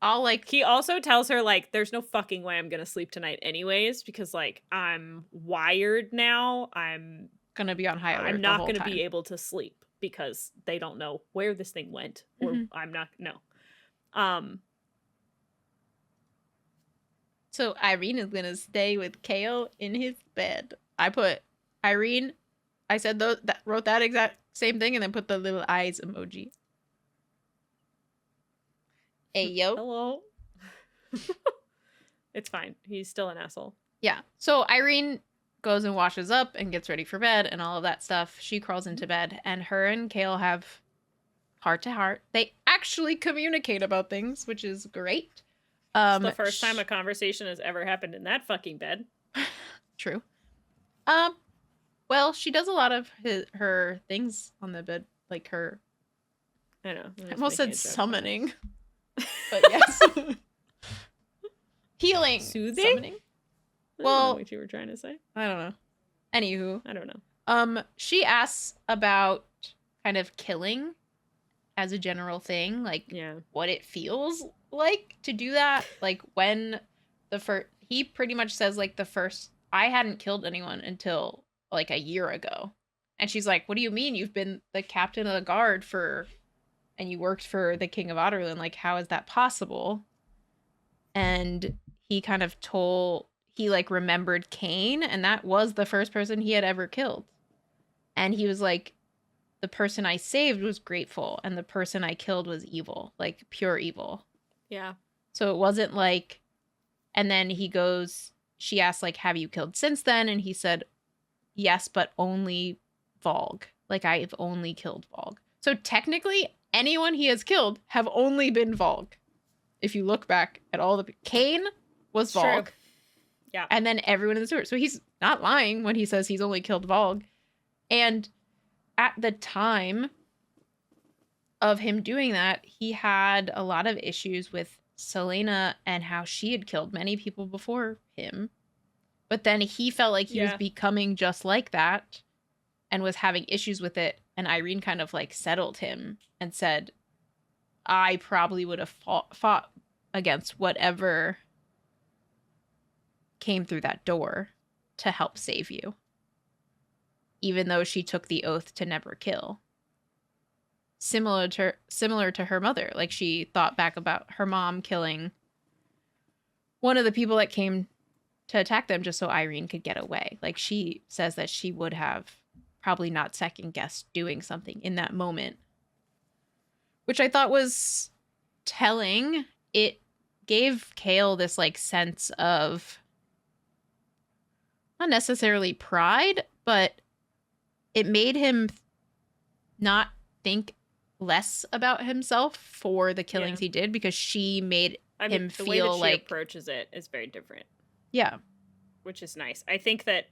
I'll, like... He also tells her, like, there's no fucking way I'm gonna sleep tonight anyways, because, like, I'm wired now. I'm gonna be on high alert. I'm not gonna be able to sleep because they don't know where this thing went or I'm not, no. So Yrene is gonna stay with Chaol in his bed. I put Yrene. I said wrote that exact same thing and then put the little eyes emoji. Hey yo. Hello. It's fine. He's still an asshole. Yeah. So Yrene goes and washes up and gets ready for bed and all of that stuff. She crawls into bed and her and Chaol have heart to heart. They actually communicate about things, which is great. It's the first time a conversation has ever happened in that fucking bed. True. Well, she does a lot of her things on the bed, like her. I know. I almost said summoning, but yes, healing, soothing. Summoning. I don't know what you were trying to say. I don't know. Anywho, I don't know. She asks about kind of killing as a general thing, like what it feels like to do that. Like when he pretty much says like I hadn't killed anyone until like a year ago. And she's like, what do you mean? You've been the captain of the guard and you worked for the King of Otterland. Like, how is that possible? And he kind of he like remembered Cain, and that was the first person he had ever killed. And he was like, the person I saved was grateful, and the person I killed was evil, like pure evil. Yeah. So it wasn't like, and then she asked like, have you killed since then? And he said, yes, but only Volg. Like I've only killed Volg. So technically anyone he has killed have only been Volg. If you look back at all Cain was Volg. True. Yeah. And then everyone in the sewer. So he's not lying when he says he's only killed Volg. And at the time of him doing that, he had a lot of issues with Celaena and how she had killed many people before him. But then he felt like he was becoming just like that and was having issues with it. And Yrene kind of like settled him and said, I probably would have fought against whatever came through that door to help save you. Even though she took the oath to never kill. Similar to her mother. Like she thought back about her mom killing one of the people that came to attack them just so Yrene could get away. Like she says that she would have probably not second guessed doing something in that moment. Which I thought was telling. It gave Chaol this like sense of not necessarily pride, but it made him not think less about himself for the killings he did, because she made him feel the way that she like approaches it is very different. Yeah. Which is nice. I think that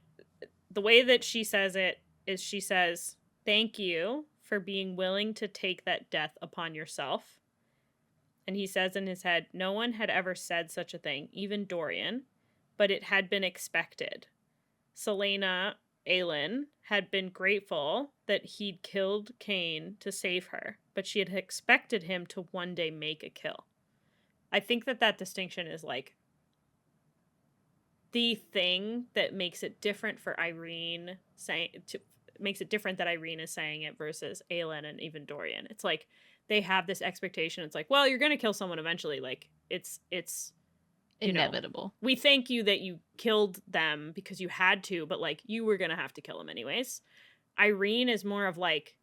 the way that she says it is she says, thank you for being willing to take that death upon yourself. And he says in his head, no one had ever said such a thing, even Dorian, but it had been expected. Celaena, Aelin, had been grateful that he'd killed Cain to save her, but she had expected him to one day make a kill. I think that distinction is like the thing that makes it different for Yrene makes it different that Yrene is saying it versus Aelin and even Dorian. It's like they have this expectation. It's like, well, you're going to kill someone eventually. Like it's inevitable. We thank you that you killed them because you had to, but like you were going to have to kill them anyways. Yrene is more of like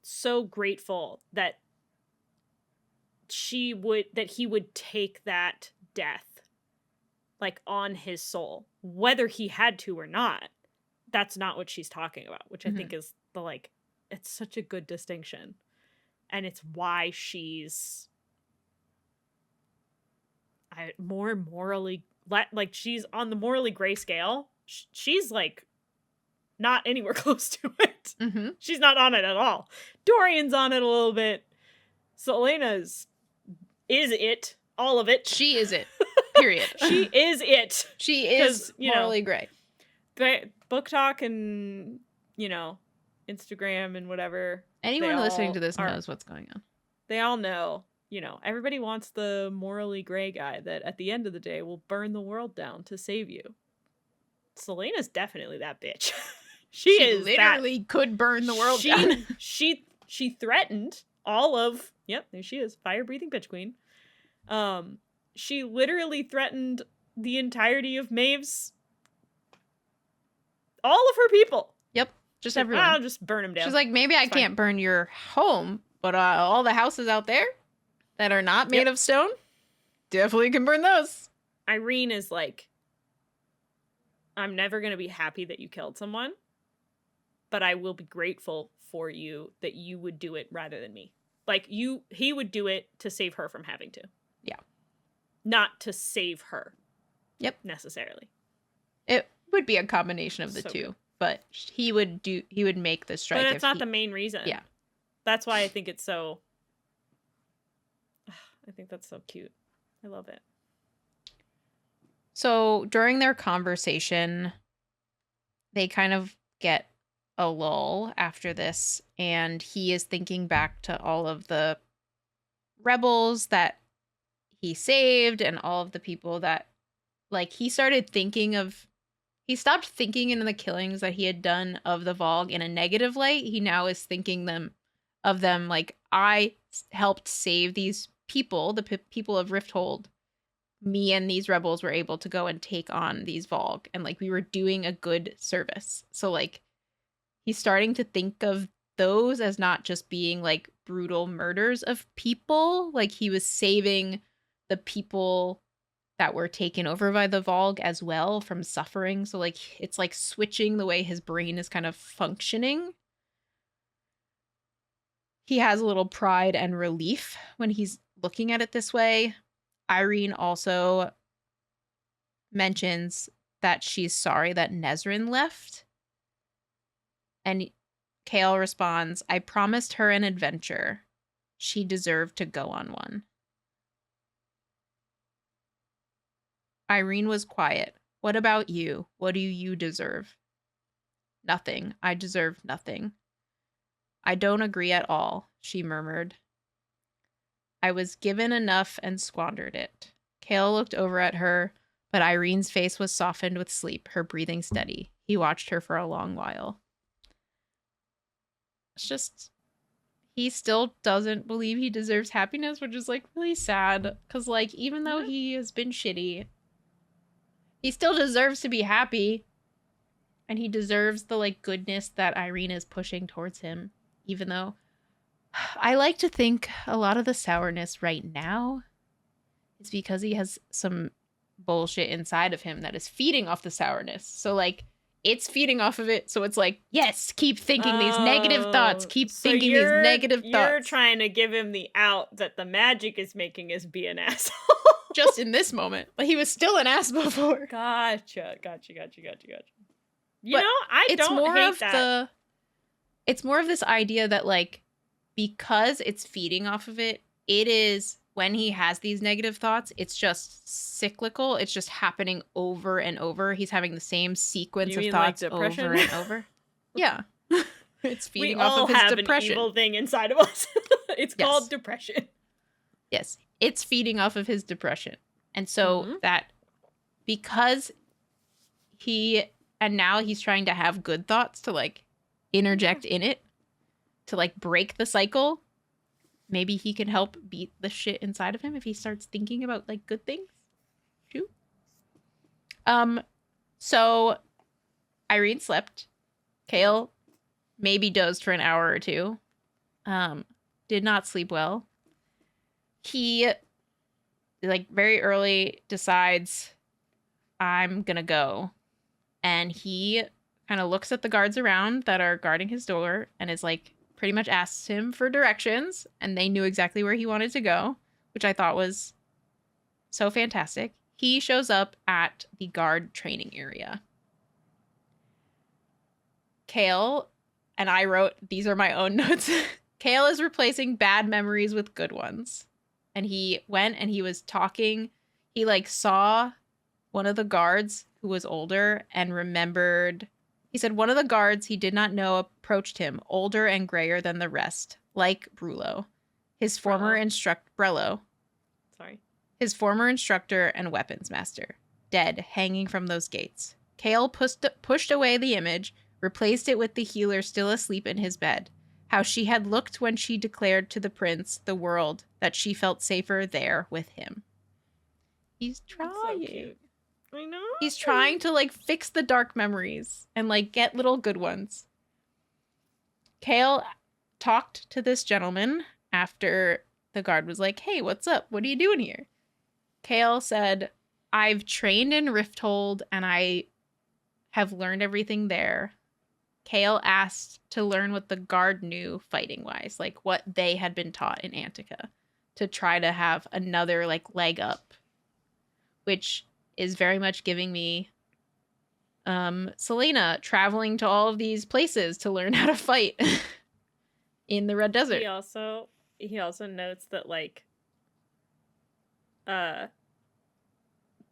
so grateful that he would take that death like on his soul, whether he had to or not. That's not what she's talking about, which I think is the like, it's such a good distinction. And it's why she's more morally, like she's on the morally gray scale. She's like not anywhere close to it. Mm-hmm. She's not on it at all. Dorian's on it a little bit. Celaena's is it. All of it. She is it. Period. She is it. She is morally gray. Book Talk and, Instagram and whatever. Anyone listening to this knows what's going on. They all know, everybody wants the morally gray guy that at the end of the day will burn the world down to save you. Celaena's definitely that bitch. She is literally could burn the world down. She threatened all of, yep, there she is, fire-breathing Bitch Queen. She literally threatened the entirety of Maeve's, all of her people. Yep, just like, everyone. I'll just burn them down. She's like, maybe I can't burn your home, but all the houses out there that are not made of stone, definitely can burn those. Yrene is like, I'm never going to be happy that you killed someone, but I will be grateful for you that you would do it rather than me. Like, he would do it to save her from having to. Yeah. Not to save her. Yep. Necessarily. It would be a combination of the two, good. But he would make the strike. But that's not the main reason. Yeah. That's why I think it's so, I think that's so cute. I love it. So during their conversation, they kind of get a lull after this, and he is thinking back to all of the rebels that he saved and all of the people that, like, he stopped thinking in the killings that he had done of the Vogue in a negative light. He now is thinking of them like, I helped save these people, the people of Rifthold. Me and these rebels were able to go and take on these Vogue, and like, we were doing a good service. So like, he's starting to think of those as not just being like brutal murders of people. Like, he was saving the people that were taken over by the Vogue as well from suffering. So like, it's like switching the way his brain is kind of functioning. He has a little pride and relief when he's looking at it this way. Yrene also mentions that she's sorry that Nezrin left. And Chaol responds, I promised her an adventure. She deserved to go on one. Yrene was quiet. What about you? What do you deserve? Nothing. I deserve nothing. I don't agree at all, she murmured. I was given enough and squandered it. Chaol looked over at her, but Irene's face was softened with sleep, her breathing steady. He watched her for a long while. It's just, he still doesn't believe he deserves happiness, which is like really sad. Because like, even though he has been shitty, he still deserves to be happy. And he deserves the like goodness that Yrene is pushing towards him. Even though I like to think a lot of the sourness right now is because he has some bullshit inside of him that is feeding off the sourness. So like, it's feeding off of it. So it's like, yes, keep thinking these negative thoughts. Keep thinking these negative thoughts. You're trying to give him the out that the magic is making us be an asshole. Just in this moment. But he was still an ass before. Gotcha. You know, I don't hate that. It's more of this idea that like, because it's feeding off of it, it is, when he has these negative thoughts, it's just cyclical. It's just happening over and over. He's having the same sequence of thoughts like over and over. Yeah. It's feeding off of his depression. We all have an evil thing inside of us. It's called depression. Yes. It's feeding off of his depression. And so that, because now he's trying to have good thoughts to like interject in it, to like break the cycle. Maybe he can help beat the shit inside of him if he starts thinking about like good things too. So Yrene slept. Chaol maybe dozed for an hour or two. Did not sleep well. He like very early decides, I'm gonna go. And he kind of looks at the guards around that are guarding his door and is like, pretty much asks him for directions, and they knew exactly where he wanted to go, which I thought was so fantastic. He shows up at the guard training area. Chaol, and I wrote, these are my own notes. Chaol is replacing bad memories with good ones. And he went and he was talking. He like saw one of the guards who was older and remembered. He said one of the guards he did not know approached him, older and grayer than the rest, like Brullo. His former His former instructor and weapons master, dead, hanging from those gates. Chaol pushed away the image, replaced it with the healer still asleep in his bed. how she had looked when she declared to the prince, the world, that she felt safer there with him. He's trying. So cute. I know. He's trying to, like, fix the dark memories and, like, get little good ones. Chaol talked to this gentleman after the guard was like, hey, what's up? What are you doing here? Chaol said, I've trained in Rifthold and I have learned everything there. Chaol asked to learn what the guard knew fighting-wise, like what they had been taught in Antica, to try to have another, like, leg up, which is very much giving me Selena traveling to all of these places to learn how to fight in the Red Desert. He also notes that, like,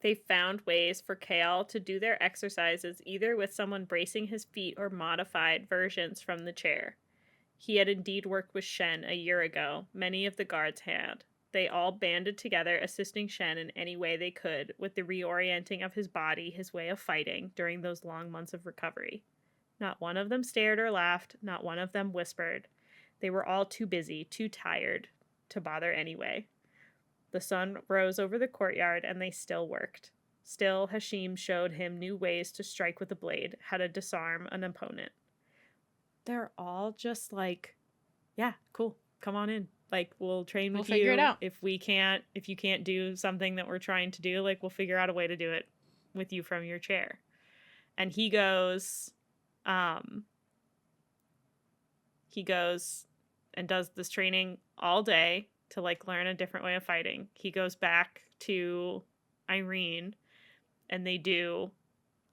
they found ways for Chaol to do their exercises either with someone bracing his feet or modified versions from the chair. He had indeed worked with Shen a year ago. Many of the guards had. They all banded together, assisting Shen in any way they could with the reorienting of his body, his way of fighting, during those long months of recovery. Not one of them stared or laughed. Not one of them whispered. They were all too busy, too tired to bother anyway. The sun rose over the courtyard, and they still worked. Still, Hashim showed him new ways to strike with a blade, how to disarm an opponent. They're all just like, yeah, cool, come on in. Like, we'll train with you. We'll figure it out. If you can't do something that we're trying to do, like, we'll figure out a way to do it with you from your chair. And he goes and does this training all day to, like, learn a different way of fighting. He goes back to Yrene, and they do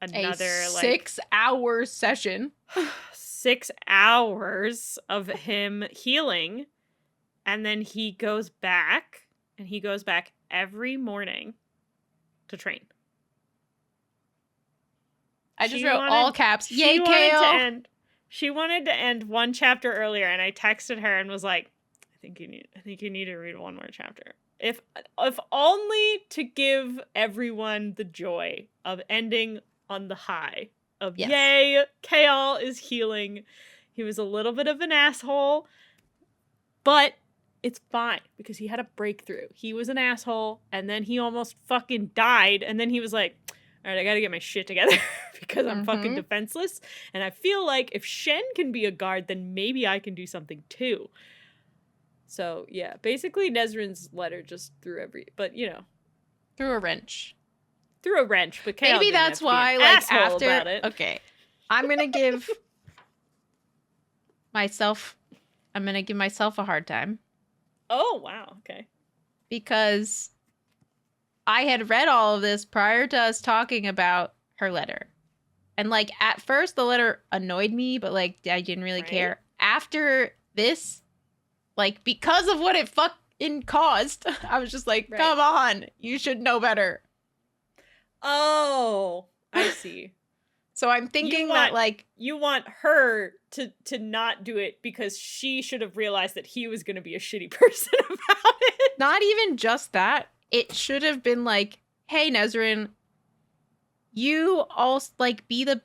another, a like, 6-hour session. 6 hours of him healing, and then he goes back every morning to train. I just wrote all caps. Yay, Chaol! She wanted to end one chapter earlier, and I texted her and was like, I think you need to read one more chapter. If only to give everyone the joy of ending on the high of yes. Yay, Chaol is healing. He was a little bit of an asshole, but it's fine because he had a breakthrough. He was an asshole, and then he almost fucking died, and then he was like, all right, I gotta get my shit together because I'm fucking defenseless, and I feel like if Shen can be a guard, then maybe I can do something too. So, yeah, basically Nesrin's letter just threw threw a wrench. But Chaol maybe that's why, like, after about it. Okay, I'm gonna give myself a hard time. Oh, wow, okay. Because I had read all of this prior to us talking about her letter. And, like, at first the letter annoyed me, but, like, I didn't really care. After this, like, because of what it fucking caused, I was just like, come on, you should know better. Oh, I see. So I'm thinking that, like, you want her to not do it because she should have realized that he was going to be a shitty person about it. Not even just that. It should have been like, hey, Nesrin, you also, like, be the...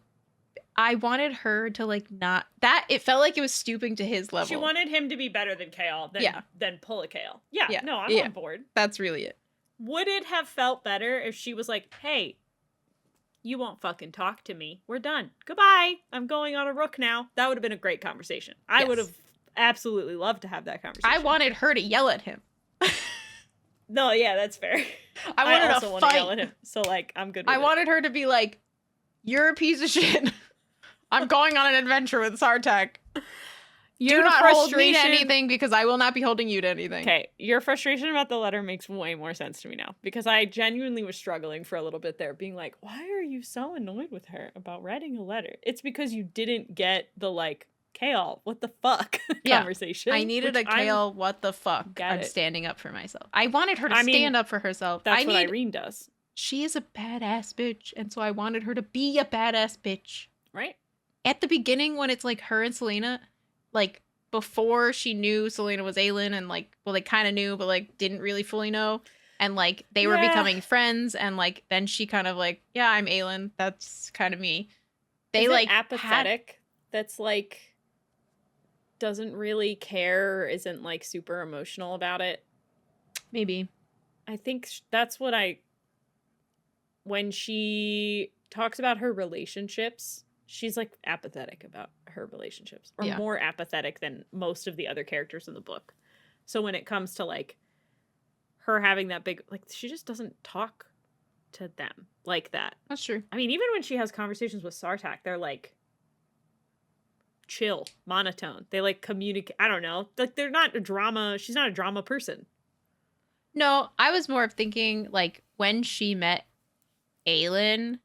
I wanted her to, like, not... That, it felt like it was stooping to his level. She wanted him to be better than Chaol, than pull a Chaol. Yeah, no, I'm on board. That's really it. Would it have felt better if she was like, hey, you won't fucking talk to me. We're done. Goodbye. I'm going on a rook now. That would have been a great conversation. I would have absolutely loved to have that conversation. I wanted her to yell at him. No, yeah, that's fair. I also want to yell at him. So, like, I'm good with I wanted her to be like, you're a piece of shit. I'm going on an adventure with Sartek. Do not hold me to anything because I will not be holding you to anything. Okay, your frustration about the letter makes way more sense to me now because I genuinely was struggling for a little bit there, being like, why are you so annoyed with her about writing a letter? It's because you didn't get the, like, Chaol, what the fuck conversation. I needed a Chaol, what the fuck. I'm standing up for myself. I wanted her to stand up for herself. That's what Yrene does. She is a badass bitch, and so I wanted her to be a badass bitch. Right? At the beginning, when it's, like, her and Selena, like, before she knew Selena was Aelin, and, like, well, they kind of knew, but, like, didn't really fully know, and, like, they were becoming friends, and, like, then she kind of, like, yeah, I'm Aelin, that's kind of me. They, is like, apathetic. That's, like, doesn't really care or isn't like super emotional about it. Maybe. I think that's what when she talks about her relationships, she's like apathetic about her relationships, or more apathetic than most of the other characters in the book. So when it comes to like her having that big, like, she just doesn't talk to them like that. That's true. I mean, even when she has conversations with Sartak, they're like chill, monotone. They like communicate. I don't know. Like, they're not a drama. She's not a drama person. No, I was more of thinking like when she met Aelin,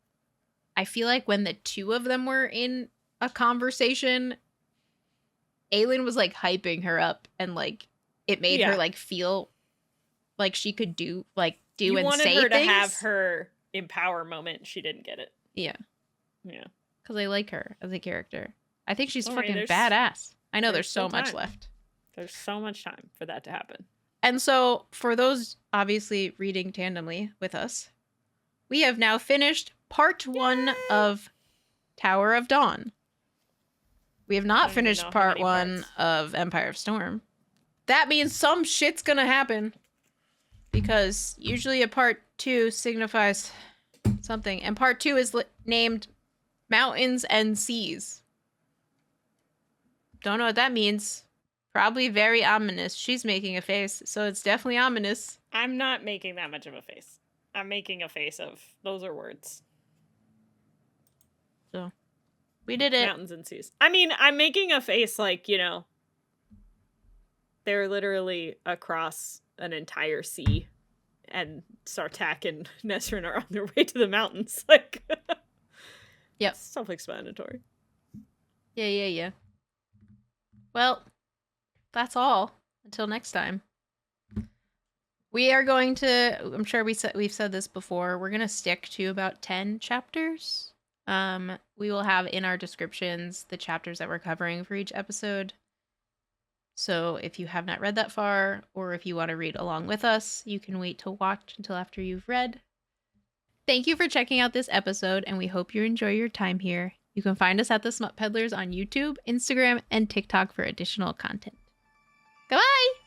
I feel like when the two of them were in a conversation, Aelin was like hyping her up, and like it made her like feel like she could do and say things. You wanted her to have her empower moment. She didn't get it. Yeah. Yeah. Because I like her as a character. I think she's fucking badass. I know there's so much left. There's so much time for that to happen. And so, for those obviously reading Tandemly with us, we have now finished part 1 of Tower of Dawn. We have not finished part 1 of Empire of Storm. That means some shit's gonna happen. Because usually a part 2 signifies something. And part 2 is named Mountains and Seas. Don't know what that means. Probably very ominous. She's making a face, so it's definitely ominous. I'm not making that much of a face. I'm making a face of, those are words. So, we did it. Mountains and seas. I mean, I'm making a face like, you know, they're literally across an entire sea, and Sartak and Nesrin are on their way to the mountains. Like, yep. Self-explanatory. Yeah. Well, that's all. Until next time. We are going to, I'm sure we've said this before, we're going to stick to about 10 chapters. We will have in our descriptions the chapters that we're covering for each episode. So if you have not read that far, or if you want to read along with us, you can wait to watch until after you've read. Thank you for checking out this episode, and we hope you enjoy your time here. You can find us at the Smut Peddlers on YouTube, Instagram, and TikTok for additional content. Goodbye!